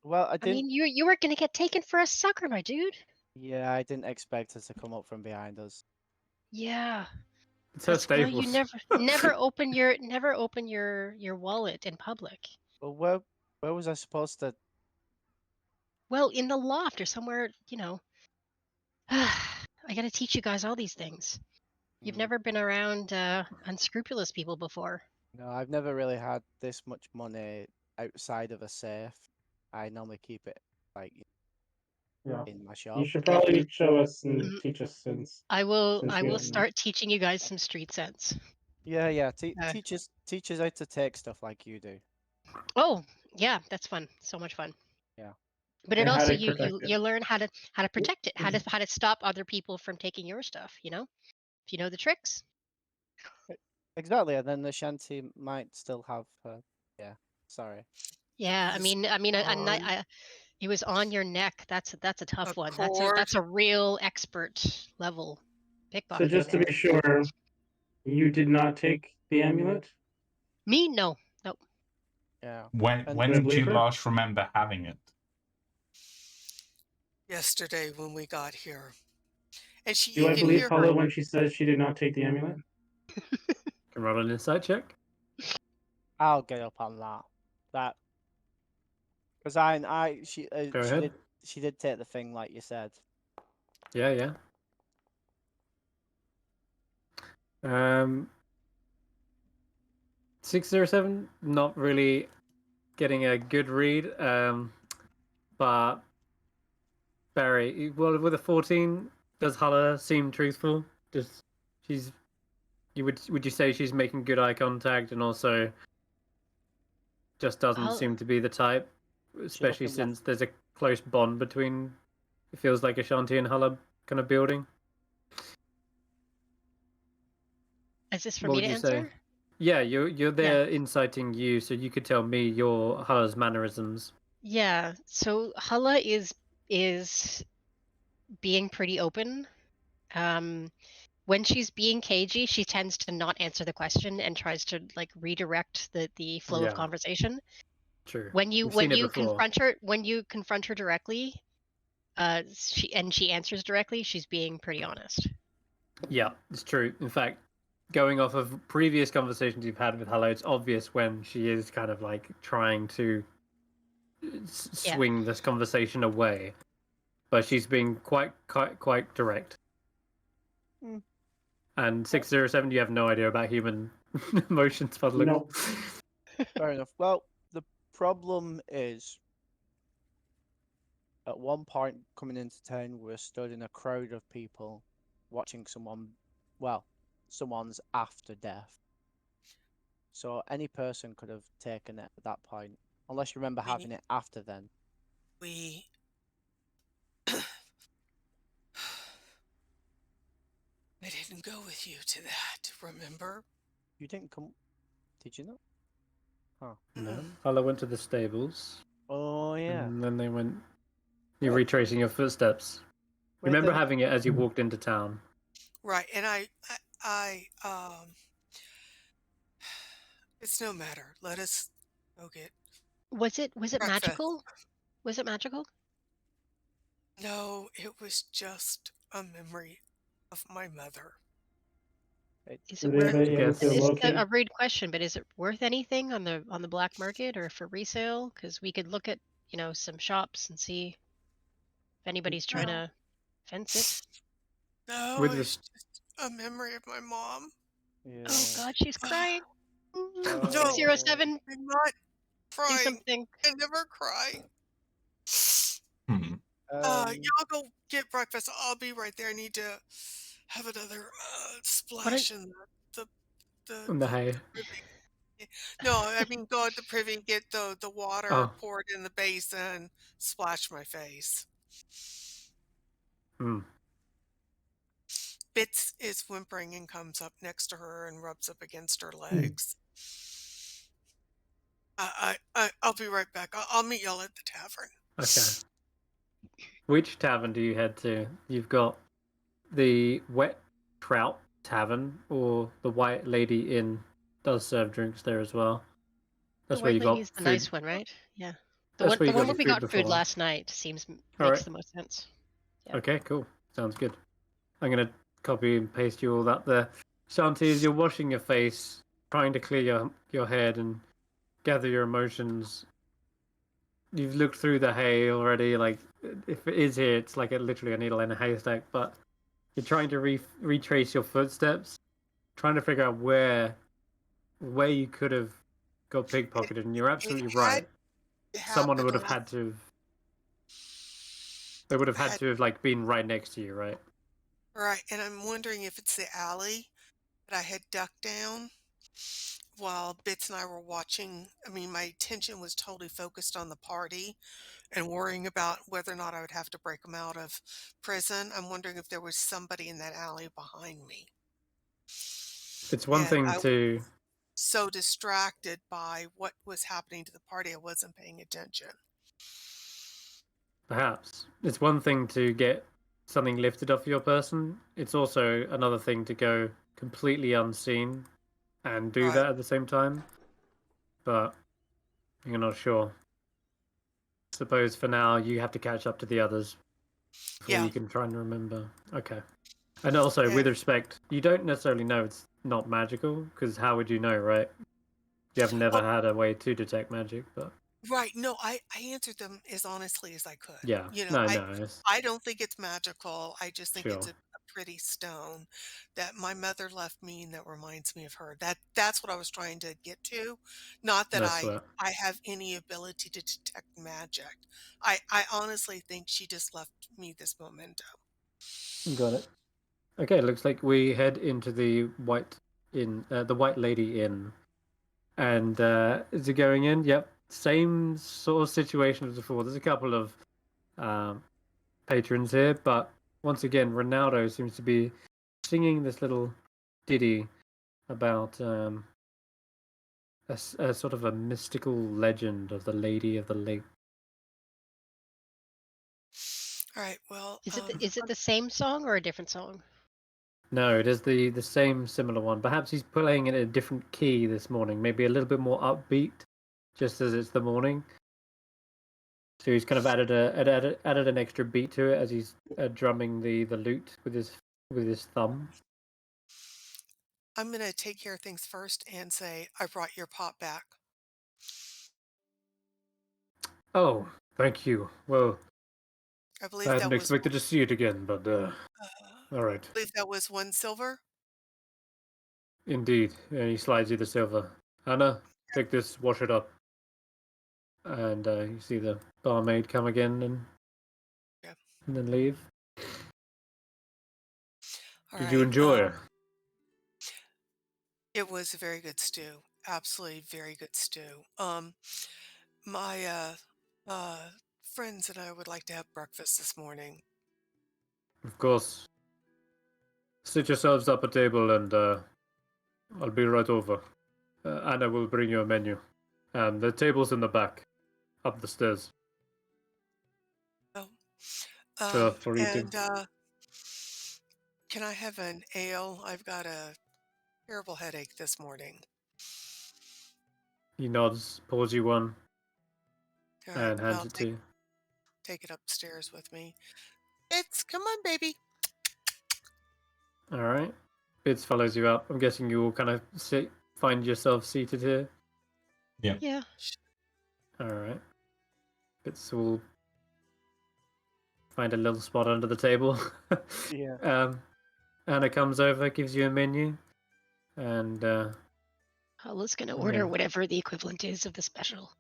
Well, I I didn't. mean, you were gonna get taken for a sucker, my dude. Yeah, I didn't expect her to come up from behind us. Yeah. It's her That's girl, stables. you never open your wallet in public. Well, where was I supposed to? Well, in the loft or somewhere, you know. I gotta teach you guys all these things. You've Hmm. never been around unscrupulous people before. No, I've never really had this much money outside of a safe. I normally keep it like Yeah. in my You shop. should probably show us and Mhm. teach us since. I will Since we don't know. start teaching you guys some street sense. Yeah. Uh, Teach us how to take stuff like you do. Oh, yeah, that's fun. So much fun. Yeah. But it And how also to protect it. you learn how to protect it, how to stop other people from taking your stuff, you know? If you know the tricks. Exactly, and then the Ashanti might still have her. Yeah. Sorry. Yeah, I Is mean, on it was on your neck. That's a tough a one. cord. That's a real expert level So pickpocket. just to there. be sure, you did not take the amulet? Me, no. Nope. Yeah. When And- when Can I did you believe her? last remember having it? Yesterday when we got here, and Do you I can believe hear Hulla her. when she says she did not take the amulet? Can roll an insight check. I'll get up on that. Because Go ahead. she did take the thing like you said. Yeah. 607, not really getting a good read. But Barry, well, with a 14, does Hulla seem truthful? Would you say she's making good eye contact and also just doesn't Hulla- seem to be the type, especially looking left. since there's a close bond between. It feels like Ashanti and Hulla kind of building. Is this for What me would to you answer? say? Yeah, you're there inciting you, so you could tell me your Hulla's mannerisms. Yeah. So Hulla is being pretty open. When she's being cagey, she tends to not answer the question and tries to like redirect the flow of Yeah. conversation. True. When you We've seen it before. confront her directly, she answers directly, she's being pretty honest. Yeah, it's true. In fact, going off of previous conversations you've had with Hulla, it's obvious when she is kind of like trying to swing this conversation away, but she's being quite direct. Hmm. And 607, you have no idea about human emotions, by the look. No. Fair enough. Well, the problem is, at one point coming into town, we're stood in a crowd of people watching someone's after death. So any person could have taken it at that point, unless you remember having it after then. We I didn't go with you to that, remember? You didn't come, did you not? Huh. No, Hulla went to the stables. Oh yeah. And then they went. You're Wait. retracing your footsteps. Wait, Remember then- having it as you walked into town. Right, and I it's no matter. Let us go get Was it breakfast. magical? Was it magical? No, it was just a memory of my mother. Is Were it they worth? able Yes. to This is locate? a rude question, but is it worth anything on the black market or for resale? Because we could look at some shops and see if anybody's trying to fence it. No, With it's just a memory of my mom. Yeah. Oh God, she's crying. Oh. 607, I'm not do crying. something. I never cry. Hmm. Y'all go get breakfast. I'll be right there. I need to have another splash in In the hay. privy. No, I mean go at the privy, get the water Oh. poured in the basin, splash my face. Hmm. Bits is whimpering and comes up next to her and rubs up against her legs. I'll be right back. I'll meet y'all at the tavern. Okay. Which tavern do you head to? You've got the Wet Trout Tavern, or the White Lady Inn does serve drinks there as well. That's The where white you got lady's the food. nice one, right? Yeah. The That's where you one got where your we food got food before. last night makes Alright. the most sense. Yeah. Okay, cool. Sounds good. I'm gonna copy and paste you all that there. Ashanti, as you're washing your face, trying to clear your head and gather your emotions, you've looked through the hay already. Like, if it is here, it's like literally a needle in a haystack. But you're trying to retrace your footsteps, trying to figure out where you could have got pickpocketed. And you're absolutely right. Someone would have had to. They would have had to have like been right next to you, right? Right, and I'm wondering if it's the alley that I had ducked down while Bits and I were watching. I mean, my attention was totally focused on the party and worrying about whether or not I would have to break them out of prison. I'm wondering if there was somebody in that alley behind me. It's one And thing I to. was so distracted by what was happening to the party, I wasn't paying attention. Perhaps. It's one thing to get something lifted off your person. It's also another thing to go completely unseen and do Right. that at the same time. But you're not sure. Suppose for now you have to catch up to the others before Yeah. you can try and remember. Okay. And also, with respect, you don't necessarily know it's not magical, because how would you know, right? You have never had a way to detect magic, but Right. No, I answered them as honestly as I could. yeah. You know, No, I it's I don't think it's magical. I just think it's sure. a pretty stone that my mother left me and that reminds me of her. That's what I was trying to get to. Not that No sweat. I have any ability to detect magic. I honestly think she just left me this memento. Got it. Okay, looks like we head into the White Lady Inn. And is it going in? Yep. Same sort of situation as before. There's a couple of patrons here, but once again, Ronaldo seems to be singing this little ditty about a sort of a mystical legend of the Lady of the Lake. All right. Well, Is it the same song or a different song? No, it is the same similar one. Perhaps he's playing it in a different key this morning, maybe a little bit more upbeat, just as it's the morning. So he's kind of added an extra beat to it as he's drumming the lute with his thumb. I'm going to take care of things first and say, I brought your pot back. Oh, thank you. Well, I I believe hadn't that was, expected to see it again, but all right. I believe that was 1 silver. Indeed. And he slides you the silver. Anna, take this, wash it up. And you see the barmaid come again and then leave. All Did you right, enjoy it? It was a very good stew. Absolutely very good stew. My friends and I would like to have breakfast this morning. Of course. Sit yourselves up a table and I'll be right over. Anna will bring you a menu. The table's in the back, up the stairs. Oh, For eating. and can I have an ale? I've got a terrible headache this morning. He nods, pours you one, All right, and hands I'll it to you. take it upstairs with me. Come on, baby. All right. Bits follows you up. I'm guessing you all kind of find yourself seated here. Yeah. All right. Bits will find a little spot under the table. Yeah. Anna comes over, gives you a menu, and Hulla's gonna I order mean- whatever the equivalent is of the special.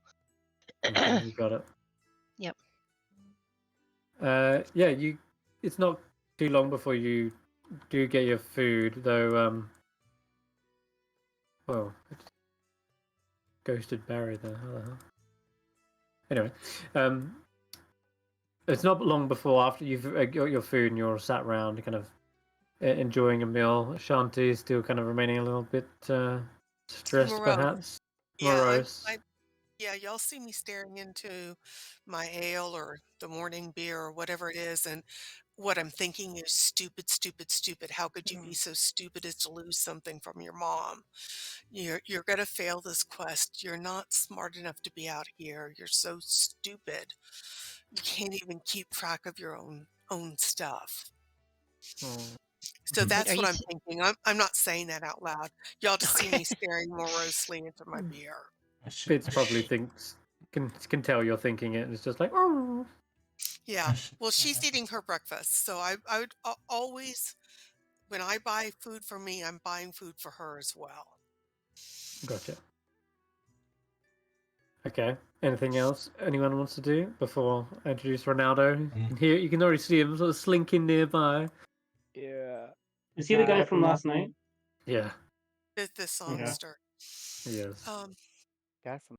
okay, you got it. Yep. Yeah, you. It's not too long before you do get your food, though. Well, ghosted Barry there. How the hell? Anyway, it's not long before after you've got your food and you're sat around, kind of enjoying a meal. Ashanti is still kind of remaining a little bit stressed, Morose. perhaps. Yeah, Morose. yeah, y'all see me staring into my ale or the morning beer or whatever it is, and what I'm thinking is stupid, stupid, stupid. How could you be so stupid as to lose something from your mom? You're gonna fail this quest. You're not smart enough to be out here. You're so stupid. You can't even keep track of your own stuff. Oh. So Wait, that's are what you I'm thinking. I'm not saying that out loud. Y'all just see Okay. me staring morosely into my beer. Fitz probably thinks can tell you're thinking it, and it's just like, oh. Yeah. Well, she's eating her breakfast, so I would always, when I buy food for me, I'm buying food for her as well. Gotcha. Okay. Anything else anyone wants to do before I introduce Ronaldo? Here you can already see him sort of slinking nearby. Yeah. Is he the guy from last night? Yeah. The songster. Yes. Guy from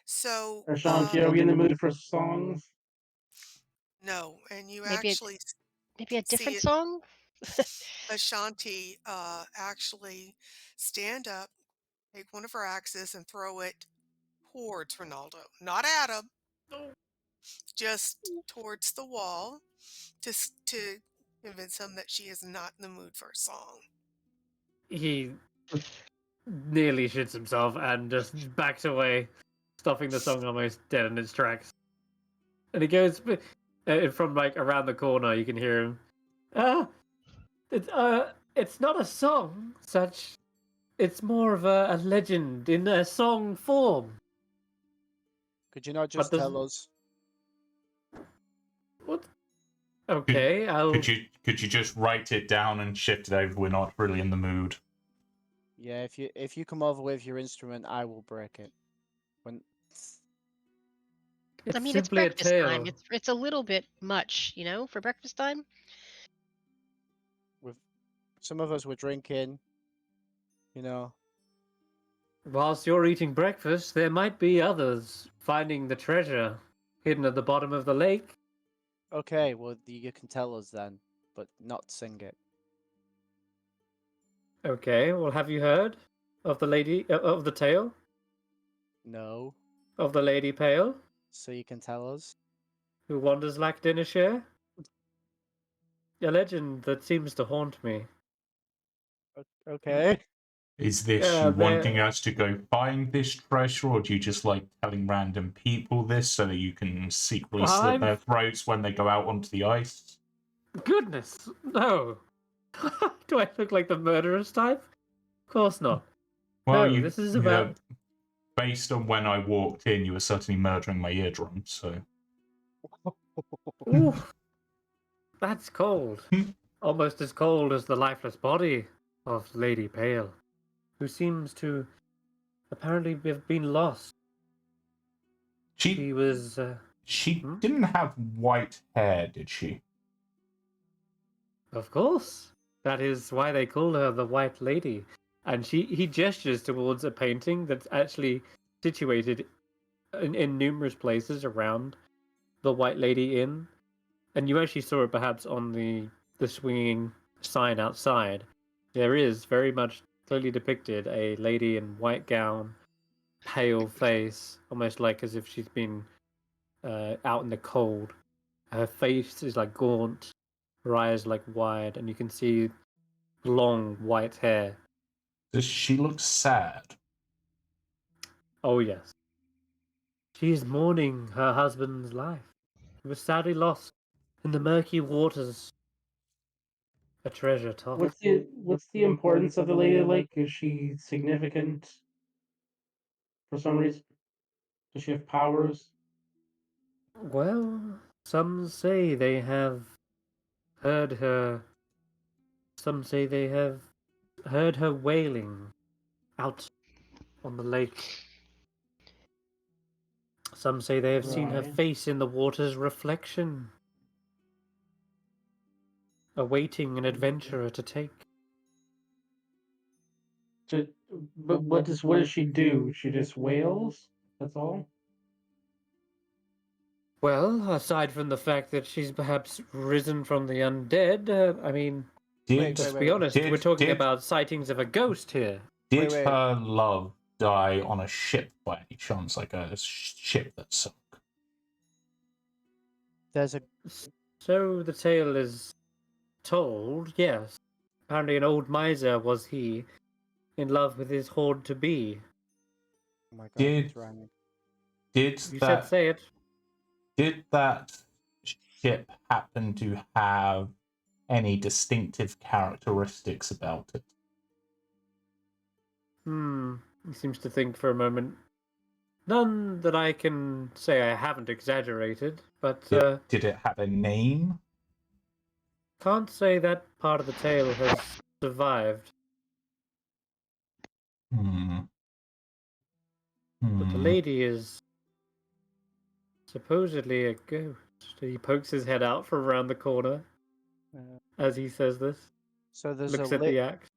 So Ashanti, are we in the mood for songs? no, and you maybe actually maybe a see different it, song? Ashanti actually stand up, take one of her axes, and throw it towards Ronaldo, not at him, just towards the wall, to convince him that she is not in the mood for a song. He nearly shits himself and just backs away, stopping the song almost dead in its tracks. And he goes from like around the corner. You can hear him. It's not a song, such. It's more of a legend in a song form. Could you not But just tell us? What? Okay, I'll. Could you just write it down and shift it over? We're not really in the mood. Yeah, if you come over with your instrument, I will break it. When It's I mean, it's simply a breakfast tale. time. It's a little bit much, for breakfast time. with some of us were drinking, Whilst you're eating breakfast, there might be others finding the treasure hidden at the bottom of the lake. Okay, well you can tell us then, but not sing it. Okay, well, have you heard? of the lady of the tale No. of the lady pale So you can tell us. who wanders like dinner share? A legend that seems to haunt me. Okay. Is this Yeah, you wanting there. us to go find this treasure, or do you just like telling random people this so that you can secretly slit their throats when they go out onto the ice? Goodness, no. Do I look like the murderous type? Of course not. Well, No, this is about. Based on when I walked in, you were certainly murdering my eardrums, so. Ooh, that's cold. Almost as cold as the lifeless body of Lady Pale, who seems to apparently have been lost. She was. She didn't have white hair, did she? Of course. That is why they call her the White Lady. And he gestures towards a painting that's actually situated in numerous places around the White Lady Inn. And you actually saw it perhaps on the swinging sign outside. There is very much clearly depicted a lady in white gown, pale face, almost like as if she's been out in the cold. Her face is like gaunt, her eyes like wide, and you can see long white hair. Does she look sad? Oh yes. She is mourning her husband's life. He was sadly lost in the murky waters. A treasure top. What's the importance of the lady? Like, is she significant for some reason? Does she have powers? Well, some say they have heard her. Some say they have heard her wailing out on the lake. Some say they have seen her Right. face in the water's reflection, awaiting an adventurer to take. But what does she do? She just wails? That's all? Well, aside from the fact that she's perhaps risen from the undead, I mean, let's be honest, we're talking about sightings of a ghost here. Did her love die on a ship by any chance, like a ship that sunk? There's a. So the tale is told, yes. Apparently an old miser was he, in love with his hoard to be. Oh my god, it's rhyming. You said say it. Did that ship happen to have any distinctive characteristics about it? He seems to think for a moment. None that I can say I haven't exaggerated, but did it have a name? Can't say that part of the tale has survived. But the lady is supposedly a ghost. He pokes his head out from around the corner as he says this. So there's looks at the axe.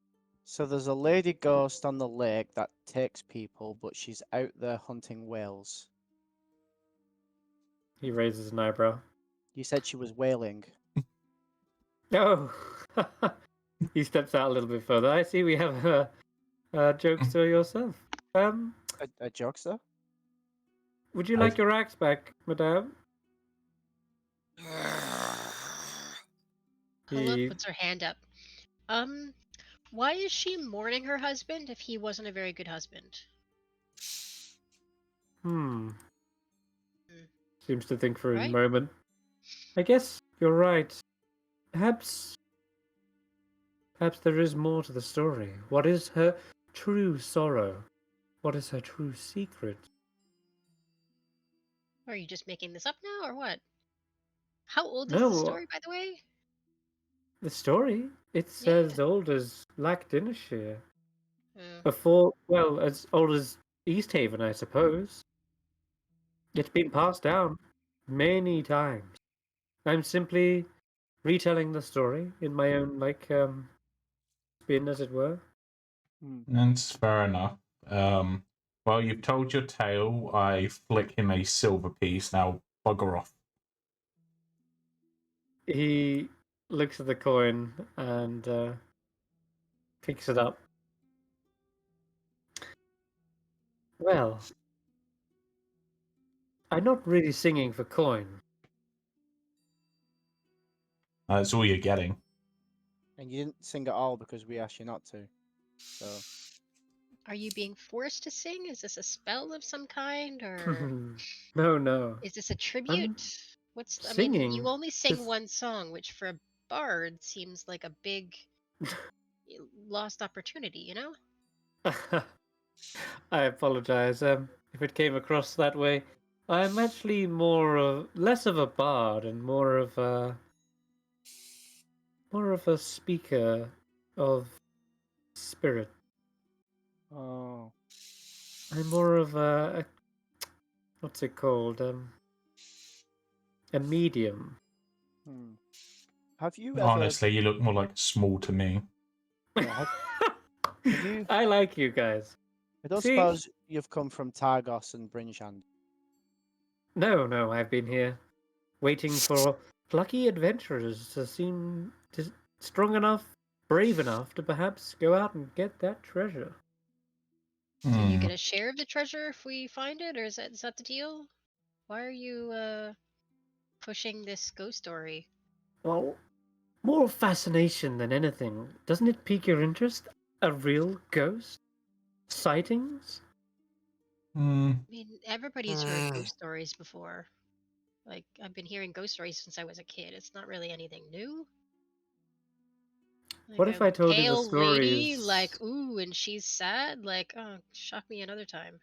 So there's a lady ghost on the lake that takes people, but she's out there hunting whales. He raises an eyebrow. You said she was whaling. Oh! He steps out a little bit further. I see we have a jokester yourself. A jokester? Would you like your axe back, madame? Hulla puts her hand up. Why is she mourning her husband if he wasn't a very good husband? Seems to think for a moment. I guess you're right. Perhaps there is more to the story. What is her true sorrow? What is her true secret? Are you just making this up now, or what? How old is No. the story, by the way? The story? It's as old as Black Dinnershire. Yeah. As old as Easthaven, I suppose. It's been passed down many times. I'm simply retelling the story in my own, spin, as it were. That's fair enough. Well, you've told your tale. I flick him a silver piece. Now, bugger off. He looks at the coin and picks it up. Well, I'm not really singing for coin. That's all you're getting. And you didn't sing at all because we asked you not to. So Are you being forced to sing? Is this a spell of some kind, or No. is this a I'm tribute? I mean, you singing. only sing Just- one song, which for a bard seems like a big lost opportunity, you know? I apologize. If it came across that way, I'm actually less of a bard and more of a speaker of spirit. oh, I'm more of a what's it called? A medium. have you ever? Honestly, you look more like small to me. Yeah, have you? I like you guys. I don't See? suppose you've come from Targos and Brinshand. No, I've been here waiting for plucky adventurers to seem strong enough, brave enough to perhaps go out and get that treasure. So you Hmm. get a share of the treasure if we find it, or is that the deal? Why are you pushing this ghost story? Well, more fascination than anything. Doesn't it pique your interest? A real ghost? Sightings? Hmm. I mean, everybody's heard ghost stories before. Like, I've been hearing ghost stories since I was a kid. It's not really anything new. Like What a if I told you the pale lady, stories? like, ooh, and she's sad. Like, oh, shock me another time.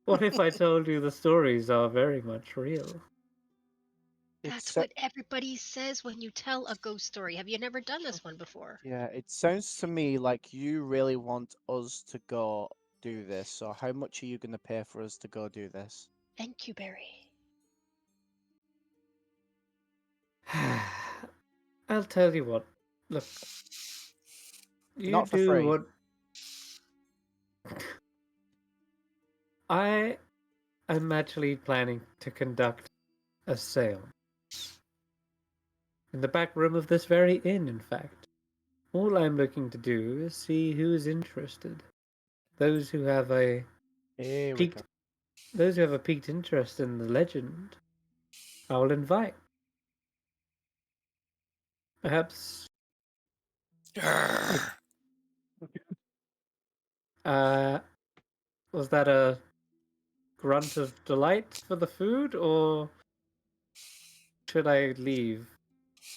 What if I told you the stories are very much real? That's It's what everybody says when you tell a ghost story. Have you never done this one before? yeah. It sounds to me like you really want us to go do this. So how much are you going to pay for us to go do this? Thank you, Barry. I'll tell you what. Look, you Not for do free. what I am actually planning to conduct a sale in the back room of this very inn. In fact, all I'm looking to do is see who's interested. Those who have a Here we go. piqued, those who have a piqued interest in the legend, I will invite. Perhaps, uh, was that a grunt of delight for the food, or should I leave?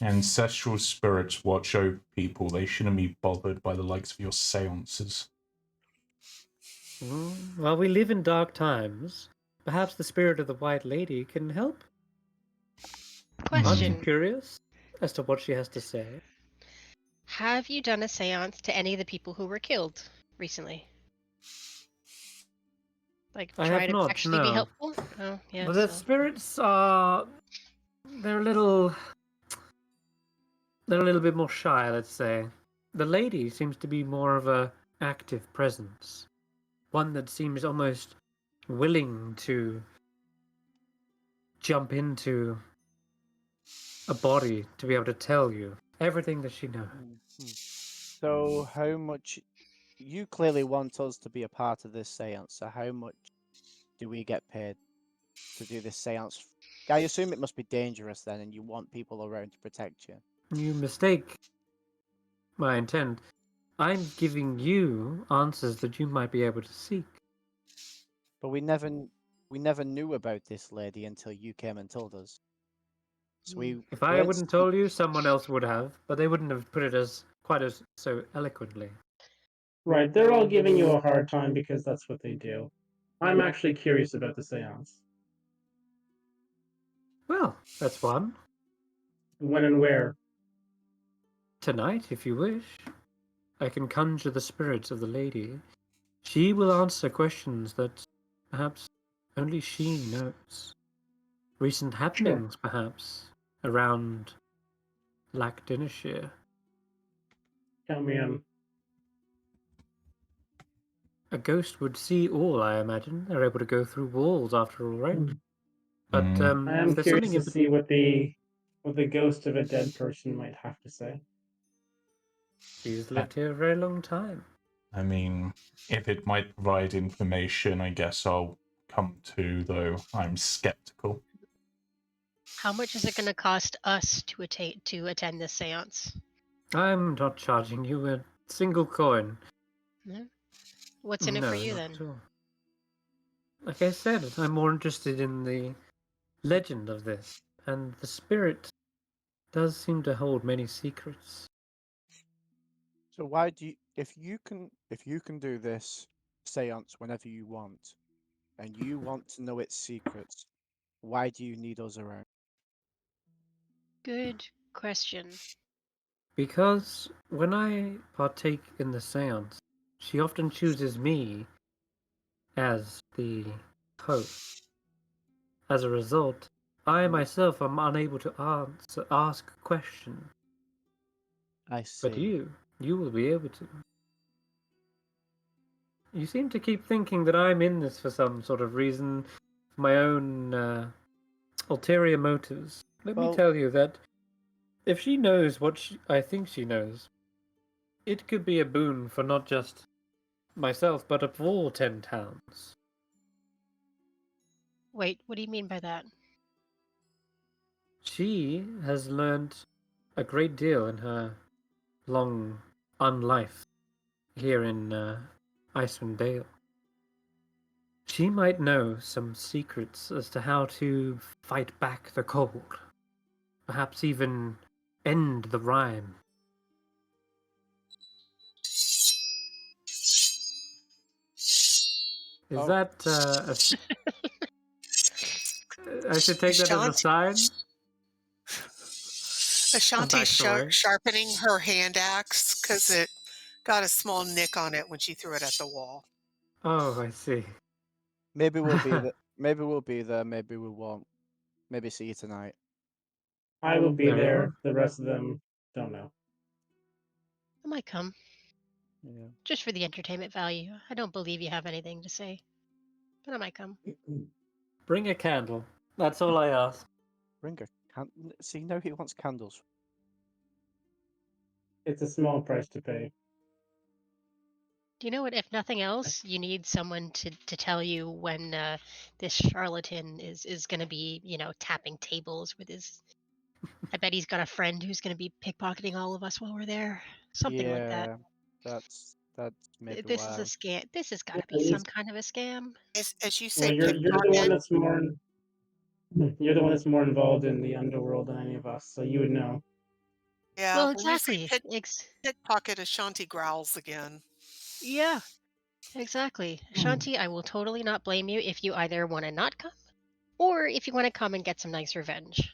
Ancestral spirits watch over people. They shouldn't be bothered by the likes of your seances. Well, we live in dark times. Perhaps the spirit of the White Lady can help. Aren't you Question. curious as to what she has to say? Have you done a seance to any of the people who were killed recently? Like, I try have to not, actually be no. helpful? Oh, yeah. But the spirits are... They're a little bit more shy, let's say. The lady seems to be more of a active presence. One that seems almost willing to jump into a body to be able to tell you everything that she knows. So how much? You clearly want us to be a part of this seance. So how much do we get paid to do this seance? I assume it must be dangerous then, and you want people around to protect you. You mistake my intent. I'm giving you answers that you might be able to seek. But we never knew about this lady until you came and told us. So If I wouldn't told you, someone else would have, but they wouldn't have put it as quite as so eloquently. Right, they're all giving you a hard time because that's what they do. I'm actually curious about the seance. Well, that's one. When and where? Tonight, if you wish, I can conjure the spirits of the lady. She will answer questions that perhaps only she knows. Recent happenings, perhaps, around Lackdinashire. Count me in. A ghost would see all, I imagine. They're able to go through walls after all, right? But I am there's curious something to see what the ghost of a dead person might have to say. She's lived here a very long time. I mean, if it might provide information, I guess I'll come to, though I'm skeptical. How much is it going to cost us to attend this seance? I'm not charging you a single coin. No? What's in it No, for you not then? at all. Like I said, I'm more interested in the legend of this, and the spirit does seem to hold many secrets. So why do you, if you can do this seance whenever you want, and you want to know its secrets, why do you need us around? Good question. Because when I partake in the seance, she often chooses me as the host. As a result, I myself am unable to ask questions. I But see. you will be able to. You seem to keep thinking that I'm in this for some sort of reason, for my own ulterior motives. Let me Well, tell you that if she knows what I think she knows, it could be a boon for not just myself, but of all 10 towns. Wait, what do you mean by that? She has learned a great deal in her long unlife here in Icewindale. She might know some secrets as to how to fight back the cold. Perhaps even end the rime. Is Oh. that I should take that as a sign? Ashanti's backstory. sharpening her hand axe because it got a small nick on it when she threw it at the wall. Oh, I see. maybe we'll be there. Maybe we'll be there. Maybe we won't. Maybe see you tonight. I will be Very there. well. The rest of them don't know. I might come. Yeah. Just for the entertainment value. I don't believe you have anything to say. But I might come. Bring a candle. That's all I ask. Bring a see, now he wants candles. It's a small price to pay. Do you know what? If nothing else, you need someone to tell you when this charlatan is going to be, tapping tables with his. I bet he's got a friend who's going to be pickpocketing all of us while we're there. Something like that. Yeah, that's maybe This is a why. scam. This has got to be Well, some kind of a scam. As you well, say, you're the one pickpocket. that's more. You're the one that's more involved in the underworld than any of us, so you would know. Yeah, Well, when you say exactly. pickpocket, Ashanti growls again. Yeah, exactly. Shanti, I will totally not blame you if you either want to not come or if you want to come and get some nice revenge.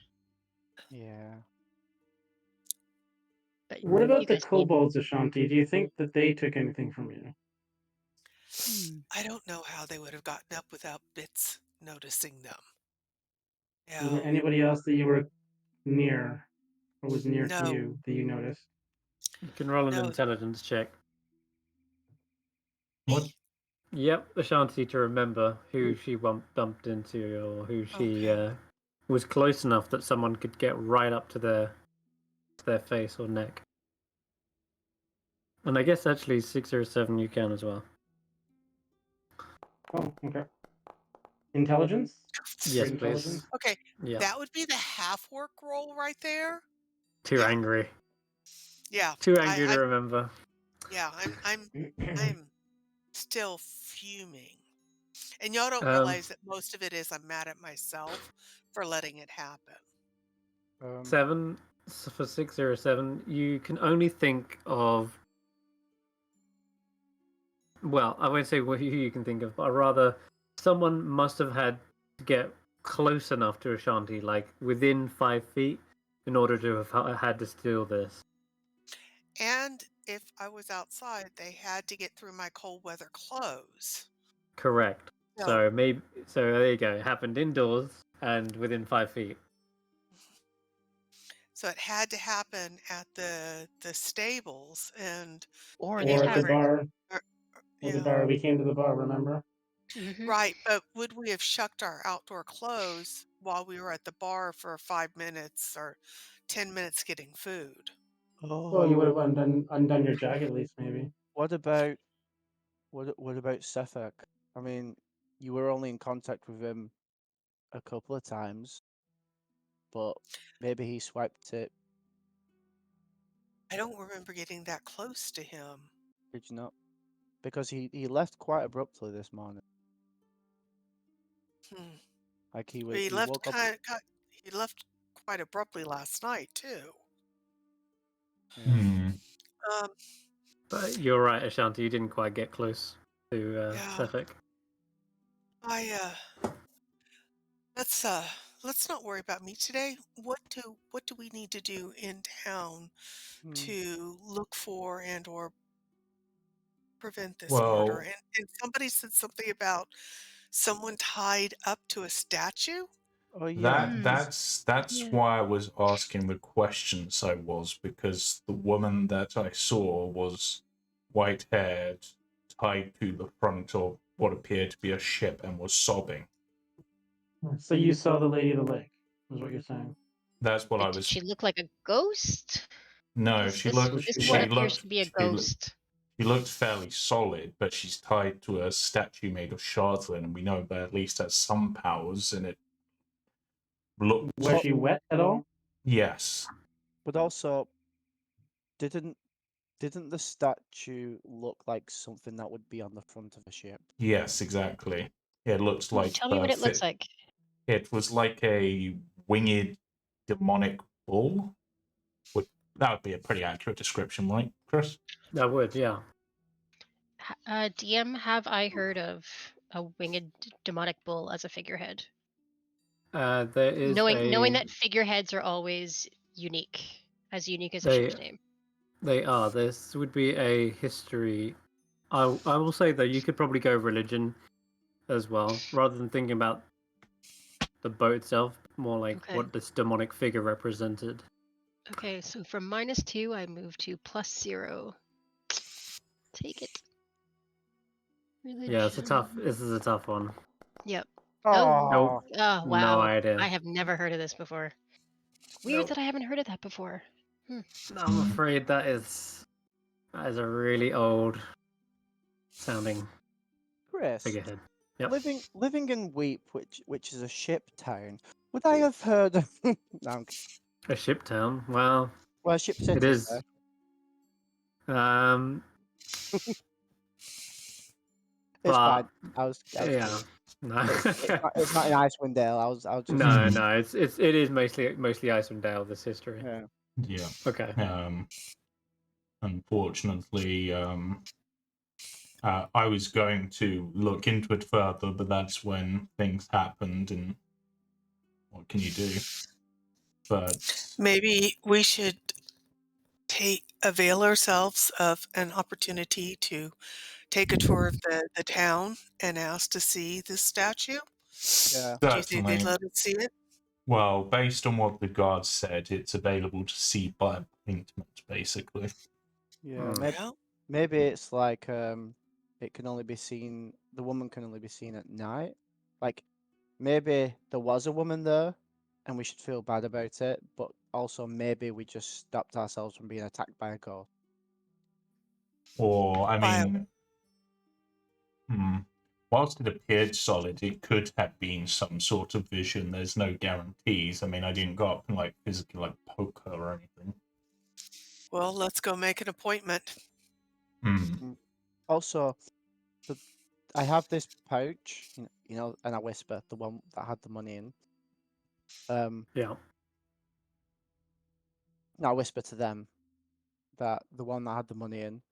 Yeah. But What you about the guys need. kobolds, Ashanti? Do you think that they took anything from you? I don't know how they would have gotten up without Bits noticing them. Was there Yeah. anybody else that you were near or was near to No, you that you noticed? You can roll an no, intelligence check. What? me. Yep, Ashanti to remember who she bumped into or who she Okay. was close enough that someone could get right up to their face or neck. And I guess actually 6 or 7 you can as well. Oh, okay. Intelligence? Yes, Great please. intelligence? Okay, Yeah. that would be the half-orc roll right there. Too Yeah. angry. Yeah, Too angry to remember. I'm still fuming, and y'all don't Um, realize that most of it is I'm mad at myself for letting it happen. 7 for 6 or 7. You can only think of. Well, I won't say who you can think of, but rather someone must have had to get close enough to Ashanti, like within 5 feet, in order to have had to steal this. And if I was outside, they had to get through my cold weather clothes. Correct. So So there you go. It happened indoors and within 5 feet. so it had to happen at the stables and Or you the know, Or at the tavern. bar. or- Or the yeah. bar. We came to the bar, remember? Mm-hmm. Right, but would we have shucked our outdoor clothes while we were at the bar for 5 minutes or 10 minutes getting food? Well, you would have Oh, undone your jacket at least, maybe. what about What about Sefek? I mean, you were only in contact with him a couple of times, but maybe he swiped it. I don't remember getting that close to him. Did you not? Because he left quite abruptly this morning. Hmm. Like he He left woke up. he left quite abruptly last night too. Yeah. Hmm. Um, But you're right, Ashanti. You didn't quite get close to yeah. Sefik. Let's not worry about me today. What do we need to do in town Hmm. to look for and or prevent this murder? Well, And somebody said something about someone tied up to a statue. Oh yeah. that's Yeah. why I was asking the questions I was, because the woman that I saw was white haired, tied to the front of what appeared to be a ship, and was sobbing. So you saw the Lady of the Lake, is what you're saying. That's what I Did was. she look like a ghost? No, 'Cause she this looked. this She one appears looked. to be a She ghost. looked fairly solid, but she's tied to a statue made of shardlin, and we know that at least has some powers, and it looked. Was she wet at all? Yes. But also, didn't the statue look like something that would be on the front of a ship? Yes, exactly. It looks like Tell me what it looks like. It was like a winged demonic bull. That would be a pretty accurate description, right, Chris? That would, yeah. DM, have I heard of a winged demonic bull as a figurehead? There is Knowing that figureheads are always unique as a ship's name. They are. This would be a history. I will say though, you could probably go religion as well, rather than thinking about the boat itself. More like Okay. what this demonic figure represented. Okay, so from -2, I move to +0. Take it. Religion. Yeah, this is a tough one. Yep. Oh, Nope. Oh, wow. No idea. I have never heard of this before. Weird Nope. that I haven't heard of that before. I'm afraid that is a really old sounding Chris. figurehead. Yep. Living in Weep, which is a ship town, would I have heard of no, A ship town. Well, ship city? it is. It's but fine. I was yeah. kidding. No. It's not in Icewindale. I was just No, it is mostly Icewindale, this history. Yeah. Yeah. Okay. Unfortunately, I was going to look into it further, but that's when things happened, and what can you do? But Maybe we should avail ourselves of an opportunity to take a tour of the town and ask to see this statue. Yeah. Do you think they'd certainly, let us see it? well, based on what the guards said, it's available to see by appointment, basically. Yeah. Well, Maybe it's like it can only be seen. The woman can only be seen at night. Like maybe there was a woman there, and we should feel bad about it. But also maybe we just stopped ourselves from being attacked by a ghost. Or, I By- mean, whilst it appeared solid, it could have been some sort of vision. There's no guarantees. I mean, I didn't go up and physically poke her or anything. well, let's go make an appointment. Also, I have this pouch, and I whisper, the one that had the money in. Yeah. I whisper to them that the one that had the money in,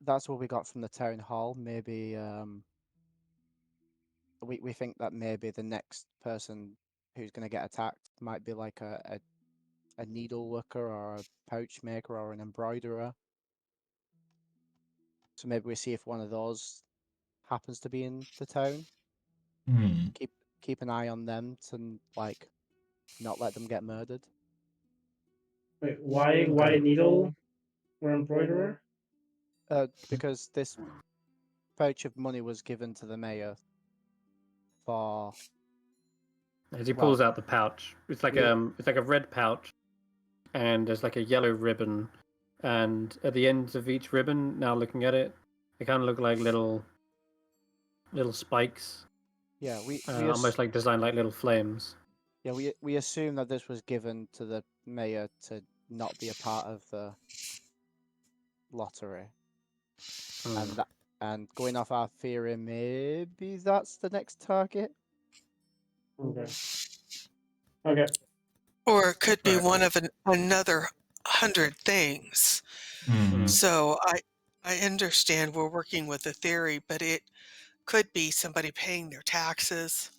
that's what we got from the town hall. Maybe we think that maybe the next person who's going to get attacked might be like a needle worker or a pouch maker or an embroiderer. So maybe we see if one of those happens to be in the town. Keep an eye on them to not let them get murdered. Wait, why needle or embroiderer? Because this pouch of money was given to the mayor for. As he pulls out the pouch, it's like a red pouch, and there's like a yellow ribbon and at the ends of each ribbon, now looking at it, they kind of look like little spikes, Yeah, almost like designed like little flames. Yeah, we assume that this was given to the mayor to not be a part of the lottery, and going off our theory, maybe that's the next target. Okay. Okay. Or it could be Right. one of another 100 things. Hmm. So I understand we're working with a theory, but it could be somebody paying their taxes.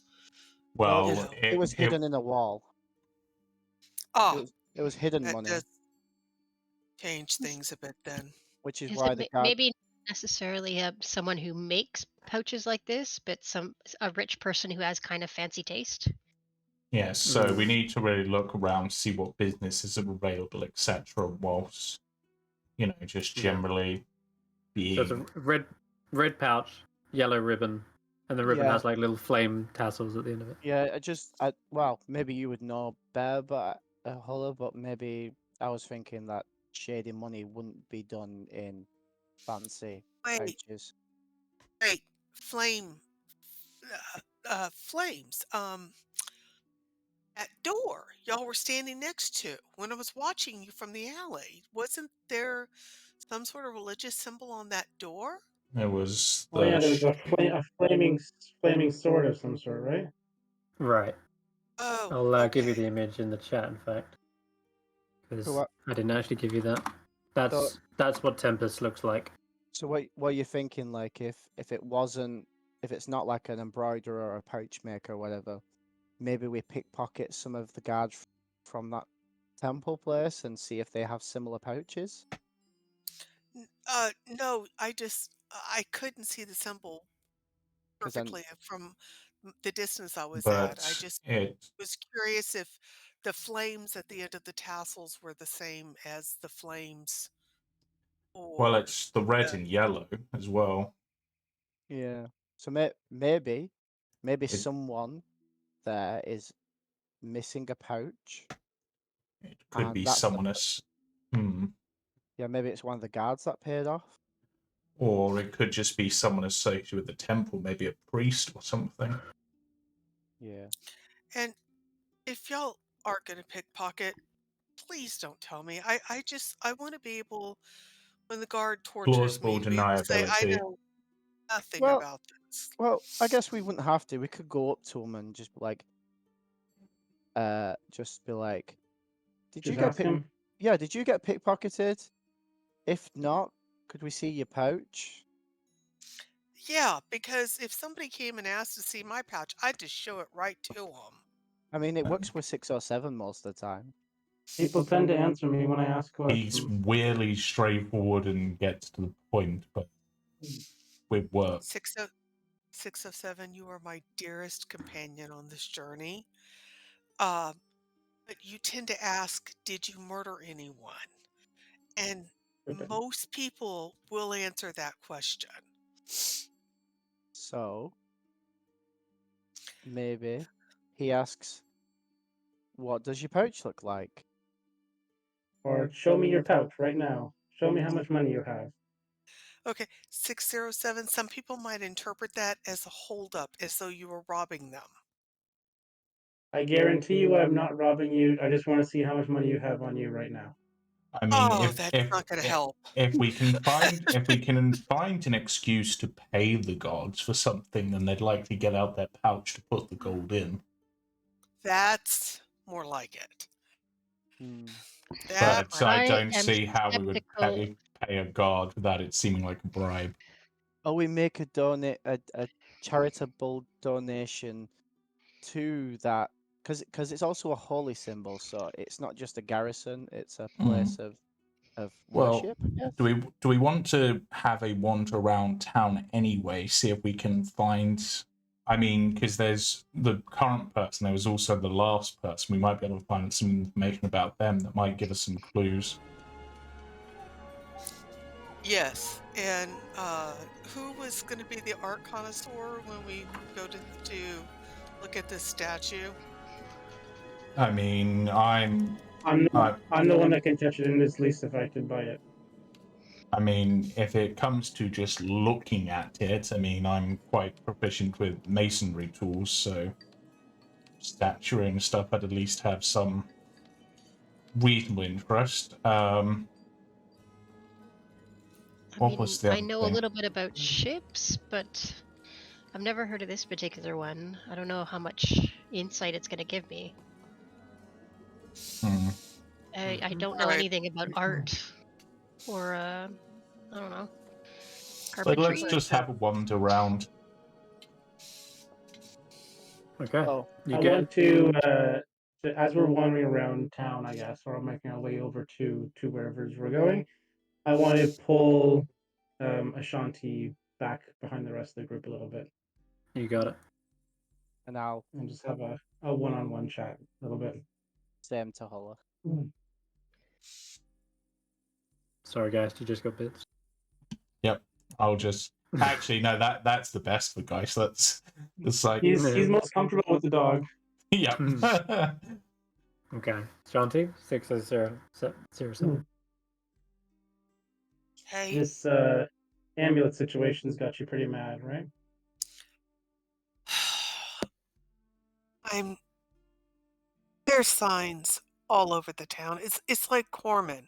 Well, it was hidden in a wall. Ah, It was hidden that money, does change things a bit then. which is Is why it the guard. maybe not necessarily someone who makes pouches like this, but a rich person who has kind of fancy taste? yes, so we need to really look around, see what businesses are available, etc. Whilst, just generally being. So it's a red pouch, yellow ribbon, and the ribbon has like little flame tassels at the end of it. Yeah, well, maybe you would know better, but Hulla, but maybe I was thinking that shady money wouldn't be done in fancy pouches. Wait, flames. That door y'all were standing next to when I was watching you from the alley. Wasn't there some sort of religious symbol on that door? There was Oh yeah, there was a flaming sword of some sort, right? Right. Oh, I'll give you the image in the chat, in fact, because I didn't actually give you that. That's what Tempest looks like. So what are you thinking? Like if it's not like an embroiderer or a pouch maker or whatever, maybe we pickpocket some of the guards from that temple place and see if they have similar pouches. No, I couldn't see the symbol perfectly from the distance I was at. I just was curious if the flames at the end of the tassels were the same as the flames. Well, it's the red and yellow as well. Yeah. So maybe someone there is missing a pouch. It could be someone Yeah, maybe it's one of the guards that paid off. Or it could just be someone associated with the temple, maybe a priest or something. Yeah. And if y'all are going to pickpocket, please don't tell me. I want to be able, when the guard tortures Plausible me, to be able to say, I deniability. know nothing about this. Well, I guess we wouldn't have to. We could go up to him and just be like, did you get did you get pickpocketed? If not, could we see your pouch? Yeah, because if somebody came and asked to see my pouch, I'd just show it right to them. I mean, it works with 607 most of the time. People tend to answer me when I ask questions. He's weirdly straightforward and gets to the point, but with work. 607, you are my dearest companion on this journey. But you tend to ask, did you murder anyone? And most people will answer that question. So, maybe he asks, what does your pouch look like? Or show me your pouch right now. Show me how much money you have. Okay, 607, some people might interpret that as a holdup, as though you were robbing them. I guarantee you I'm not robbing you. I just want to see how much money you have on you right now. I mean, that's not going to help. If we can find an excuse to pay the gods for something, then they'd likely get out their pouch to put the gold in. That's more like it. But I don't see how we would pay a guard without it seeming like a bribe. Or we make a charitable donation to that, because it's also a holy symbol, so it's not just a garrison, it's a place of worship. Do we want to have a wander around town anyway, see if we can find, I mean, because there's the current person, there was also the last person, we might be able to find some information about them that might give us some clues. Yes, and who was going to be the art connoisseur when we go to look at this statue? I mean, I'm the one that can touch it and is least affected by it. I mean, if it comes to just looking at it, I mean, I'm quite proficient with masonry tools, so statuary and stuff, I'd at least have some reasonable interest. What was the I other know a thing? little bit about ships, but I've never heard of this particular one. I don't know how much insight it's going to give me. I don't know Alright. anything about art or, I don't know, So let's carpentry. just have a wander around. Okay. Oh, You I get want to, as we're wandering around town, I guess, or making our way over to wherever we're going, I want to pull Ashanti back behind the rest of the group a little bit you got it. and I'll and just have a one-on-one chat a little bit. same to Hulla. Sorry, guys, you just got bits. Yep. I'll just actually no. That's the best for guys. That's like He's Yeah. most comfortable with the dog. yep. Okay. Shanti, 6007. Hey, This amulet situation's got you pretty mad, right? there's signs all over the town. It's like Corman.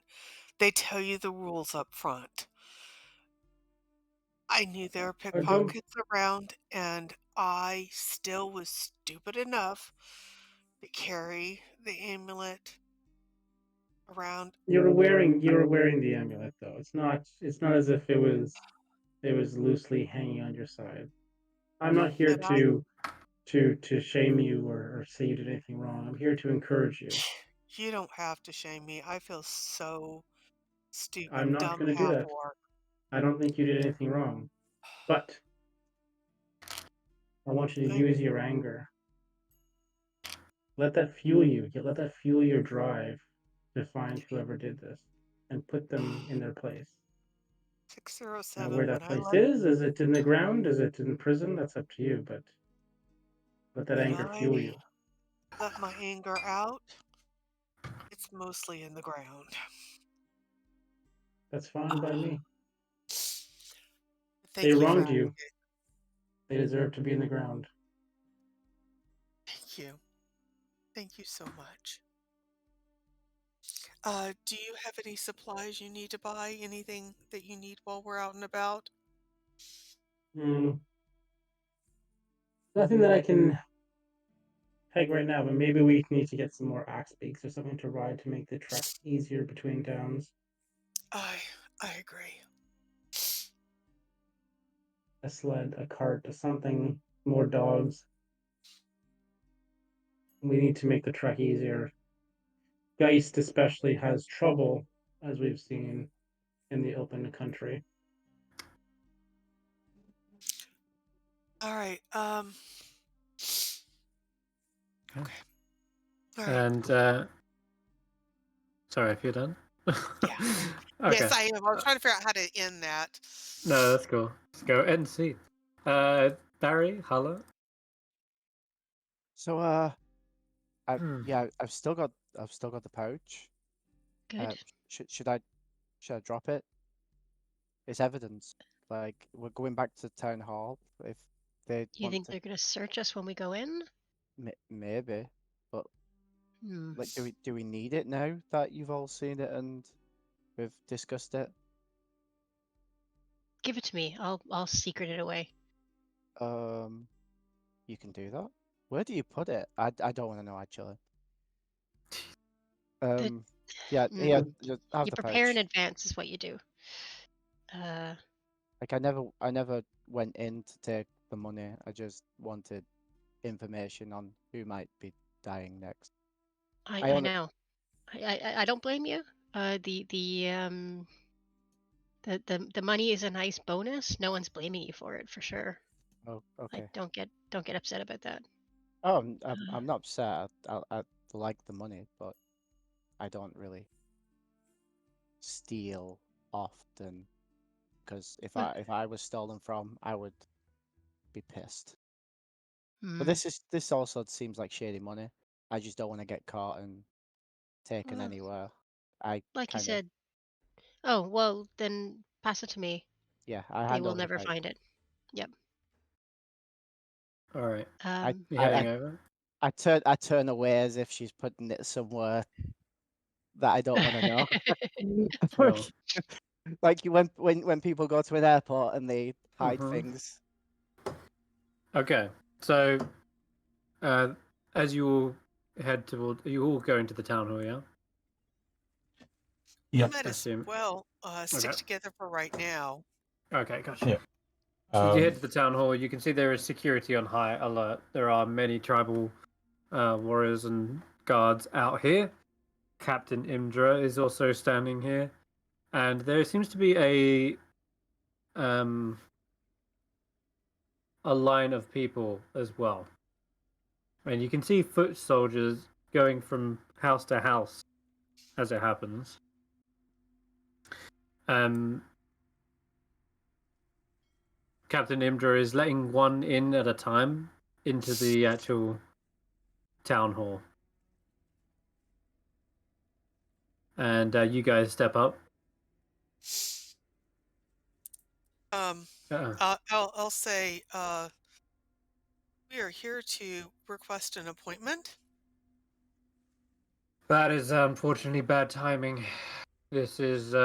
They tell you the rules up front. I knew there were don't pickpockets around, and I still was stupid enough to carry the amulet around. you were wearing the amulet though. It's not as if it was loosely hanging on your side. I'm not here And I, to shame you or say you did anything wrong. I'm here to encourage you. you don't have to shame me. I feel so stupid, I'm not dumb going to do that. half-orc. I don't think you did anything wrong. But I want you to I, use your anger. Let that fuel you. Let that fuel your drive to find whoever did this and put them in their place. Now, 607, where when that I place let is it in the ground? Is it in prison? That's up to you, but let that when anger I fuel you. let my anger out, it's mostly in the ground. That's fine by me. They Thank you for wronged you. They deserve to be in the ground. Thank you. Thank you so much. Do you have any supplies you need to buy? Anything that you need while we're out and about? Nothing that I can peg right now, but maybe we need to get some more axe beaks or something to ride to make the trek easier between towns. I agree. A sled, a cart, something, more dogs. We need to make the trek easier. Geist especially has trouble, as we've seen in the open country. All right. Okay. All right. And sorry if you're done. Yeah. Okay. Yes, I am. I was trying to figure out how to end that. No, that's cool. Let's go and see. Barry, Hulla. So I've still got the pouch. Good. Should I drop it? It's evidence. Like we're going back to town hall if they You want think to. they're going to search us when we go in? Maybe, but Hmm. like, do we need it now that you've all seen it and we've discussed it? Give it to me. I'll secret it away. You can do that. Where do you put it? I don't want to know actually. Yeah, just have You the prepare in pouch. advance is what you do. Like I never went in to take the money. I just wanted information on who might be dying next. I know. I don't blame you. The money is a nice bonus. No one's blaming you for it for sure. Oh, okay. Like, don't get upset about that. Oh, I'm not upset. I like the money, but I don't really steal often. Because if I was stolen from, I would be pissed. But this also seems like shady money. I just don't want to get caught and taken Well, anywhere. like you said. Oh well, then Pass it to me. Yeah, I They hand will over the never pipe. find it. Yep. All right. You I, heading I, over? I turn away as if she's putting it somewhere that I don't want to know. Sure. Like when people go to an airport and they hide Mhm. things. Okay. So, as you all head toward, you all go into the town hall, yeah? We Yep. might as Assume. well stick Okay. together for right now. Okay, gotcha. Yeah. So as you head to the town hall, you can see there is security on high alert. There are many tribal warriors and guards out here. Captain Imdra is also standing here, and there seems to be a line of people as well. And you can see foot soldiers going from house to house as it happens. Captain Imdra is letting one in at a time into the actual town hall. And you guys step up. I'll say we are here to request an appointment. That is unfortunately bad timing. This is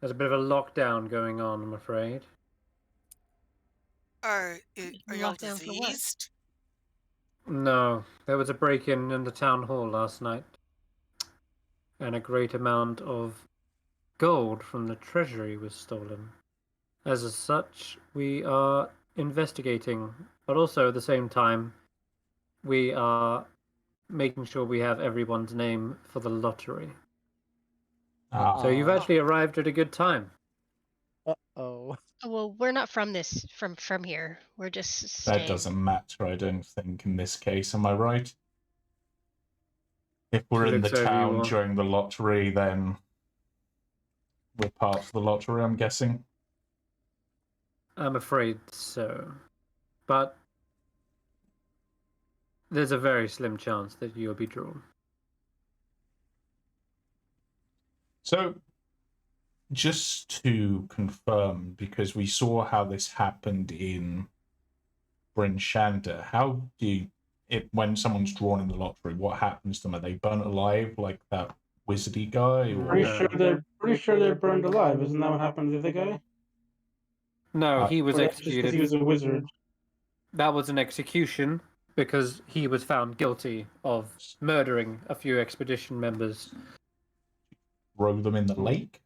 there's a bit of a lockdown going on, I'm afraid. Are y'all Lockdown for what? diseased? No, there was a break-in the town hall last night, and a great amount of gold from the treasury was stolen. As such, we are investigating, but also at the same time, we are making sure we have everyone's name for the lottery. So you've actually arrived at a good time. Uh-oh. Well, we're not from from here. We're just That staying. doesn't matter, I don't think, in this case. Am I right? If we're in the town during the lottery, then we're part of the lottery, I'm guessing. I'm afraid so. But there's a very slim chance that you'll be drawn. So, just to confirm, because we saw how this happened in Bryn Shander, how do when someone's drawn in the lottery, what happens to them? Are they burnt alive like that wizardy guy? Or... Pretty sure they're burned alive. Isn't that what happened to the other guy? No, he was Just executed. because he was a wizard. That was an execution because he was found guilty of murdering a few expedition members. Throw them in the lake?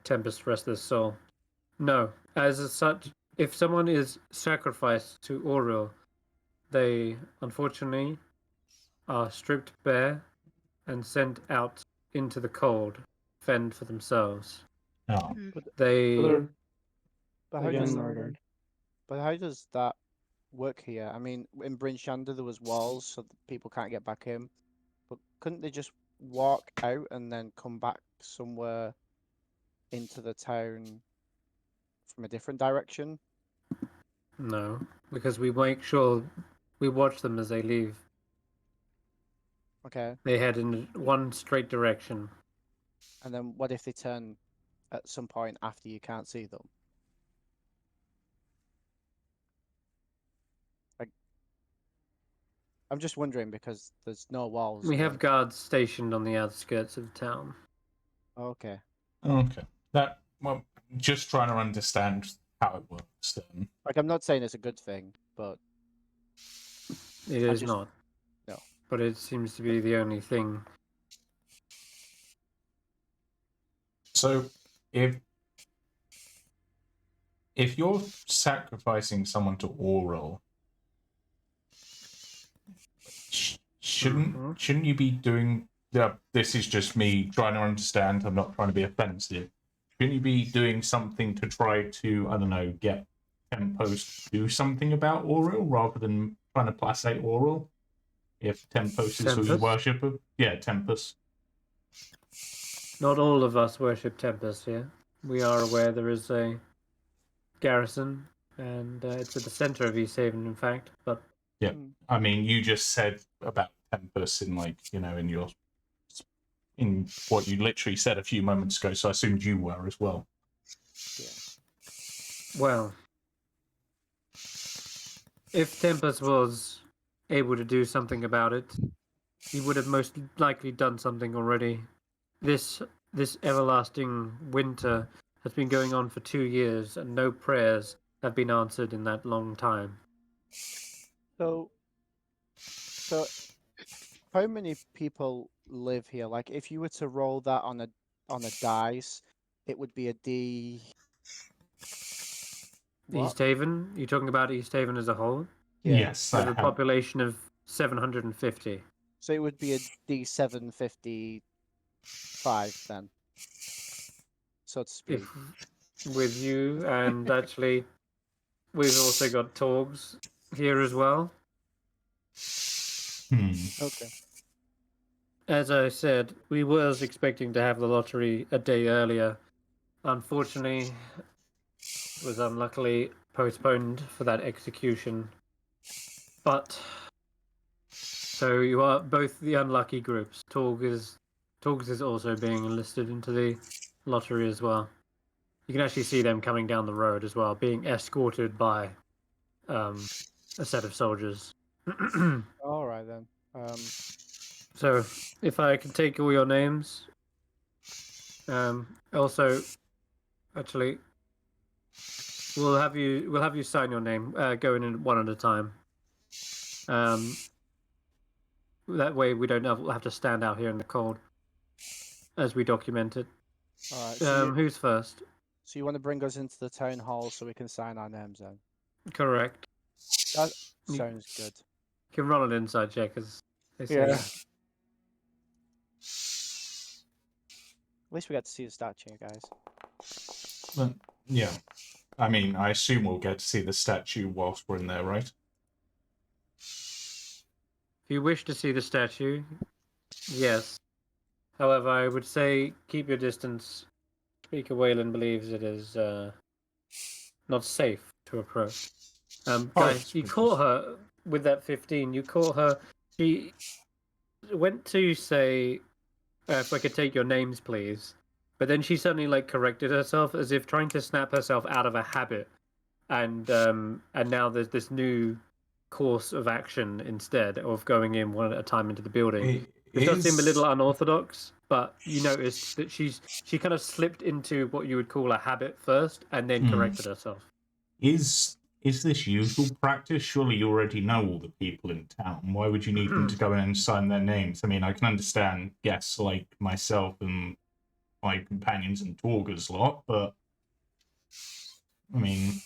Tempest rest their soul. No, as such, if someone is sacrificed to Auril, they unfortunately are stripped bare and sent out into the cold, fend for themselves. Oh. They But how does that work here? I mean, in Bryn Shander there was walls so that people can't get back in. But couldn't they just walk out and then come back somewhere into the town from a different direction? No, because we make sure we watch them as they leave. Okay. They head in one straight direction. And then what if they turn at some point after you can't see them? Like, I'm just wondering because there's no walls. We have guards stationed on the outskirts of the town. Okay. Okay. Well, just trying to understand how it works then. Like, I'm not saying it's a good thing, but It is not. No. But it seems to be the only thing. So, if you're sacrificing someone to Auril, shouldn't you be doing? This is just me trying to understand. I'm not trying to be offensive. Shouldn't you be doing something to try to, I don't know, get Tempest to do something about Auril rather than trying to placate Auril? If Tempest is who you worship, yeah, Tempest. Not all of us worship Tempest here. We are aware there is a garrison, and it's at the center of Easthaven, in fact. But yeah, I mean, you just said about Tempest in in your in what you literally said a few moments ago, so I assumed you were as well. Yeah. Well, if Tempest was able to do something about it, he would have most likely done something already. This everlasting winter has been going on for 2 years, and no prayers have been answered in that long time. So how many people live here? Like, if you were to roll that on a dice, it would be a D. What? Easthaven? You're talking about Easthaven as a whole? Yeah. Yes, With I a have. population of 750. So it would be a D755 then, so to speak. With you, and actually, we've also got Torgs here as well. Okay. As I said, we was expecting to have the lottery a day earlier. Unfortunately, it was unluckily postponed for that execution. But so you are both the unlucky groups. Torgs is also being enlisted into the lottery as well. You can actually see them coming down the road as well, being escorted by a set of soldiers. All right then. So, if I can take all your names. Also, actually, we'll have you sign your name, going in one at a time. That way we don't have to stand out here in the cold as we document it. All right. So Who's first? you want to bring us into the town hall so we can sign our names then? Correct. That sounds good. You can roll an inside check, as they say. Yeah. At least we got to see the statue, guys. Well, yeah. I mean, I assume we'll get to see the statue whilst we're in there, right? If you wish to see the statue, yes. However, I would say keep your distance. Speaker Wayland believes it is not safe to approach. Guys, you caught her with that 15. You caught her. She went to say, if I could take your names, please. But then she suddenly corrected herself, as if trying to snap herself out of a habit. And now there's this new course of action instead of going in one at a time into the building. It does seem a little unorthodox, but you noticed that she kind of slipped into what you would call a habit first, and then corrected herself. Is this usual practice? Surely you already know all the people in town. Why would you need them to go in and sign their names? I mean, I can understand guests like myself and my companions and Torgers lot, but I mean,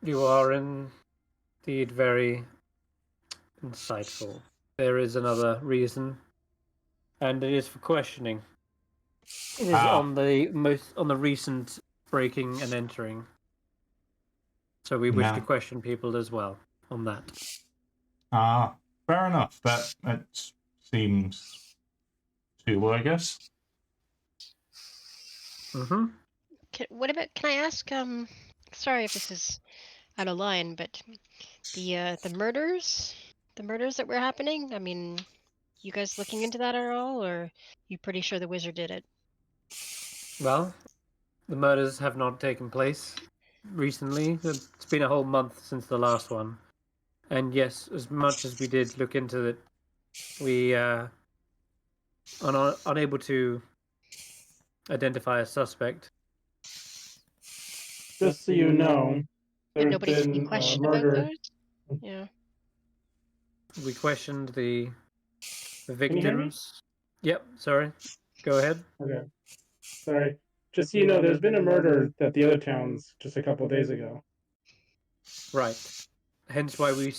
you are indeed very insightful. There is another reason, and it is for questioning. It is on the recent breaking and entering. So we wish to question people as well on that. Fair enough. That seems suitable, I guess. Can I ask? Sorry if this is out of line, but the murders that were happening. I mean, you guys looking into that at all, or you pretty sure the wizard did it? Well, the murders have not taken place recently. It's been a whole month since the last one. And yes, as much as we did look into it, we are unable to identify a suspect. Just so you know, And there's nobody's been being questioned murder. about those? Yeah. We questioned the Can you hear me? victims. Yep, sorry. Go ahead. Okay. Sorry. Just so you know, there's been a murder at the other towns just a couple days ago. Right. Hence why we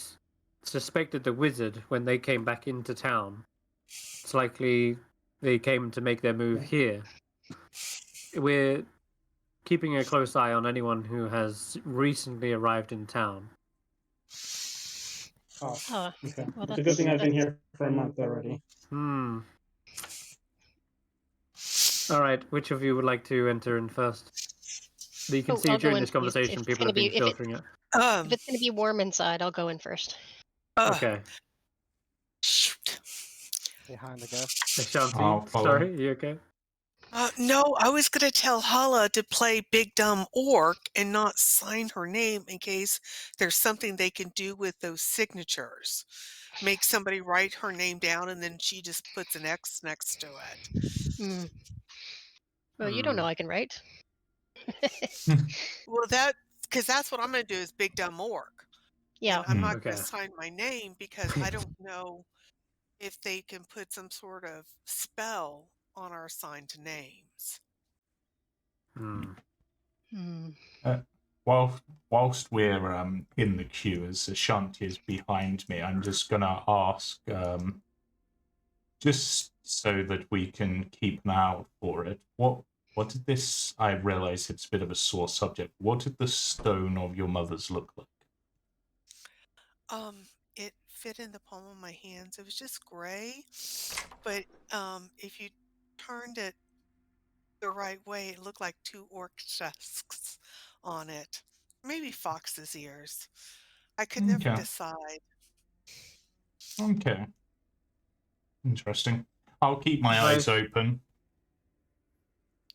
suspected the wizard when they came back into town. It's likely they came to make their move here. We're keeping a close eye on anyone who has recently arrived in town. Oh, okay. Well, It's a good thing I've been here for a month already. All right, which of you would like to enter in first? You can see I'll during go in, this conversation, people have been filtering it. If it's going to be warm inside, I'll go in first. Okay. Shoot. behind, I guess. Ashanti, I'll follow. sorry, you okay? No, I was going to tell Hulla to play Big Dumb Orc and not sign her name in case there's something they can do with those signatures. Make somebody write her name down and then she just puts an X next to it. Mm. Well, you don't know I can write. Well, because that's what I'm going to do is Big Dumb Orc. Yeah. And I'm not going Okay. to sign my name because I don't know if they can put some sort of spell on our assigned names. Hmm. Whilst we're in the queue, as Ashanti is behind me, I'm just gonna ask, just so that we can keep an eye out for it. What did this? I realise it's a bit of a sore subject. What did the stone of your mother's look like? It fit in the palm of my hands. It was just gray, but if you turned it the right way, it looked like 2 orc tusks on it. Maybe fox's ears. I could never Okay. decide. Okay. Interesting. I'll keep my eyes open.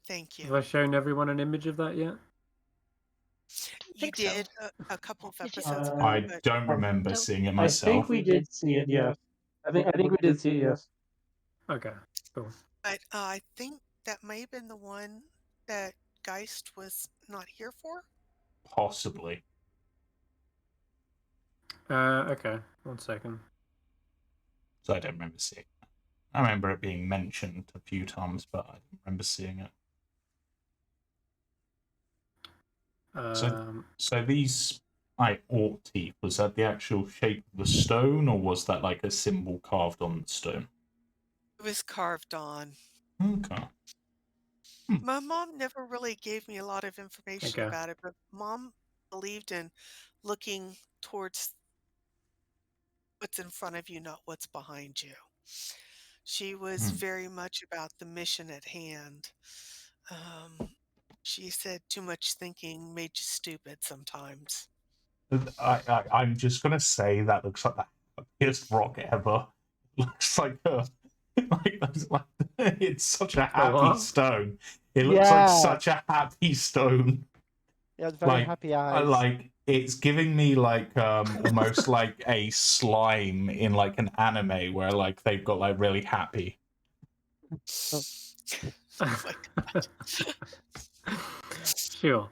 Thank you. Have I shown everyone an image of that yet? You did a couple of Did you? episodes ago. I But don't remember Don't- seeing it I myself. think we did see it, yes. I think we did see it, yes. Okay, cool. But I think that may have been the one that Geist was not here for. Possibly. Okay, 1 second. So I don't remember seeing it. I remember it being mentioned a few times, but I don't remember seeing it. So these orc teeth, was that the actual shape of the stone, or was that like a symbol carved on the stone? It was carved on. Okay. My mom never really gave me a lot of information about it, but Mom believed in looking towards what's in front of you, not what's behind you. She was very much about the mission at hand. She said too much thinking made you stupid sometimes. I'm just gonna say that looks like the happiest rock ever. Looks like it's such a happy stone. It looks like such a happy stone. It had very happy eyes. Like it's giving me like almost like a slime in like an anime where like they've got like really happy. Oh my God. Sure.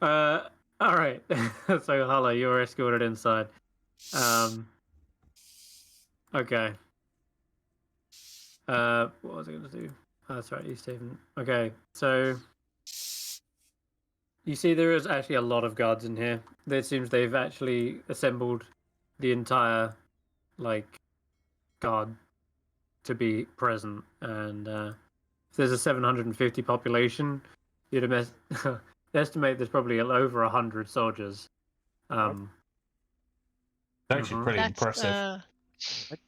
All right. So Hulla, you're escorted inside. Okay. What was I going to do? That's right, Easthaven. Okay, so you see there is actually a lot of guards in here. It seems they've actually assembled the entire guard to be present, and if there's a 750 population, you'd estimate there's probably over 100 soldiers. That's actually pretty impressive.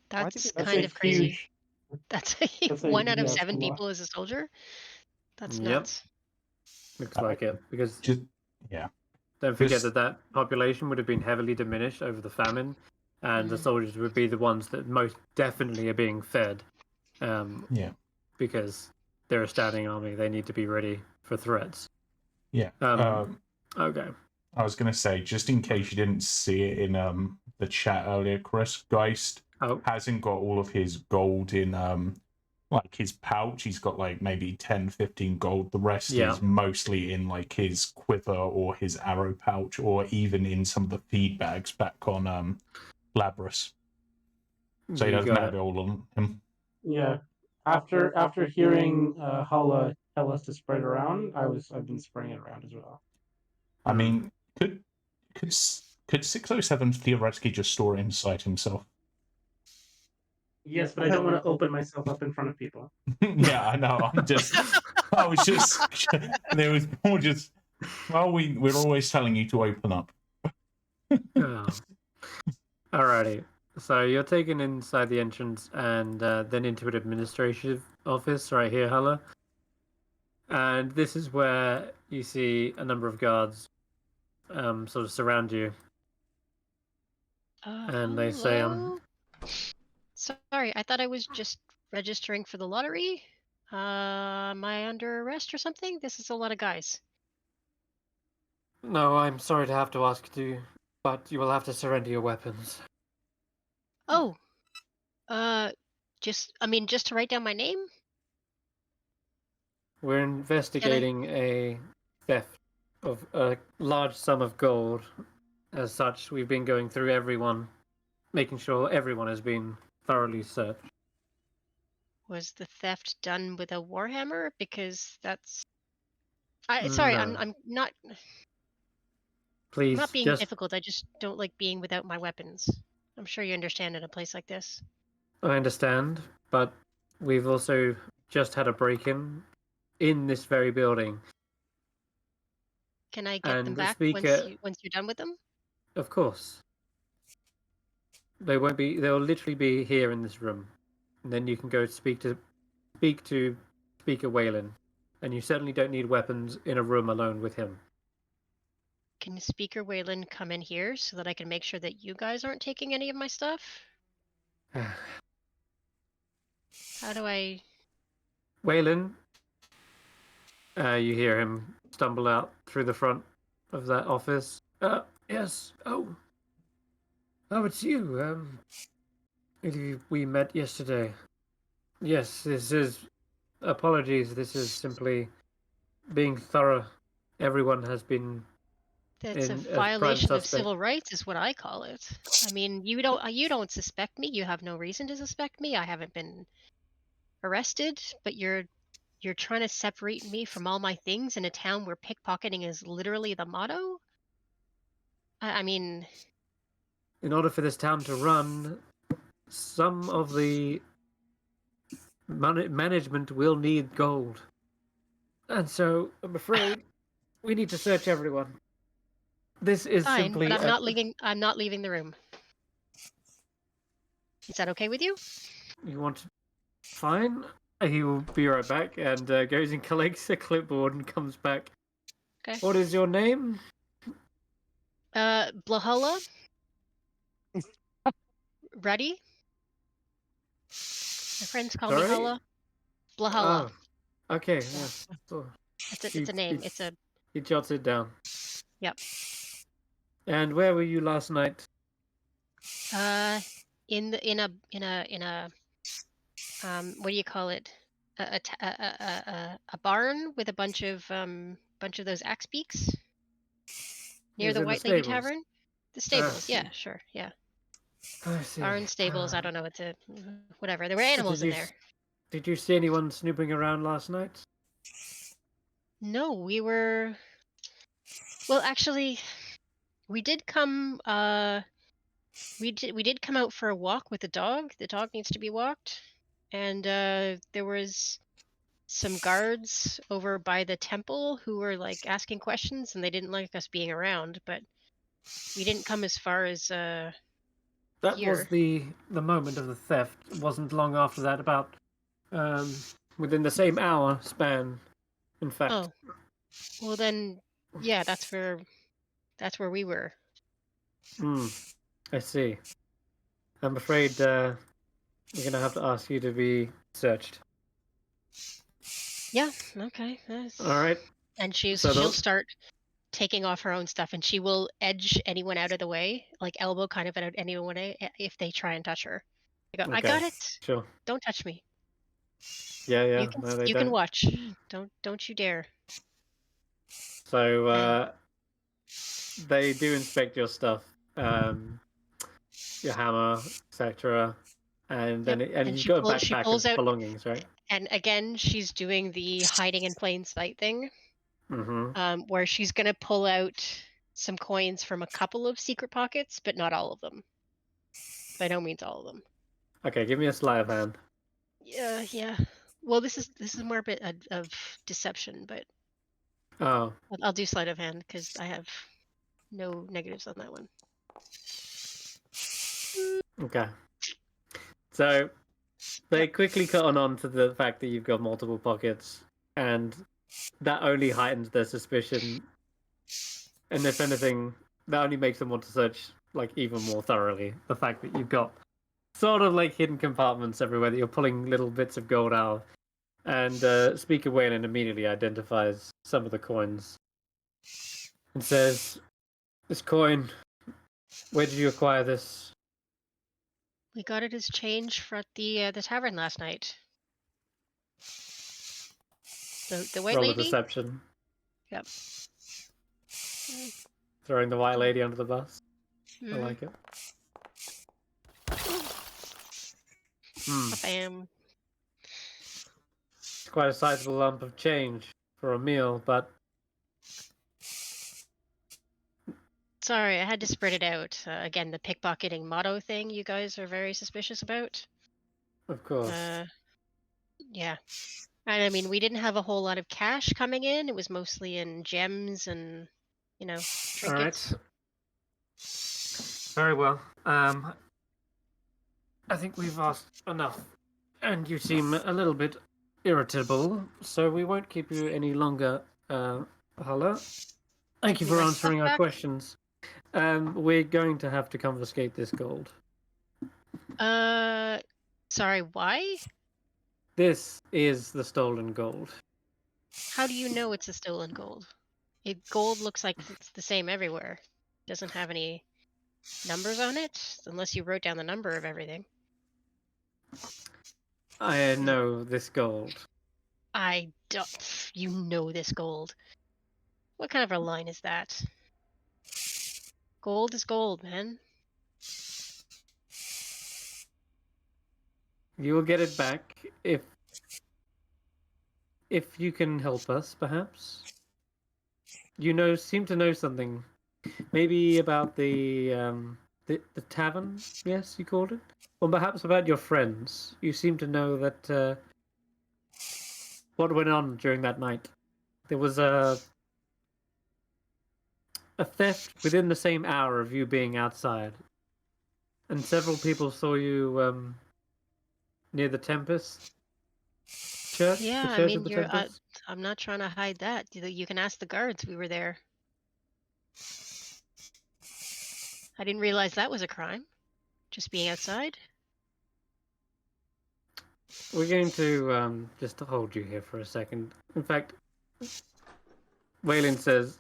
That's kind of crazy. Huge. That's 1 out of 7 people is a soldier. That's nuts. Looks like it, because don't forget that population would have been heavily diminished over the famine, and the soldiers would be the ones that most definitely are being fed. Because they're a standing army, they need to be ready for threats. Yeah. Okay. I was gonna say, just in case you didn't see it in the chat earlier, Chris, Geist hasn't got all of his gold in like his pouch. He's got like maybe 10, 15 gold. The rest is mostly in like his quiver or his arrow pouch, or even in some of the feed bags back on Labras. So he doesn't have it all on him. Yeah. After hearing Hulla tell us to spread around, I've been spreading it around as well. I mean, could 607 theoretically just store it inside himself? Yes, but I don't want to open myself up in front of people. Yeah, I know. I was just, there was more just, well, we're always telling you to open up. Alrighty. So you're taken inside the entrance and then into an administrative office right here, Hulla. And this is where you see a number of guards sort of surround you. And they say, Sorry, I thought I was just registering for the lottery. Am I under arrest or something? This is a lot of guys. No, I'm sorry to have to ask you, but you will have to surrender your weapons. Oh, just to write down my name? We're investigating a theft of a large sum of gold. As such, we've been going through everyone, making sure everyone has been thoroughly searched. Was the theft done with a warhammer? Because that's... Sorry, No. I'm not... Please, I'm not being just... difficult, I just don't like being without my weapons. I'm sure you understand in a place like this. I understand, but we've also just had a break-in this very building. Can I get And them the back speaker... once you're done with them? Of course. They won't be... They'll literally be here in this room. And then you can go speak to Speaker Whalen. And you certainly don't need weapons in a room alone with him. Can Speaker Wayland come in here so that I can make sure that you guys aren't taking any of my stuff? How do I... Whalen, you hear him stumble out through the front of that office. Yes. Oh, it's you. We met yesterday. Yes, this is... Apologies, this is simply being thorough. Everyone has been That's a as prime violation of suspect. civil rights is what I call it. I mean, you don't suspect me. You have no reason to suspect me. I haven't been arrested, but you're trying to separate me from all my things in a town where pickpocketing is literally the motto? I mean... In order for this town to run, some of the management will need gold. And so, I'm afraid, we need to search everyone. This is Fine, simply... but I'm not leaving the room. Is that okay with you? You want to... Fine. He will be right back and goes and collects a clipboard and comes back. Okay. What is your name? Blahulla? Ready? My friends call me Sorry? Hulla. Blahulla. Oh, okay. Yes. Oh, It's a name. It's a... He jots it down. Yep. And where were you last night? In a what do you call it? A barn with a bunch of those axe beaks near Is the in the White Lady stables? Tavern. The stables, see. yeah, sure, yeah. I see. Barn stables. I don't know what to... Whatever. There were animals in there. Did you see anyone snooping around last night? No, we were... Well, actually, we did come... We did come out for a walk with the dog. The dog needs to be walked. And there was some guards over by the temple who were like asking questions, and they didn't like us being around, but we didn't come as far as That here. was the moment of the theft. It wasn't long after that, about within the same hour span, in fact. Oh. Well then, yeah, that's where we were. I see. I'm afraid we're going to have to ask you to be searched. Yeah, okay. All right. And she'll start taking off her own stuff, and she will edge anyone out of the way, like elbow kind of out anyone if they try and touch her. I go, okay. I got it. Sure. Don't touch me. Yeah. You can watch. Don't you dare. So they do inspect your stuff, your hammer, etc. And then you've got a backpack of belongings, right? And again, she's doing the hiding in plain sight thing, where she's going to pull out some coins from a couple of secret pockets, but not all of them. By no means all of them. Okay, give me a sleight of hand. Yeah. Well, this is more a bit of deception, but I'll do sleight of hand because I have no negatives on that one. Okay. So they quickly cut on to the fact that you've got multiple pockets, and that only heightens their suspicion. And if anything, that only makes them want to search like even more thoroughly. The fact that you've got sort of like hidden compartments everywhere that you're pulling little bits of gold out. And Speaker Wayland immediately identifies some of the coins and says, "This coin, where did you acquire this?" We got it as change for the tavern last night. The white Roll a lady. deception. Yep. Throwing the white lady under the bus. I Mhm. like it. Hmm. Bam. It's quite a sizable lump of change for a meal, but Sorry, I had to spread it out. Again, the pickpocketing motto thing you guys are very suspicious about. of course. Yeah. And I mean, we didn't have a whole lot of cash coming in. It was mostly in gems and, trinkets. Very well. I think we've asked enough, and you seem a little bit irritable, so we won't keep you any longer, Hulla. Thank you Give me for my answering stuff our back. questions. We're going to have to confiscate this gold. Sorry, why? This is the stolen gold. How do you know it's a stolen gold? Gold looks like it's the same everywhere. Doesn't have any numbers on it, unless you wrote down the number of everything. I know this gold. I don't. You know this gold. What kind of a line is that? Gold is gold, man. You will get it back if you can help us, perhaps. You seem to know something. Maybe about the tavern, yes, you called it? Or perhaps about your friends. You seem to know that what went on during that night. There was a theft within the same hour of you being outside. And several people saw you near the Tempest Church, Yeah, the I Church of mean, the Tempest. I'm not trying to hide that. You can ask the guards. We were there. I didn't realize that was a crime. Just being outside. We're going to just hold you here for a second. In fact, Waylon says,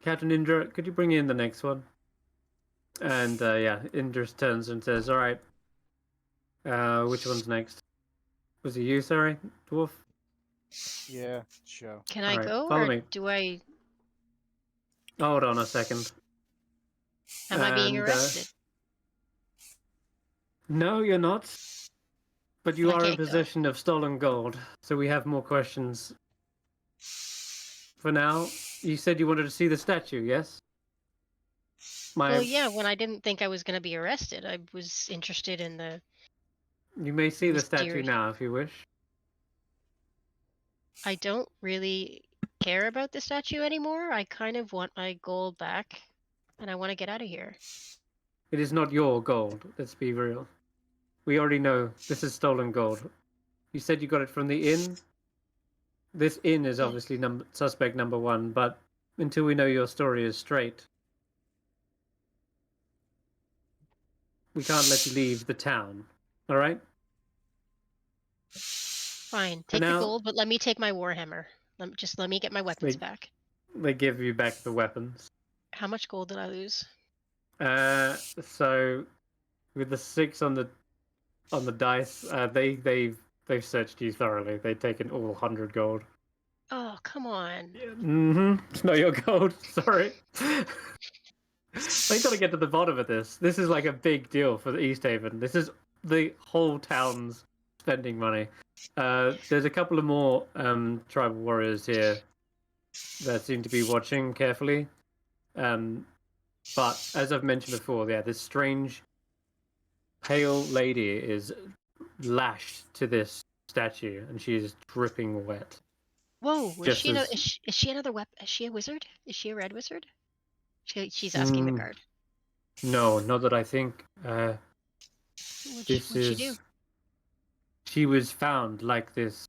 "Captain Indra, could you bring in the next one?" And Indra turns and says, "All right, which one's next? Was it you, sorry, dwarf?" Yeah, sure. Can All I right, go, follow or me. do I? Hold on a second. Am I being And, arrested? No, you're not. But you I are in can't go. possession of stolen gold, so we have more questions. For now, you said you wanted to see the statue, yes? Well, yeah. When I didn't think I was going to be arrested, I was interested in the You may see the statue mysterious. now if you wish. I don't really care about the statue anymore. I kind of want my gold back, and I want to get out of here. It is not your gold, let's be real. We already know this is stolen gold. You said you got it from the inn? This inn is obviously suspect number one, but until we know your story is straight, we can't let you leave the town. All right? Fine, For take the now, gold, but let me take my warhammer. Let me get my weapons they, back. they give you back the weapons. How much gold did I lose? So with the 6 on the dice, they've searched you thoroughly. They've taken all 100 gold. Oh, come on. It's not your gold. Sorry. They got to get to the bottom of this. This is like a big deal for the Easthaven. This is the whole town's spending money. There's a couple of more tribal warriors here that seem to be watching carefully. But as I've mentioned before, this strange pale lady is lashed to this statue, and she is dripping wet. Whoa, Just is she another weapon? Is she a wizard? Is she a red wizard? She's asking the guard. No, not that I think. What'd she do? She was found like this.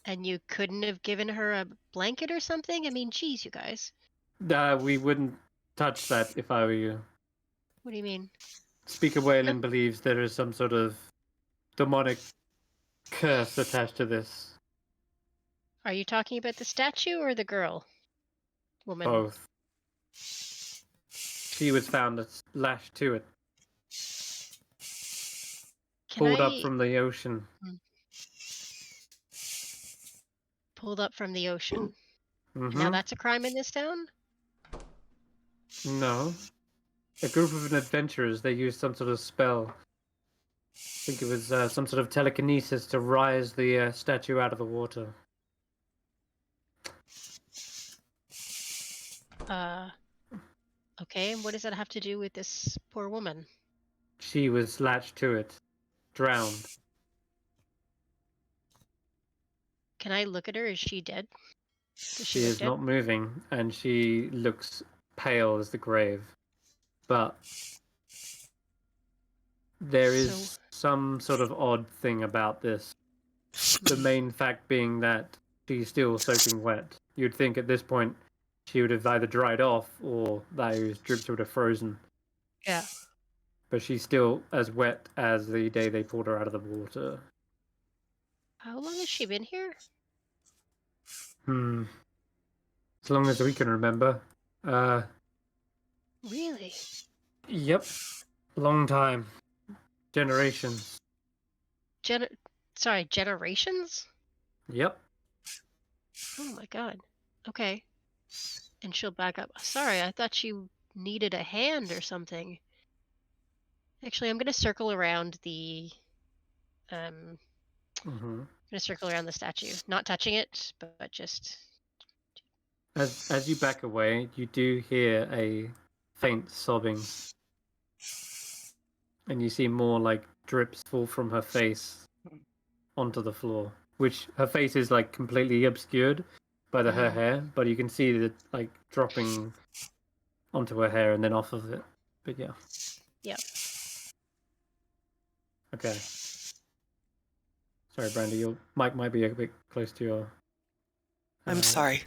And you couldn't have given her a blanket or something? I mean, geez, you guys. We wouldn't touch that if I were you. What do you mean? Speaker Whalen believes there is some sort of demonic curse attached to this. Are you talking about the statue or the girl? Woman. Both. She was found lashed to it, pulled up from the ocean. Pulled up from the ocean. Mm-hmm. Now that's a crime in this town? No. A group of adventurers, they used some sort of spell. I think it was some sort of telekinesis to rise the statue out of the water. Okay, and what does that have to do with this poor woman? She was latched to it, drowned. Can I look at her? Is she dead? Does She look is dead? not moving, and she looks pale as the grave. But there is some sort of odd thing about this. The main fact being that she's still soaking wet. You'd think at this point she would have either dried off or those drips would have frozen. Yeah. But she's still as wet as the day they pulled her out of the water. How long has she been here? As long as we can remember. Really? Yep. Long time. Generations. Generations? Yep. Oh my god. Okay. And she'll back up. Sorry, I thought she needed a hand or something. Actually, I'm going to circle around the... I'm going to circle around the statue. Not touching it, but just... As you back away, you do hear a faint sobbing. And you see more like drips fall from her face onto the floor. Which her face is like completely obscured by her hair, but you can see it like dropping onto her hair and then off of it. But yeah. Yeah. Okay. Sorry, Brandee, your mic might be a bit close to your... I'm sorry.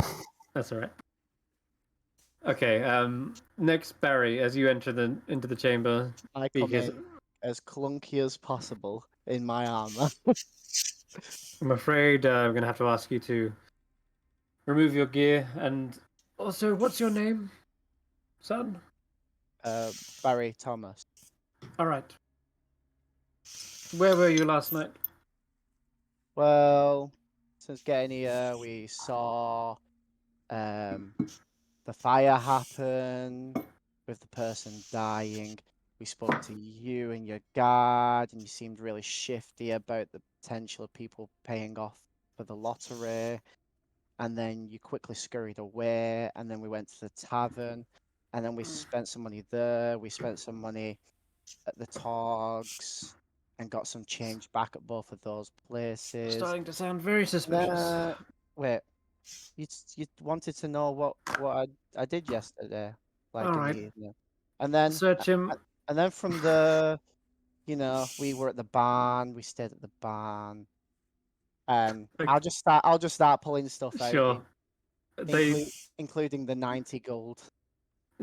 That's all right. Okay, next, Barry, as you enter into the chamber... I come in as clunky as possible in my armor. I'm afraid I'm going to have to ask you to remove your gear, and also, what's your name, son? Barritomus. All right. Where were you last night? Well, since getting here, we saw the fire happen with the person dying. We spoke to you and your guard, and you seemed really shifty about the potential of people paying off for the lottery. And then you quickly scurried away, and then we went to the tavern, and then we spent some money there. We spent some money at the Togs, and got some change back at both of those places. Starting to sound very suspicious. Wait, you wanted to know what I did yesterday, like All in right. the evening, and then Search him. and then from the, we were at the barn. We stayed at the barn. I'll just start pulling stuff out. Sure. Including the 90 gold.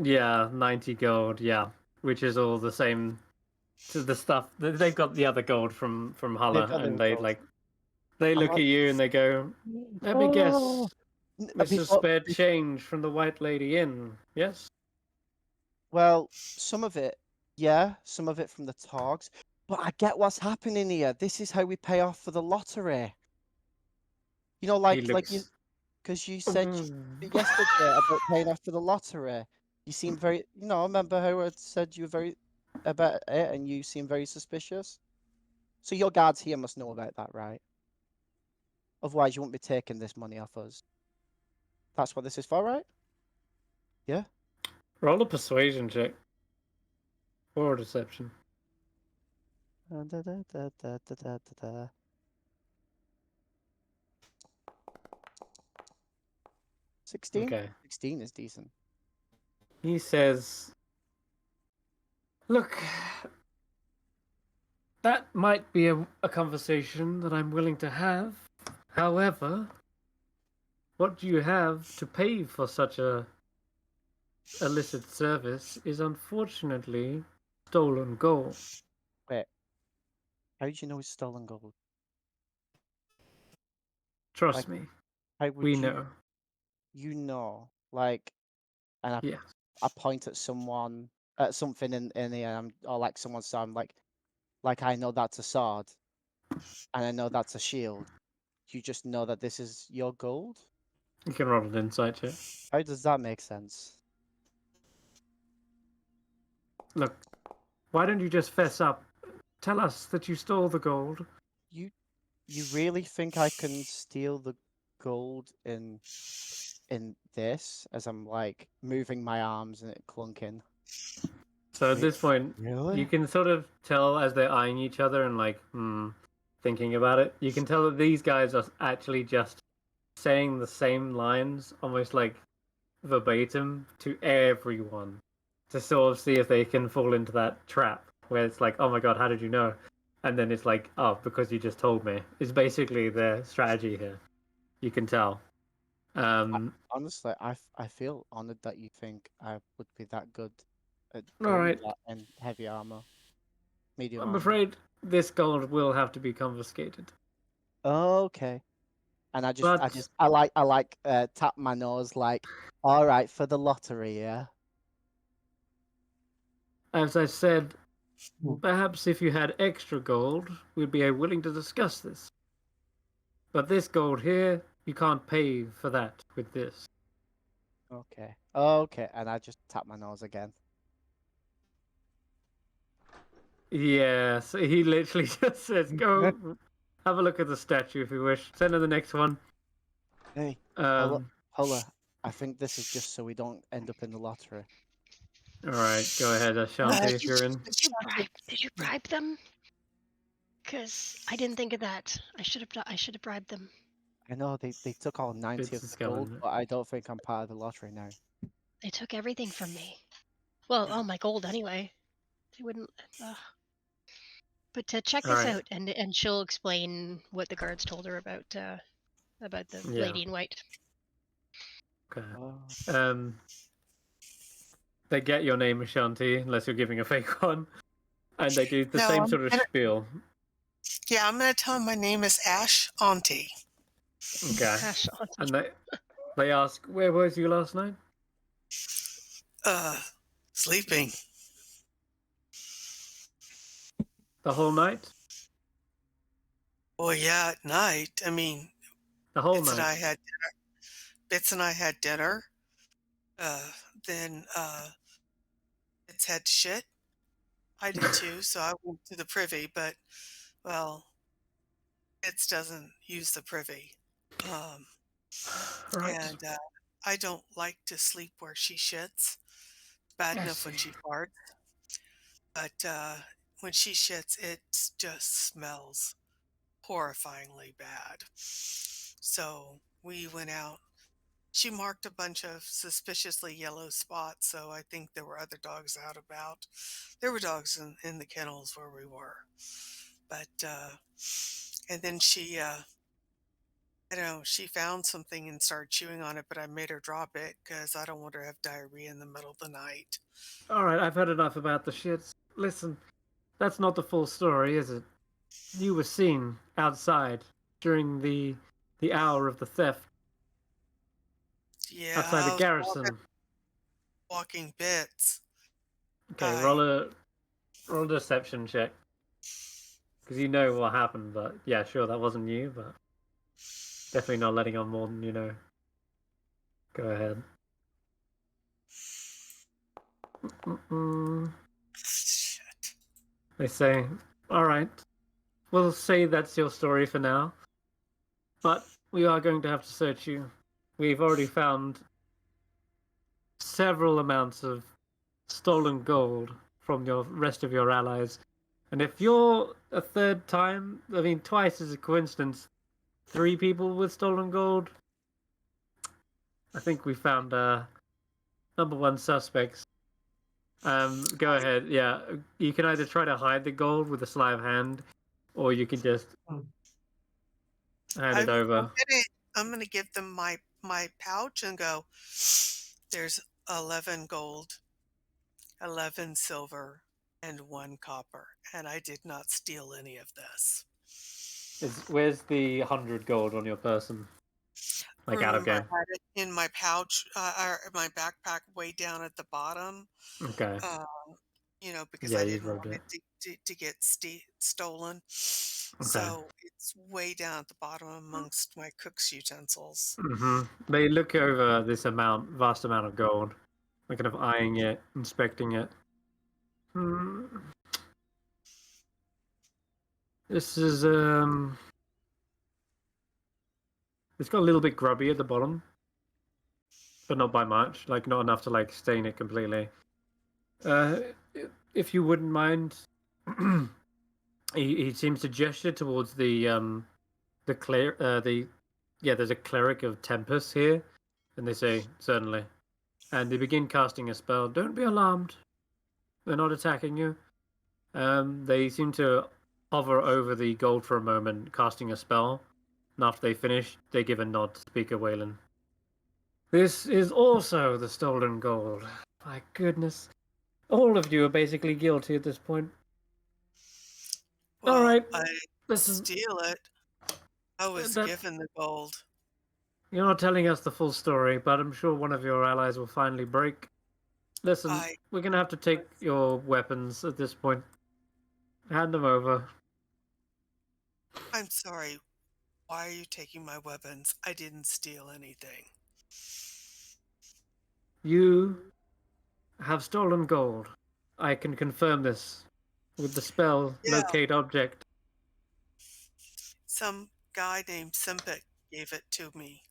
Yeah, 90 gold. Yeah, which is all the same to the stuff. They've got the other gold from Hulla, and they look at you and they go, "Let me guess. This is spare change from the White Lady Inn, yes?" Well, some of it, yeah, some of it from the Togs. But I get what's happening here. This is how we pay off for the lottery. Because you said yesterday about paying off for the lottery. You seem very, remember how I said you were very about it, and you seem very suspicious. So your guards here must know about that, right? Otherwise, you won't be taking this money off us. That's what this is for, right? Yeah. Roll a persuasion check or a deception. 16? Okay. 16 is decent. He says, "Look, that might be a conversation that I'm willing to have. However, what you have to pay for such a illicit service is unfortunately stolen gold. Wait, how do you know it's stolen gold? Trust Like, me, how would we you know. know? Like, and Yeah. I point at someone, at something in the or like someone, so I'm like I know that's a sword, and I know that's a shield. You just know that this is your gold. You can roll an insight check. How does that make sense? Look, why don't you just fess up? Tell us that you stole the gold. You really think I can steal the gold in this as I'm like moving my arms and it clunking? So at this point, Really? you can sort of tell as they're eyeing each other and like, thinking about it. You can tell that these guys are actually just saying the same lines, almost like verbatim, to everyone, to sort of see if they can fall into that trap where it's like, oh my god, how did you know? And then it's like, oh, because you just told me. It's basically their strategy here. You can tell. Honestly, I feel honored that you think I would be that good at All doing right. that in heavy armor, medium I'm armor. afraid this gold will have to be confiscated. Okay. And But I like tap my nose like, all right, for the lottery, yeah. as I said, perhaps if you had extra gold, we'd be willing to discuss this. But this gold here, you can't pay for that with this. Okay. Okay. And I just tap my nose again. Yeah, so he literally just says, go have a look at the statue if you wish. Send her the next one. Hey, Um, Hulla, I think this is just so we don't end up in the lottery. Alright, go ahead, Ashanti, if you're in. Did you bribe them? Because I didn't think of that. I should have bribed them. I know they took all 90 It's of the gold, scavenger. but I don't think I'm part of the lottery now. They took everything from me. Well, all my gold anyway. They wouldn't. But to check this Alright, out, and she'll explain what the guards told her about the yeah, lady in white. okay. Oh. They get your name, Ashanti, unless you're giving a fake one. And they do the No, same sort of spiel. Yeah, I'm gonna tell him my name is Ashanti. Okay. Ashanti. And they ask, where was you last night? Sleeping. The whole night? Well, yeah, at night. I mean, The whole Bits and I night. had dinner. Bits and I had dinner. Then Bits had shit. I did too, so I went to the privy, but well, Bits doesn't use the privy. Right. And I don't like to sleep where she shits. Bad I enough when see. she farts, but when she shits, it just smells horrifyingly bad. So we went out. She marked a bunch of suspiciously yellow spots, so I think there were other dogs out about. There were dogs in the kennels where we were. But, and then she, I don't know, she found something and started chewing on it, but I made her drop it because I don't want her to have diarrhea in the middle of the night. Alright, I've heard enough about the shits. Listen, that's not the full story, is it? You were seen outside during the hour of the theft Yeah, outside the I was garrison. walking Bits. Okay, roll a deception check. Because you know what happened, but yeah, sure, that wasn't you, but definitely not letting on more than you know. Go ahead. Shit. They say, alright, we'll say that's your story for now. But we are going to have to search you. We've already found several amounts of stolen gold from your rest of your allies. And if you're a third time, I mean, twice is a coincidence, 3 people with stolen gold, I think we found number 1 suspects. Go ahead. Yeah, you can either try to hide the gold with a sleight of hand, or you can just hand it over. I'm gonna give them my pouch and go, there's 11 gold, 11 silver, and 1 copper, and I did not steal any of this. Where's the 100 gold on your person? Like out of Remember, I game. had it in my pouch, or my backpack way down at the bottom. Okay. Because Yeah, I you didn't rubbed want it to get stolen. So it's way down at the bottom amongst my cook's utensils. They look over this vast amount of gold. They're kind of eyeing it, inspecting it. This is it's got a little bit grubby at the bottom, but not by much. Like not enough to like stain it completely. If you wouldn't mind, he seems to gesture towards there's a cleric of Tempest here, and they say certainly, and they begin casting a spell. Don't be alarmed. They're not attacking you. They seem to hover over the gold for a moment, casting a spell. And after they finish, they give a nod to Speaker Wayland. This is also the stolen gold. My goodness. All of you are basically guilty at this point. Well, all right. I steal it. I was given the gold. You're not telling us the full story, but I'm sure one of your allies will finally break. Listen, we're going to have to take your weapons at this point. Hand them over. I'm sorry. Why are you taking my weapons? I didn't steal anything. You have stolen gold. I can confirm this with the spell locate object. Some guy named Simpik gave it to me.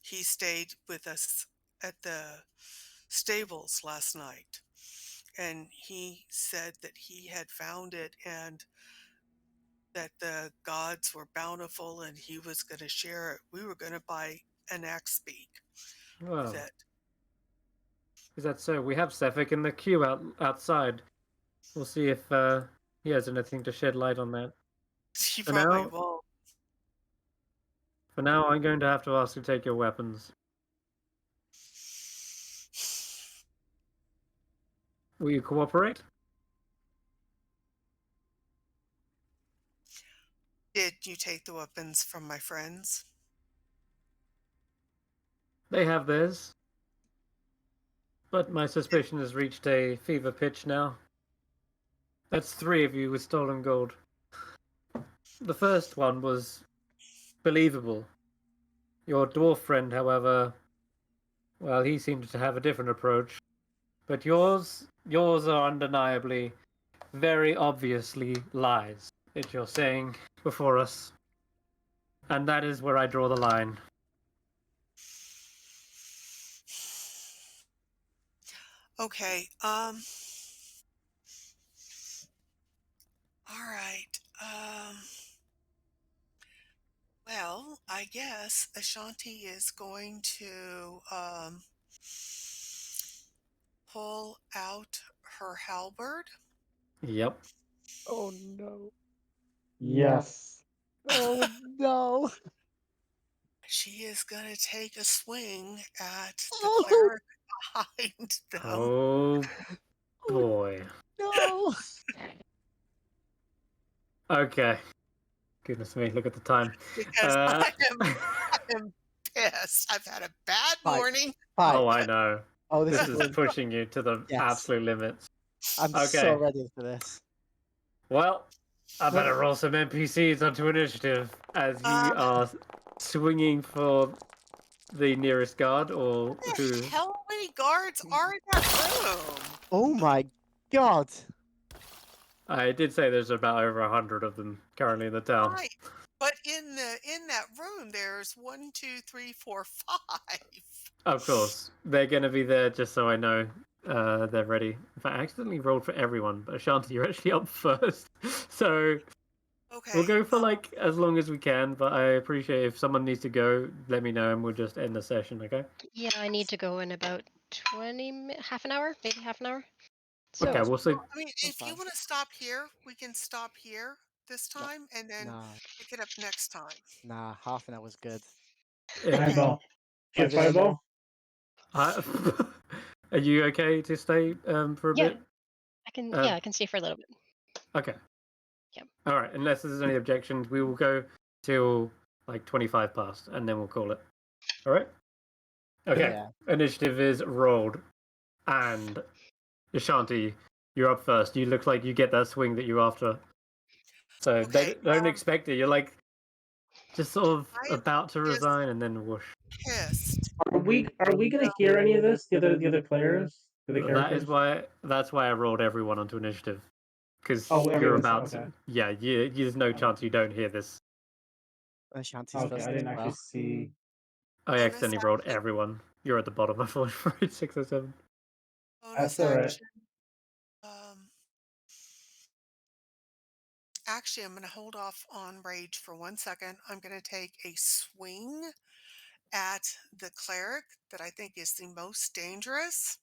He stayed with us at the stables last night, and he said that he had found it and that the gods were bountiful and he was going to share it. We were going to buy an axe beak with it. Is that so? We have Sefik in the queue outside. We'll see if he has anything to shed light on that. He probably won't. For now, I'm going to have to ask you to take your weapons. Will you cooperate? Did you take the weapons from my friends? They have theirs. But my suspicion has reached a fever pitch now. That's 3 of you with stolen gold. The first one was believable. Your dwarf friend, however, well, he seemed to have a different approach. But yours are undeniably, very obviously lies that you're saying before us. And that is where I draw the line. Okay, all right, well, I guess Ashanti is going to, pull out her halberd. Yep. Oh, no. Yes. Oh, no. She is going to take a swing at the cleric behind them. Oh, boy. No. Okay. Goodness me, look at the time. Because I am pissed. I've had a bad morning. Oh, I know. Oh, this is pushing you to the absolute limits. I'm so ready for this. Well, I better roll some NPCs onto initiative as you are swinging for the nearest guard or who. How many guards are in that room? Oh my god. I did say there's about over 100 of them currently in the town. Right. But in that room, there's 1, 2, 3, 4, 5. Of course, they're going to be there just so I know they're ready. In fact, I accidentally rolled for everyone, but Ashanti, you're actually up first. So we'll go for like as long as we can, but I appreciate if someone needs to go, let me know and we'll just end the session, okay? Yeah, I need to go in about half an hour, maybe half an hour. So, okay, we'll see. I mean, if you want to stop here, we can stop here this time and then pick it up next time. Nah, half an hour was good. Fireball. Get fireball. Are you okay to stay for a bit? I can. Yeah, I can stay for a little bit. Okay. Yeah. All right. Unless there's any objections, we will go till like 25 past, and then we'll call it. All right. Okay. Yeah. Initiative is rolled, and Ashanti, you're up first. You look like you get that swing that you're after. So Okay, they don't expect it. You're like just sort of I am about to just resign, and then whoosh. pissed. Are we gonna hear any of this? The other players, the other characters. That's why I rolled everyone onto initiative, because Oh, you're everyone's- about okay. to. Yeah, there's no chance you don't hear this. Ashanti's Okay, first I as didn't well. actually see. I Bonus accidentally rolled action. everyone. You're at the bottom. I thought for 6 or 7. Bonus That's all right. action. Actually, I'm going to hold off on rage for 1 second. I'm going to take a swing at the cleric that I think is the most dangerous.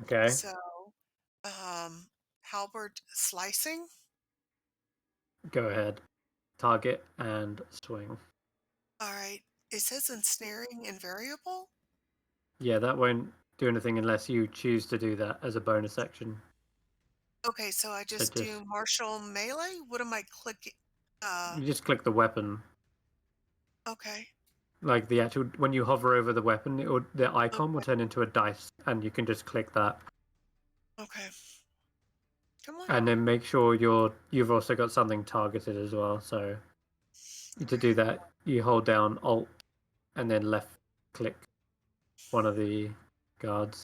Okay. So, halberd slicing. Go ahead. Target and swing. All right. It says ensnaring invariable. Yeah, that won't do anything unless you choose to do that as a bonus action. Okay, so I just do martial melee. What am I clicking? You just click the weapon. Okay. Like the actual, when you hover over the weapon, the icon will Okay. turn into a dice, and you can just click that. Okay. Come on. And then make sure you've also got something targeted as well. So to do that, you hold down Alt and then left click one of the guards.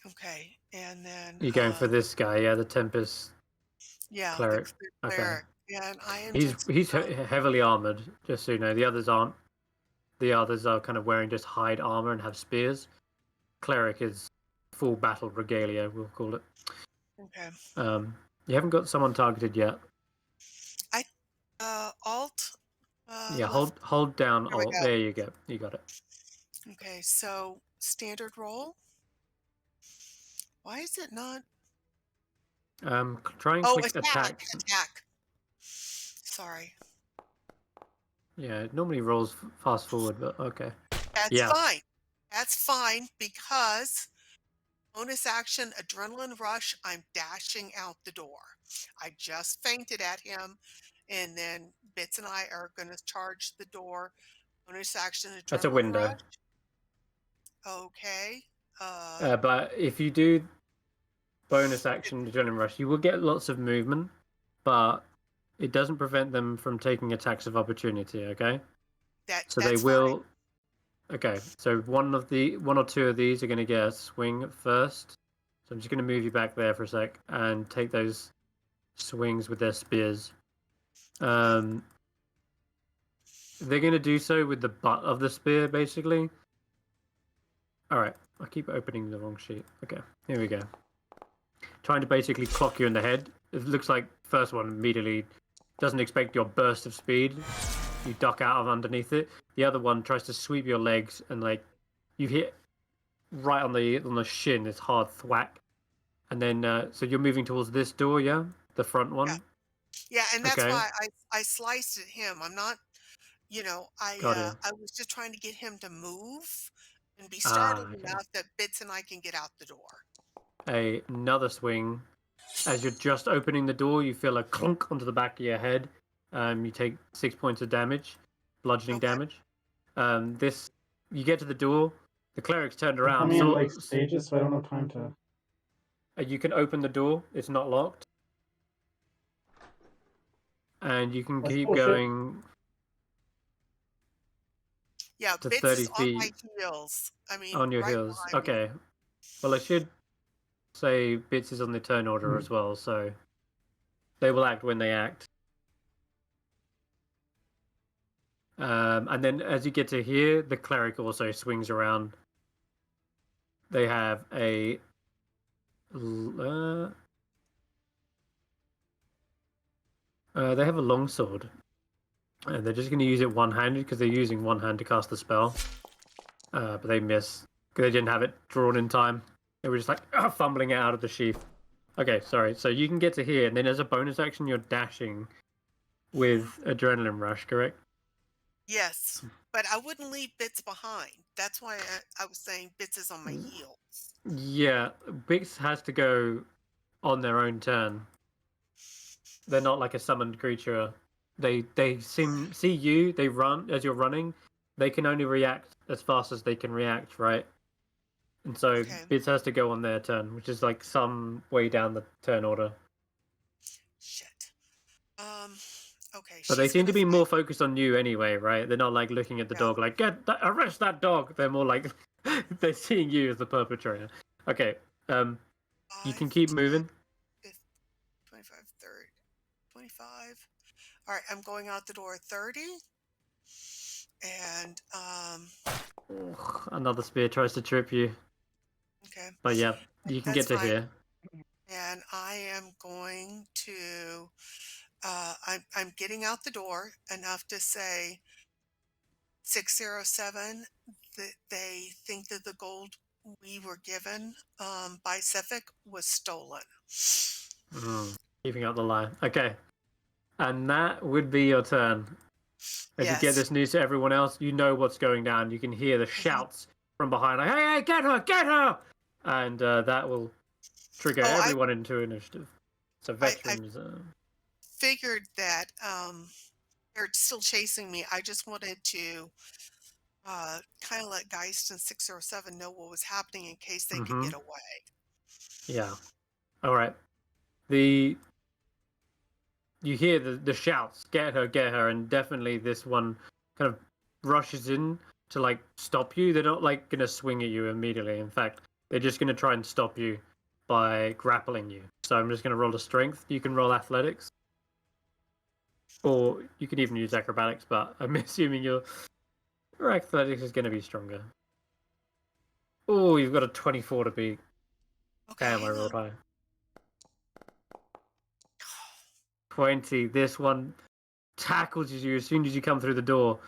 Okay, and then You're going for this guy, yeah, the Tempest yeah, cleric. the Okay. cleric. And I am He's just heavily armored, just so you know. The others aren't. The others are kind of wearing just hide armor and have spears. Cleric is full battle regalia, we'll call it. okay. You haven't got someone targeted yet. Alt. Yeah, Left. hold down There we Alt. go. There you go. You got it. Okay, so standard roll. Why is it not? Try and Oh, click attack. attack. Sorry. Yeah, it normally rolls fast forward, but okay. That's fine. That's fine because bonus action adrenaline rush. I'm dashing out the door. I just fainted at him, and then Bits and I are going to charge the door. Bonus action adrenaline That's a window. rush. Okay. But if you do bonus action adrenaline rush, you will get lots of movement, but it doesn't prevent them from taking attacks of opportunity. Okay. So they will. Fine. Okay, so one or two of these are going to get a swing at first. So I'm just going to move you back there for a sec and take those swings with their spears. They're going to do so with the butt of the spear, basically. All right, I keep opening the wrong sheet. Okay, here we go. Trying to basically clock you in the head. It looks like first one immediately doesn't expect your burst of speed. You duck out of underneath it. The other one tries to sweep your legs, and like you hit right on the shin. This hard thwack, and then so you're moving towards this door, yeah, the front one. Yeah, and that's Okay. why I sliced at him. I'm not, I was just trying to get him to move and be startled Okay. enough that Bits and I can get out the door. Another swing. As you're just opening the door, you feel a clunk onto the back of your head. You take 6 points of damage, bludgeoning damage. You get to the door. The cleric's turned around. I'm in like stages, so I don't have time to. You can open the door. It's not locked. And you can keep going. Yeah, to Bits 30 is feet on my heels. I mean, on your right heels. behind me. Okay. Well, I should say Bits is on the turn order as well, so they will act when they act. And then as you get to here, the cleric also swings around. They have a longsword, and they're just going to use it one-handed because they're using one hand to cast the spell. But they miss because they didn't have it drawn in time. They were just like fumbling it out of the sheath. Okay, sorry. So you can get to here, and then as a bonus action, you're dashing with adrenaline rush, correct? Yes, but I wouldn't leave Bits behind. That's why I was saying Bits is on my heels. Yeah, Bix has to go on their own turn. They're not like a summoned creature. They see you. They run as you're running. They can only react as fast as they can react, right? And so Okay. Bits has to go on their turn, which is like some way down the turn order. Shit. Okay. But they She's seem to gonna be fight. more focused on you anyway, right? They're not like looking at the Yeah. dog like arrest that dog. They're more like they're seeing you as the perpetrator. Okay. You can 5, keep 10, moving. 15, 25, 30, 25. All right, I'm going out the door 30. And Another spear tries to trip you. okay. But yeah, you can That's get to fine. here. And I am going to I'm getting out the door enough to say 607 that they think that the gold we were given by Suffolk was stolen. Keeping up the line. Okay. And that would be your turn. As you get Yes. this news to everyone else, you know what's going down. You can hear the shouts from behind, like, hey, get her, get her! And that will trigger everyone into initiative. So veterans. Figured that they're still chasing me. I just wanted to kind of let Geist and 607 know what was happening in case they could get away. Yeah. All right. You hear the shouts, get her, and definitely this one kind of rushes in to like stop you. They're not like gonna swing at you immediately. In fact, they're just gonna try and stop you by grappling you. So I'm just gonna roll a strength. You can roll athletics, or you can even use acrobatics. But I'm assuming your athletics is gonna be stronger. Oh, you've got a 24 to beat. Okay, Damn, I rolled high. 20. This one tackles you as soon as you come through the door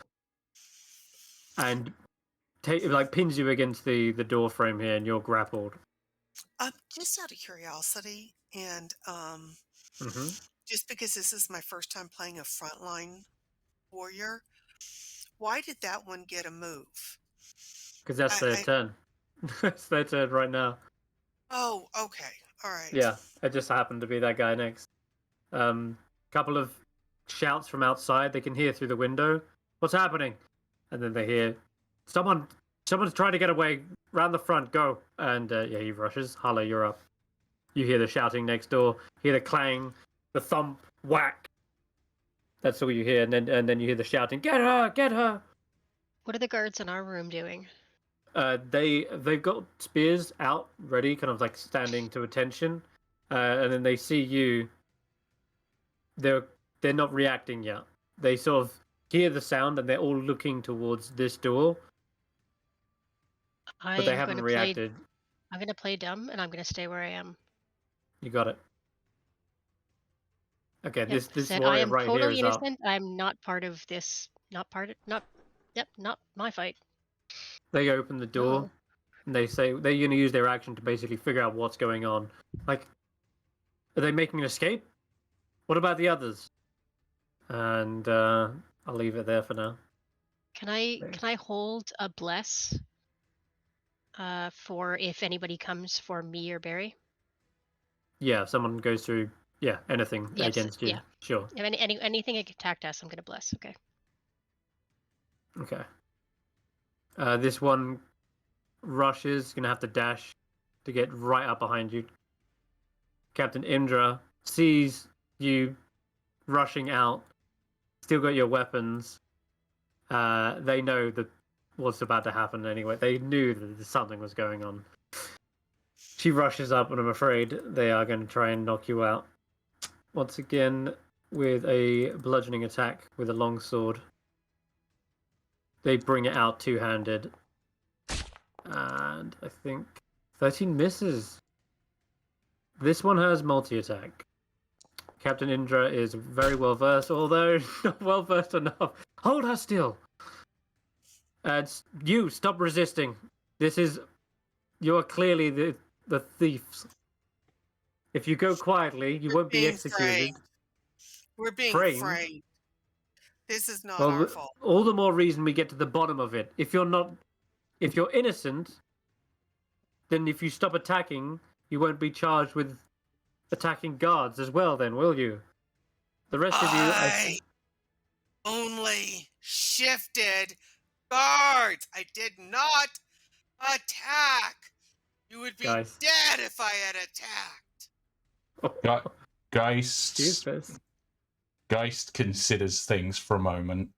and pins you against the door frame here, and you're grappled. Just out of curiosity, and Mm-hmm. just because this is my first time playing a frontline warrior, why did that one get a move? Because that's their turn. It's their turn right now. Oh, okay. All right. Yeah, it just happened to be that guy next. Couple of shouts from outside. They can hear through the window. What's happening? And then they hear someone's trying to get away. Round the front, go! And yeah, he rushes. Hulla, you're up. You hear the shouting next door. Hear the clang, the thump, whack. That's all you hear, and then you hear the shouting. Get her! Get her! What are the guards in our room doing? They've got spears out ready, kind of like standing to attention, and then they see you. They're not reacting yet. They sort of hear the sound and they're all looking towards this door, but they haven't reacted. I'm going to play dumb and I'm going to stay where I am. You got it. Okay, Yep. this warrior right here is totally up. innocent. I'm not part of this. Not my fight. They open the door No. and they say they're going to use their action to basically figure out what's going on. Like, are they making an escape? What about the others? And I'll leave it there for now. Can I hold a bless for if anybody comes for me or Barry? Yeah, if someone goes through anything against you. Yeah. Sure. If anything attacked us, I'm gonna bless. Okay. Okay. This one rushes, gonna have to dash to get right up behind you. Captain Indra sees you rushing out, still got your weapons. They know that what's about to happen anyway. They knew that something was going on. She rushes up, and I'm afraid they are going to try and knock you out. Once again, with a bludgeoning attack with a long sword. They bring it out two-handed. And I think 13 misses. This one has multi-attack. Captain Indra is very well versed, although not well versed enough. Hold her still. And you stop resisting. You are clearly the thieves. If you go quietly, you won't be executed. We're being framed. This is not Well, our fault. all the more reason we get to the bottom of it. If you're innocent, then if you stop attacking, you won't be charged with attacking guards as well. Then, will you? The rest of you, I only shifted guards. I did not attack. You would be Guys. dead if I had attacked. Geist considers things for a moment,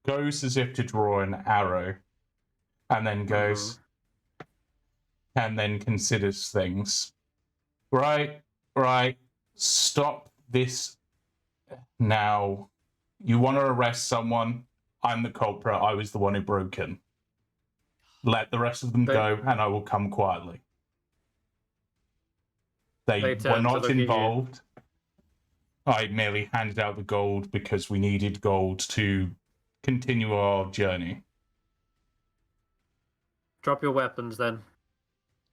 goes as if to draw an arrow, and then goes, and then considers things. Right, stop this now. You want to arrest someone? I'm the culprit. I was the one who broke in. Let the rest of them go, and I will come quietly. They were not involved. I merely handed out the gold because we needed gold to continue our journey. Drop your weapons, then.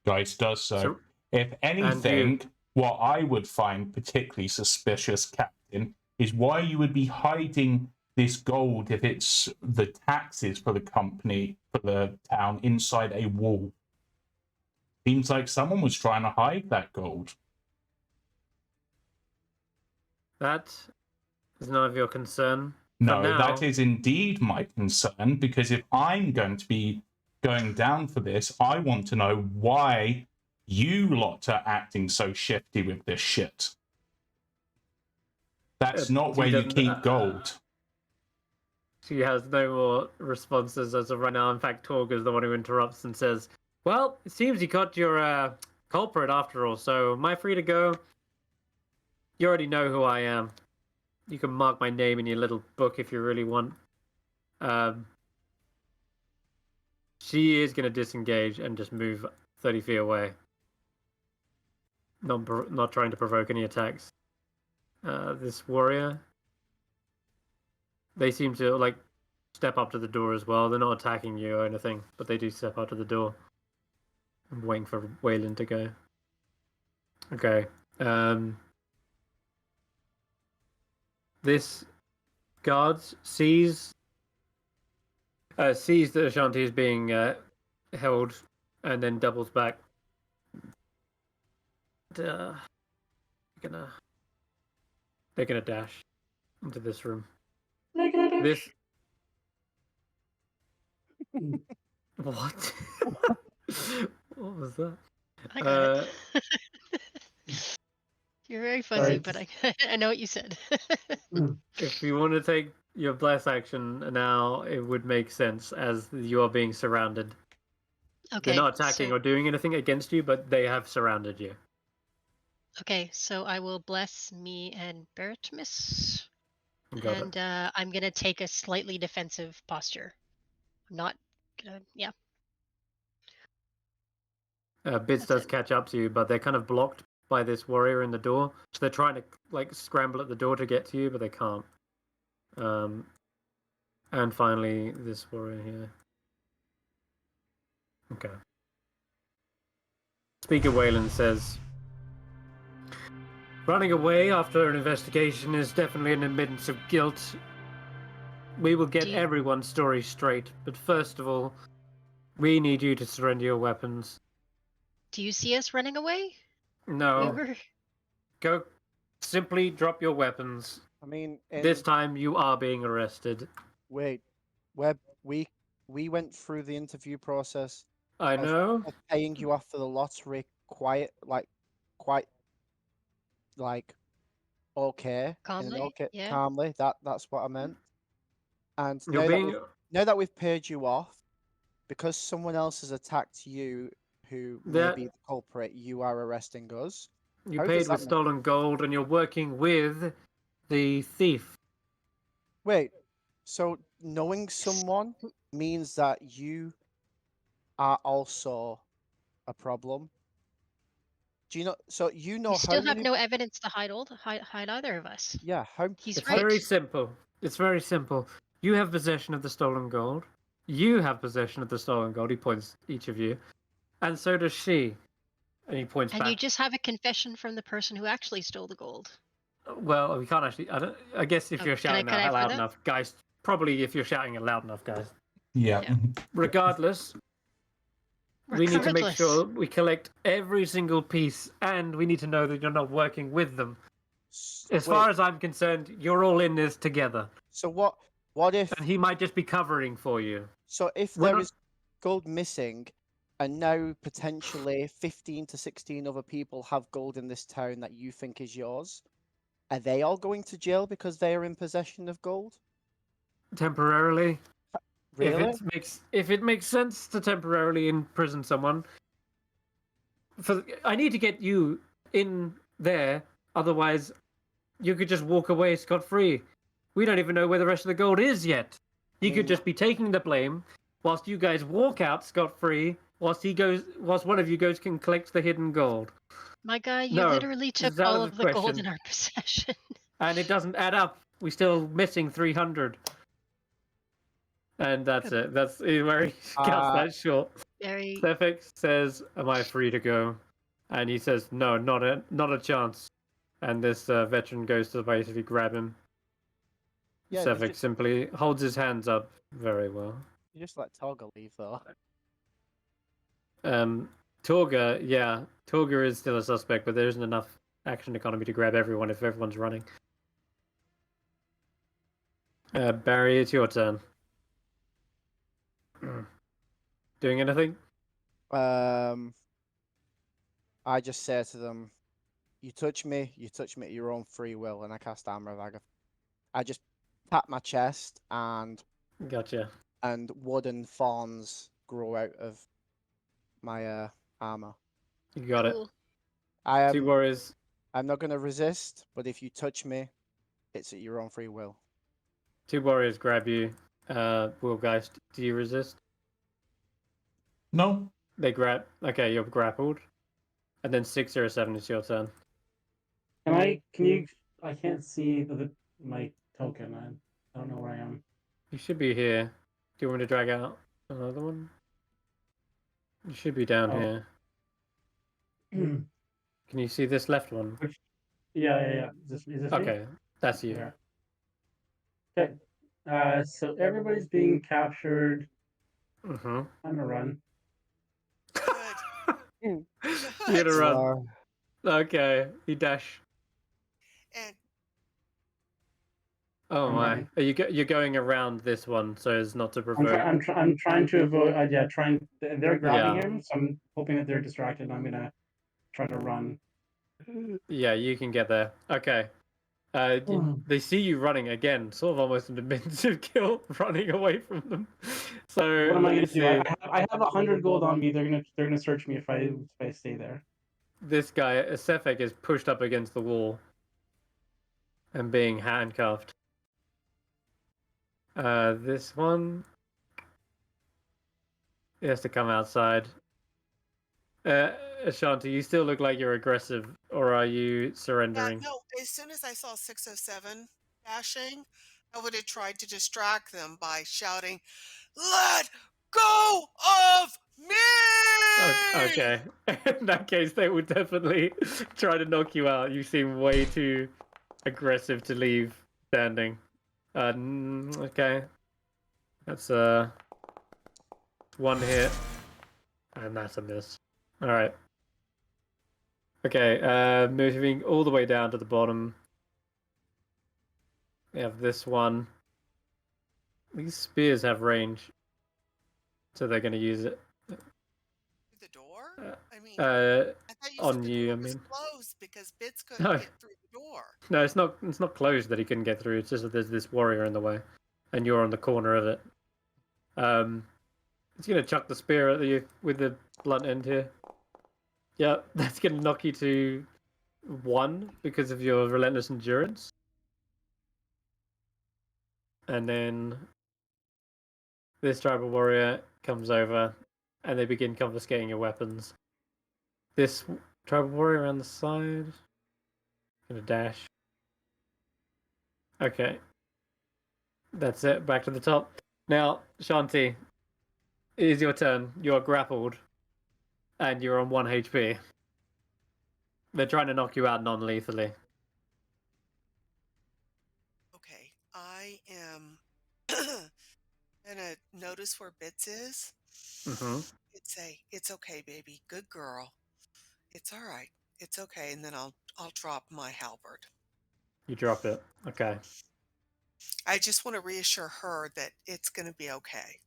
Geist does so. If anything, what I would find particularly suspicious, Captain, is why you would be hiding this gold if it's the taxes for the company, for the town, inside a wall. Seems like someone was trying to hide that gold. That is none of your concern. No, that is indeed my concern, because if I'm going to be going down for this, I want to know why you lot are acting so shifty with this shit. That's not where you keep gold. She has no more responses as of right now. In fact, Torg is the one who interrupts and says, well, it seems you got your culprit after all, so am I free to go? You already know who I am. You can mark my name in your little book if you really want. She is going to disengage and just move 30 feet away. Not trying to provoke any attacks. This warrior, they seem to like step up to the door as well. They're not attacking you or anything, but they do step up to the door. I'm waiting for Waylon to go. Okay. This guard sees that Ashanti is being held, and then doubles back. They're gonna dash into this room. This what? What was that? I got it. You're very fuzzy, but I know what you said. If you want to take your bless action now, it would make sense as you are being surrounded. Okay. They're not attacking or doing anything against you, but they have surrounded you. Okay, so I will bless me and Barritomus. And I'm going to take a slightly defensive posture. I'm not going to, yeah. Bits does catch up to you, but they're kind of blocked by this warrior in the door. So they're trying to like scramble at the door to get to you, but they can't. And finally, this warrior here. Okay. Speaker Wayland says, running away after an investigation is definitely an admittance of guilt. We will get everyone's story straight, but first of all, we need you to surrender your weapons. Do you see us running away? No. Go. Simply drop your weapons. I mean, this time you are being arrested. Wait, we went through the interview process. I know. Of paying you off for the lottery, quite okay, calmly. Yeah. Calmly. That's what I meant. And You're now that we've paid you off, because someone else has attacked you, who may be the culprit, you are arresting us. You paid with stolen gold, and you're working with the thief. Wait, so knowing someone means that you are also a problem? Do you know? So you know you still have no evidence to hide either of us. Yeah, he's it's right. Very simple. It's very simple. You have possession of the stolen gold. You have possession of the stolen gold. He points each of you, and so does she. And he points back. And you just have a confession from the person who actually stole the gold. Well, we can't actually. I guess if you're shouting out loud enough, Geist probably if you're shouting it loud enough, guys. Yeah. Yeah. Regardless, we need to make Regardless. sure we collect every single piece, and we need to know that you're not working with them. As far as I'm concerned, you're all in this together. So what if And he might just be covering for you. so if We're there not- is gold missing, and now potentially 15 to 16 other people have gold in this town that you think is yours, are they all going to jail because they are in possession of gold? Temporarily. Really? If it makes sense to temporarily imprison someone, I need to get you in there. Otherwise, you could just walk away scot-free. We don't even know where the rest of the gold is yet. He could just be taking the blame, whilst you guys walk out scot-free. Whilst one of you goes can collect the hidden gold. My guy, you No, literally this is took out all of of the the gold question. in our possession. And it doesn't add up. We're still missing 300. And that's it. That's where he cuts that short. Very. Sefik says, "Am I free to go?" And he says, "No, not a chance." And this veteran goes to basically grab him. Yeah, Sefik simply holds his hands up very well. you just let Toggle leave though. Torga, yeah, Torga is still a suspect, but there isn't enough action economy to grab everyone if everyone's running. Barry, it's your turn. Doing anything? I just say to them, you touch me at your own free will, and I cast Armor of Agath. I just pat my chest, and Gotcha. wooden thorns grow out of my armor. You got Cool. it. Two warriors. I'm not going to resist, but if you touch me, it's at your own free will. Two warriors grab you. Wealgeist, do you resist? No. They grab. Okay, you're grappled. And then 607 is your turn. Can you? I can't see my token. I don't know where I am. You should be here. Do you want me to drag out another one? You should be down here. Can you see this left one? Yeah. Is this me? Okay, that's you. Yeah. Okay. So everybody's being captured. Mm-hmm. I'm gonna run. Good. You're gonna run. Wow. Okay, you dash. And Oh I'm my! running. You're going around this one so as not to provoke. I'm trying to avoid. They're grabbing him, so I'm hoping that they're distracted. I'm gonna try to run. Yeah, you can get there. Okay. They see you running again, sort of almost an invincive kill, running away from them. So What am I let me gonna do? see. I have 100 gold on me. They're gonna search me if I stay there. This guy, Sefik, is pushed up against the wall and being handcuffed. This one, he has to come outside. Ashanti, you still look like you're aggressive, or are you surrendering? no, as soon as I saw 607 dashing, I would have tried to distract them by shouting, "Let go of me!" Okay. In that case, they would definitely try to knock you out. You seem way too aggressive to leave standing. Okay. That's one hit. And that's a miss. Alright. Okay, moving all the way down to the bottom. We have this one. These spears have range. So they're gonna use it. Through the door? I mean, Uh I thought you on said the you, door I was mean. closed because Bits couldn't No. get through the door. No, it's not closed that he couldn't get through. It's just that there's this warrior in the way, and you're on the corner of it. It's gonna chuck the spear at you with the blunt end here. Yeah, that's gonna knock you to 1 because of your relentless endurance. And then this tribal warrior comes over, and they begin confiscating your weapons. This tribal warrior on the side, gonna dash. Okay. That's it. Back to the top. Now, Shanti, it is your turn. You're grappled, and you're on 1 HP. They're trying to knock you out non-lethally. Okay, I am gonna notice where Bits is. Mm-hmm. It's okay, baby. Good girl. It's all right. It's okay. And then I'll drop my halberd. You drop it. Okay. I just want to reassure her that it's going to be okay.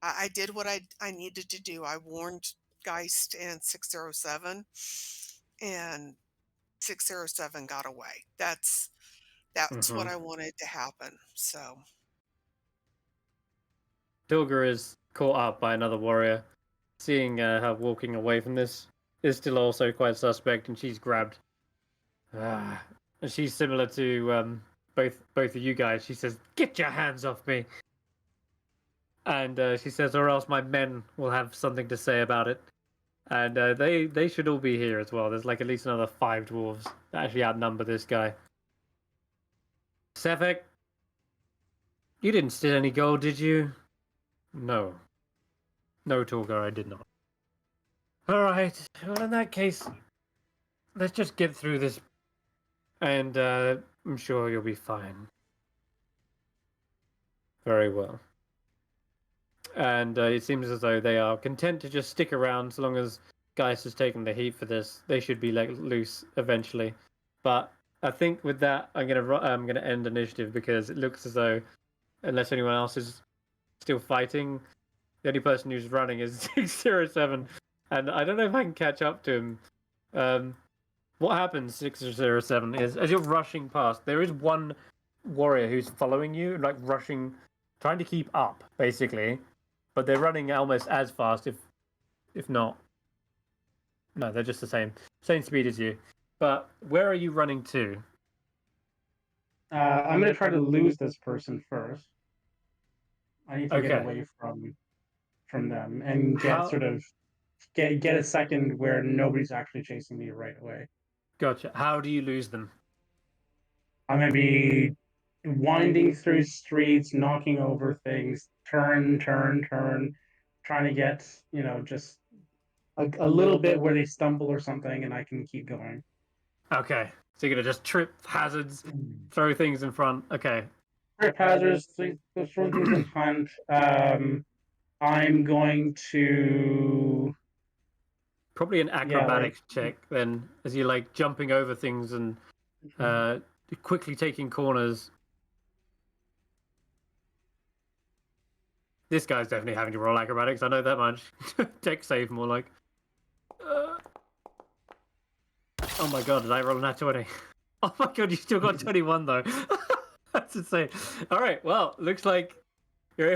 I did what I needed to do. I warned Geist and 607, and 607 got away. That's what I wanted to happen. So Dilger is caught up by another warrior, seeing her walking away from this is still also quite suspect, and she's grabbed. And she's similar to both of you guys. She says, "Get your hands off me!" And she says, "Or else my men will have something to say about it." And they should all be here as well. There's like at least another 5 dwarves that actually outnumber this guy. Sefek, you didn't steal any gold, did you? No. No, Torgar, I did not. Alright, well in that case, let's just get through this, and I'm sure you'll be fine. Very well. And it seems as though they are content to just stick around so long as Geist has taken the heat for this. They should be let loose eventually. But I think with that, I'm gonna end initiative because it looks as though, unless anyone else is still fighting, the only person who's running is 607, and I don't know if I can catch up to him. What happens, 607, is as you're rushing past, there is one warrior who's following you, like rushing, trying to keep up, basically. But they're running almost as fast, if not. No, they're just the same speed as you. But where are you running to? I'm going to try to lose this person first. I need to get Okay. away from them and get How- sort of get a second where nobody's actually chasing me right away. Gotcha. How do you lose them? I'm going to be winding through streets, knocking over things, turn, trying to get, just a little bit where they stumble or something, and I can keep going. Okay. So you're gonna just trip hazards, throw things in front. Okay. Trip hazards, throw things in front. I'm going to Probably an acrobatics check then, as you're like jumping over things and quickly taking corners. This guy's definitely having to roll acrobatics. I know that much. Deck save more like. Oh my god, did I roll a nat 20? Oh my god, you still got 21 though. That's insane. All right, well, looks like you're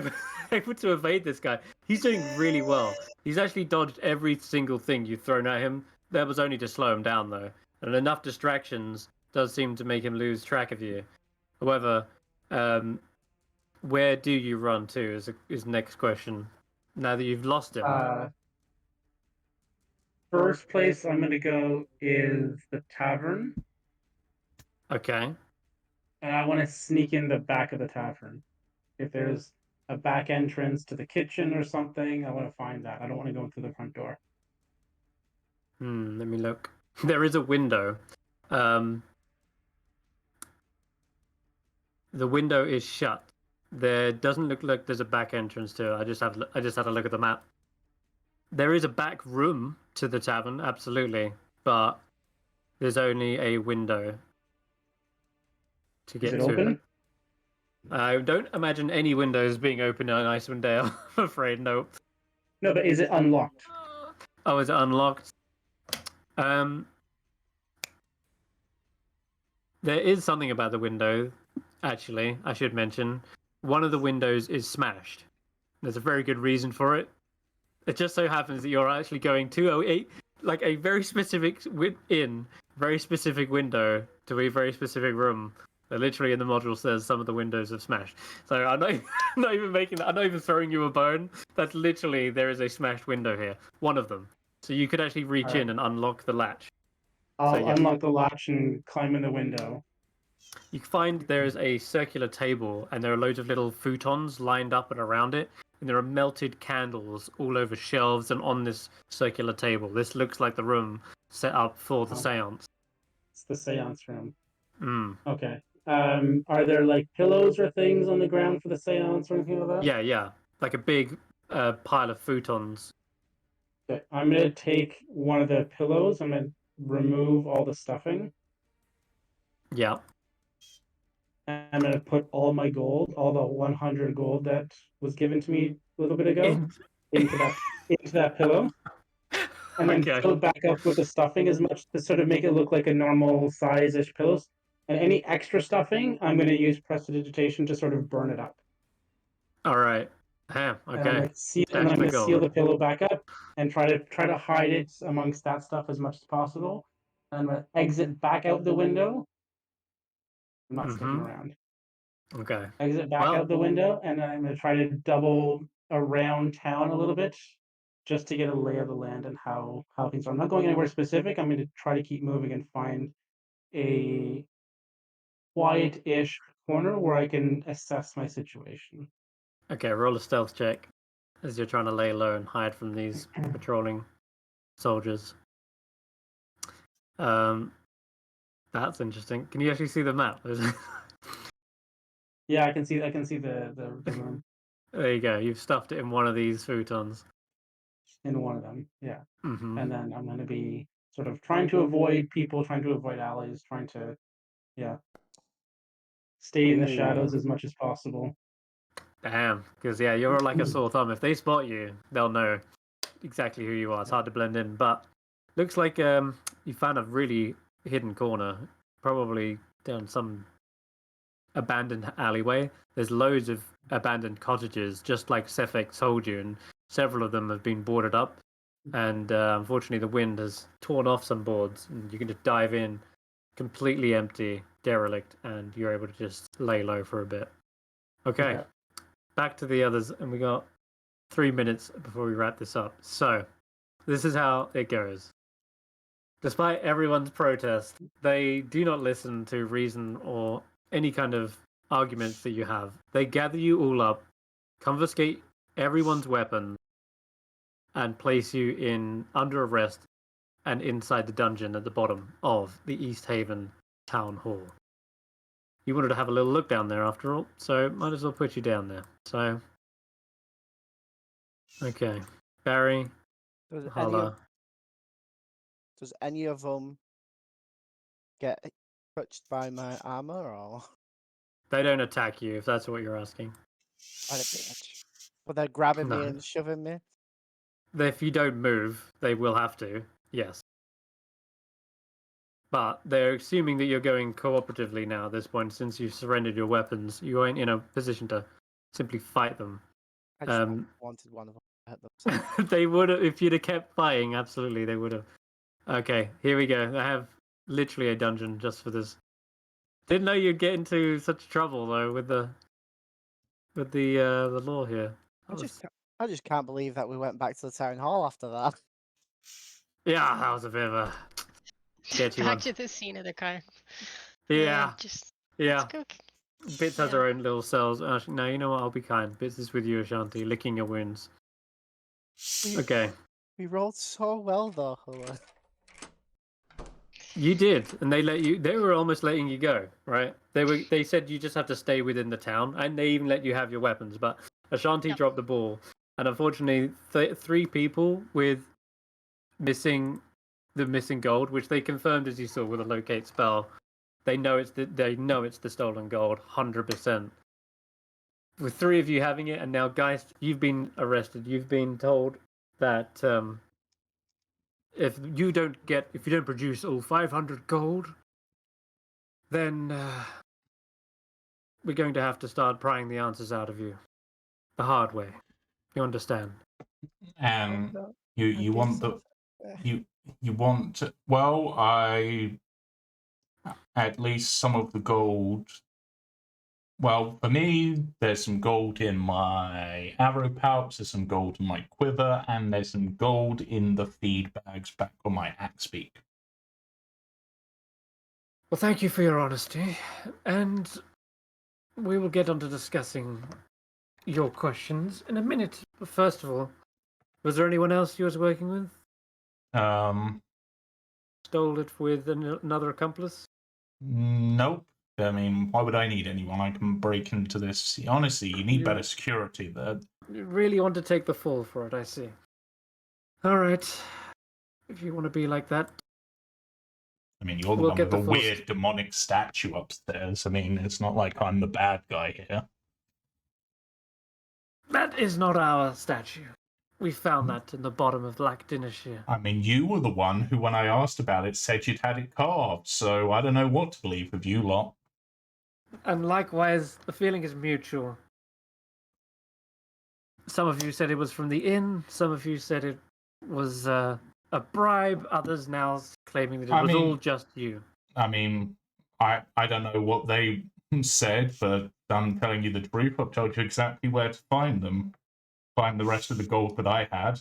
able to evade this guy. He's doing really well. He's actually dodged every single thing you've thrown at him. That was only to slow him down though. And enough distractions does seem to make him lose track of you. However, where do you run to is next question. Now that you've lost him. First place I'm going to go is the tavern. Okay. And I want to sneak in the back of the tavern. If there's a back entrance to the kitchen or something, I want to find that. I don't want to go through the front door. Let me look. There is a window. The window is shut. There doesn't look like there's a back entrance to it. I just had a look at the map. There is a back room to the tavern, absolutely, but there's only a window to get Is it to open? it. I don't imagine any windows being open in Icewindale. I'm afraid, no. No, but is it unlocked? Oh, is it unlocked? There is something about the window, actually, I should mention. One of the windows is smashed. There's a very good reason for it. It just so happens that you're actually going to a very specific very specific window to a very specific room. Literally in the module says some of the windows have smashed. So I'm not even making that. I'm not even throwing you a bone. That's literally, there is a smashed window here. One of them. So you could actually reach in and unlock the latch. I'll unlock the latch and climb in the window. You find there's a circular table and there are loads of little futons lined up and around it. And there are melted candles all over shelves and on this circular table. This looks like the room set up for the seance. It's the seance room. Mm. Okay. Are there like pillows or things on the ground for the seance or anything like that? Yeah. like a big pile of futons. Okay, I'm gonna take one of the pillows. I'm gonna remove all the stuffing. Yeah. And I'm gonna put all my gold, all the 100 gold that was given to me a little bit ago, into that pillow, and then Okay. fill it back up with the stuffing as much to sort of make it look like a normal size-ish pillows. And any extra stuffing, I'm gonna use prestidigitation to sort of burn it up. All right. Damn. And Okay. I'm gonna seal the pillow back up and try to hide it amongst that stuff as much as possible. And I'm gonna exit back out the window. I'm not sticking around. Okay. Exit back out the window, and then I'm gonna try to double around town a little bit, just to get a lay of the land and how things are. I'm not going anywhere specific. I'm gonna try to keep moving and find a quiet-ish corner where I can assess my situation. Okay, roll a stealth check as you're trying to lay low and hide from these patrolling soldiers. That's interesting. Can you actually see the map? Yeah, I can see the room There you go. You've stuffed it in one of these futons. in one of them. Yeah. Mm-hmm. And then I'm gonna be sort of trying to avoid people, trying to avoid alleys, trying to stay in the shadows as much as possible. Damn, because you're like a sore thumb. If they spot you, they'll know exactly who you are. It's hard to blend in, but looks like you found a really hidden corner, probably down some abandoned alleyway. There's loads of abandoned cottages, just like Sefek told you, and several of them have been boarded up. And unfortunately, the wind has torn off some boards, and you can just dive in, completely empty, derelict, and you're able to just lay low for a bit. Okay. Back to the others, and we got 3 minutes before we wrap this up. So, this is how it goes. Despite everyone's protest, they do not listen to reason or any kind of arguments that you have. They gather you all up, confiscate everyone's weapons, and place you in under arrest and inside the dungeon at the bottom of the Easthaven town hall. You wanted to have a little look down there after all, so might as well put you down there. So, okay, Barry, Hulla. Does any of them get touched by my armor, or They don't attack you, if that's what you're asking. I don't think much. But they're grabbing me No. and shoving me. If you don't move, they will have to, yes. But they're assuming that you're going cooperatively now at this point, since you've surrendered your weapons. You aren't in a position to simply fight them. I just wanted one of them to hit them. They would have, if you'd have kept fighting, absolutely, they would have. Okay, here we go. I have literally a dungeon just for this. Didn't know you'd get into such trouble though with the law here. I just can't believe that we went back to the town hall after that. Yeah, that was a bit of a sketchy Back one. to the scene of the crime. Yeah. Let's go. Bits has her own little cells. Actually, no, you know what? I'll be kind. Bits is with you, Ashanti, licking your wounds. Okay. We rolled so well though, Hulla. You did, and they were almost letting you go, right? They said you just have to stay within the town, and they even let you have your weapons, but Ashanti dropped the ball, and unfortunately 3 people with missing gold, which they confirmed, as you saw, with a locate spell. They know it's the stolen gold 100%. With 3 of you having it, and now Geist, you've been arrested. You've been told that if you don't produce all 500 gold, then we're going to have to start prying the answers out of you the hard way. You understand? And you want the you want at least some of the gold. Well, for me, there's some gold in my arrow pouch, there's some gold in my quiver, and there's some gold in the feed bags back on my axe beak. Well, thank you for your honesty, and we will get on to discussing your questions in a minute. But first of all, was there anyone else you was working with? Stole it with another accomplice? Nope. I mean, why would I need anyone? I can break into this. Honestly, you need better security. You really want to take the fall for it, I see. All right. If you want to be like that. I mean, you're the We'll one get with the a full weird demonic statue upstairs. I mean, it's not like I'm the bad guy here. That is not our statue. We found that in the bottom of Black Dinnershire. I mean, you were the one who, when I asked about it, said you'd had it carved, so I don't know what to believe of you lot. And likewise, the feeling is mutual. Some of you said it was from the inn, some of you said it was a bribe, others now claiming that it was all just you. I mean, I don't know what they said, but I'm telling you the truth. I've told you exactly where to find them. Find the rest of the gold that I had.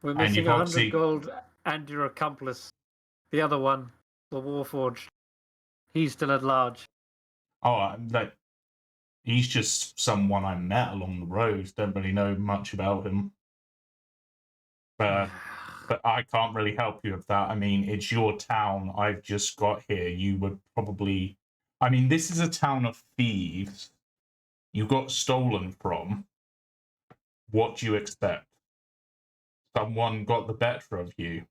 We're And missing you've 100 obviously- gold and your accomplice. The other one, the Warforged. He's still at large. Oh, he's just someone I met along the road. Don't really know much about him. But I can't really help you with that. I mean, it's your town. I've just got here. You would probably... I mean, this is a town of thieves. You got stolen from. What do you expect? Someone got the better of you.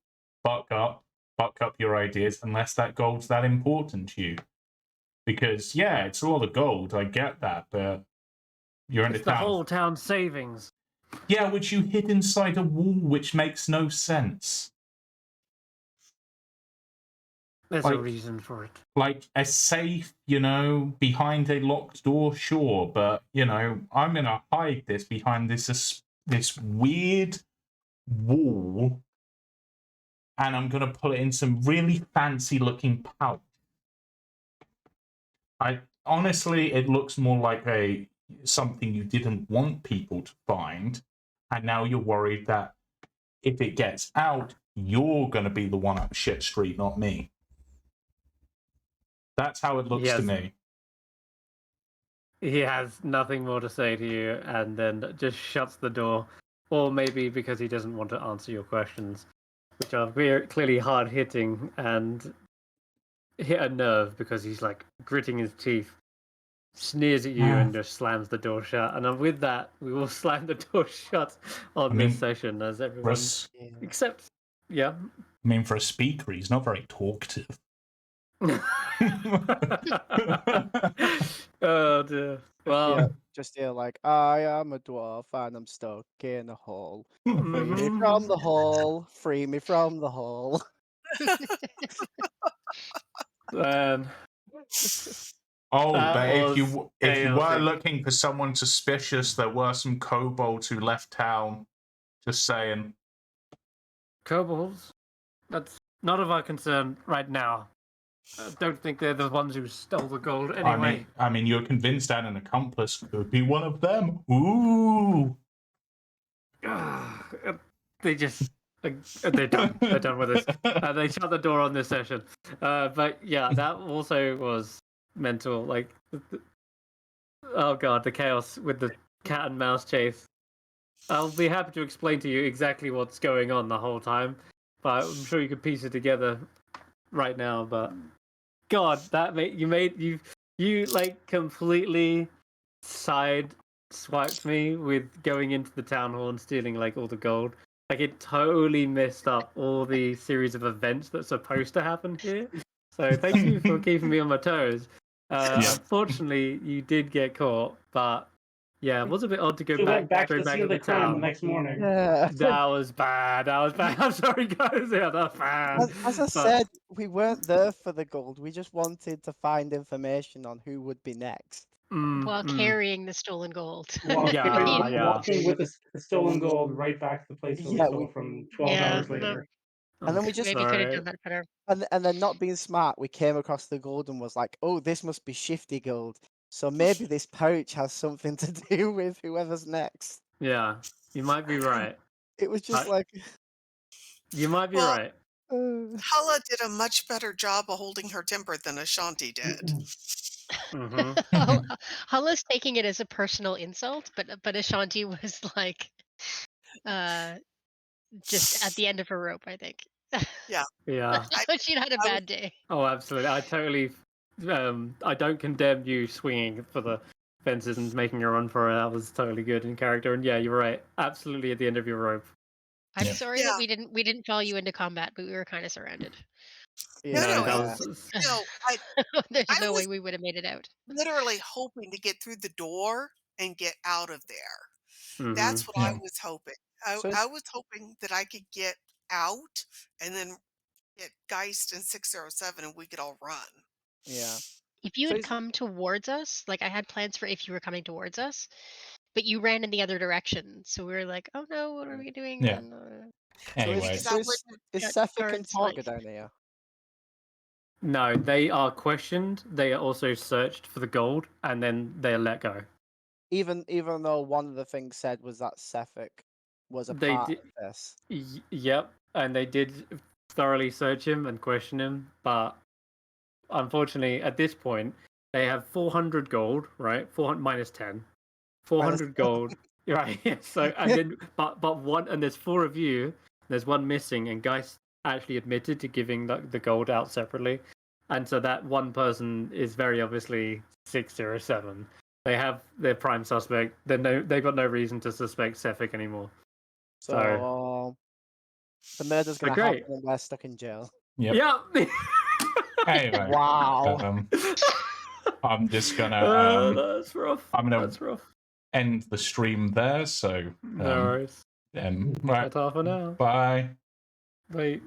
Buck up your ideas, unless that gold's that important to you. Because, yeah, it's a lot of gold. I get that, but you're in It's a the town. whole town's savings. Yeah, which you hid inside a wall, which makes no sense. There's a reason for it. Like a safe, behind a locked door, sure, but I'm gonna hide this behind this weird wall, and I'm gonna put it in some really fancy looking pouch. Honestly, it looks more like something you didn't want people to find, and now you're worried that if it gets out, you're gonna be the one up shit street, not me. That's how it looks to me. He has nothing more to say to you and then just shuts the door. Or maybe because he doesn't want to answer your questions, which are clearly hard-hitting and hit a nerve because he's like gritting his teeth, sneers at you and just slams the door shut. And with that, we will slam the door shut on this session as everyone... Except, yeah. I mean, for a speaker, he's not very talkative. Oh dear. Well, just here like, I am a dwarf and I'm stuck in a hole. Free me from the hole. Free me from the hole. But if you were looking for someone suspicious, there were some kobolds who left town. Just saying. Kobolds? That's not of our concern right now. I don't think they're the ones who stole the gold anyway. I mean, you're convinced that an accomplice could be one of them. Ooh. They just... they're done. They're done with this. They shut the door on this session. But yeah, that also was mental. Like, oh god, the chaos with the cat and mouse chase. I'll be happy to explain to you exactly what's going on the whole time, but I'm sure you could piece it together right now. But god, you like completely swiped me with going into the town hall and stealing like all the gold. Like, it totally messed up all the series of events that's supposed to happen here. So thank you for keeping me on my toes. Unfortunately, you did get caught, but yeah, it was a bit odd to go back to see the crown the next morning. Yeah. That was bad. I'm sorry, guys. Yeah, that's bad. As I said, we weren't there for the gold. We just wanted to find information on who would be next. While carrying the stolen gold. Walking with the stolen gold right back to the place where we stole from 12 hours later. And then we just maybe could have done that better. And then not being smart, we came across the gold and was like, oh, this must be shifty gold. So maybe this pouch has something to do with whoever's next. Yeah, you might be right. It was just like... You might be right. Hulla did a much better job of holding her temper than Ashanti did. Hulla's taking it as a personal insult, but Ashanti was like just at the end of her rope, I think. Yeah. She'd had a bad day. Oh, absolutely. I totally I don't condemn you swinging for fences and making a run for it. That was totally good in character. And yeah, you're right. Absolutely at the end of your rope. I'm Yeah. sorry that we didn't follow you into combat, but we were kind of surrounded. Yeah, No, no, that yeah. was still, There's I no way was we would have made it out. literally hoping to get through the door and get out of there. Mhm. That's what I Yeah. was hoping. So I was hoping that I could get out and then get Geist and 607 and we could all run. yeah. If you So had is- come towards us, like I had plans for if you were coming towards us, but you ran in the other direction. So we were like, oh no, what are we doing? Yeah. And, Anyway, Because I so wouldn't is got Sefik and guards, like- Torga down here? No, they are questioned. They are also searched for the gold, and then they are let go. Even though one of the things said was that Sefik was a They part did- of this. Yep, and they did thoroughly search him and question him, but unfortunately, at this point, they have 400 gold, right? 400 minus 10, 400 gold, right? Yeah, so and then, but one, and there's 4 of you. There's one missing, and Geist actually admitted to giving the gold out separately, and so that one person is very obviously 607. They have their prime suspect. They've got no reason to suspect Sefik anymore. So the murder's So gonna great. happen and we're stuck in jail. yep. Yeah. Anyway, Wow. I'm just gonna That's rough. I'm gonna That's rough. end the stream there. So No worries. right, That's half an hour. bye. Wait.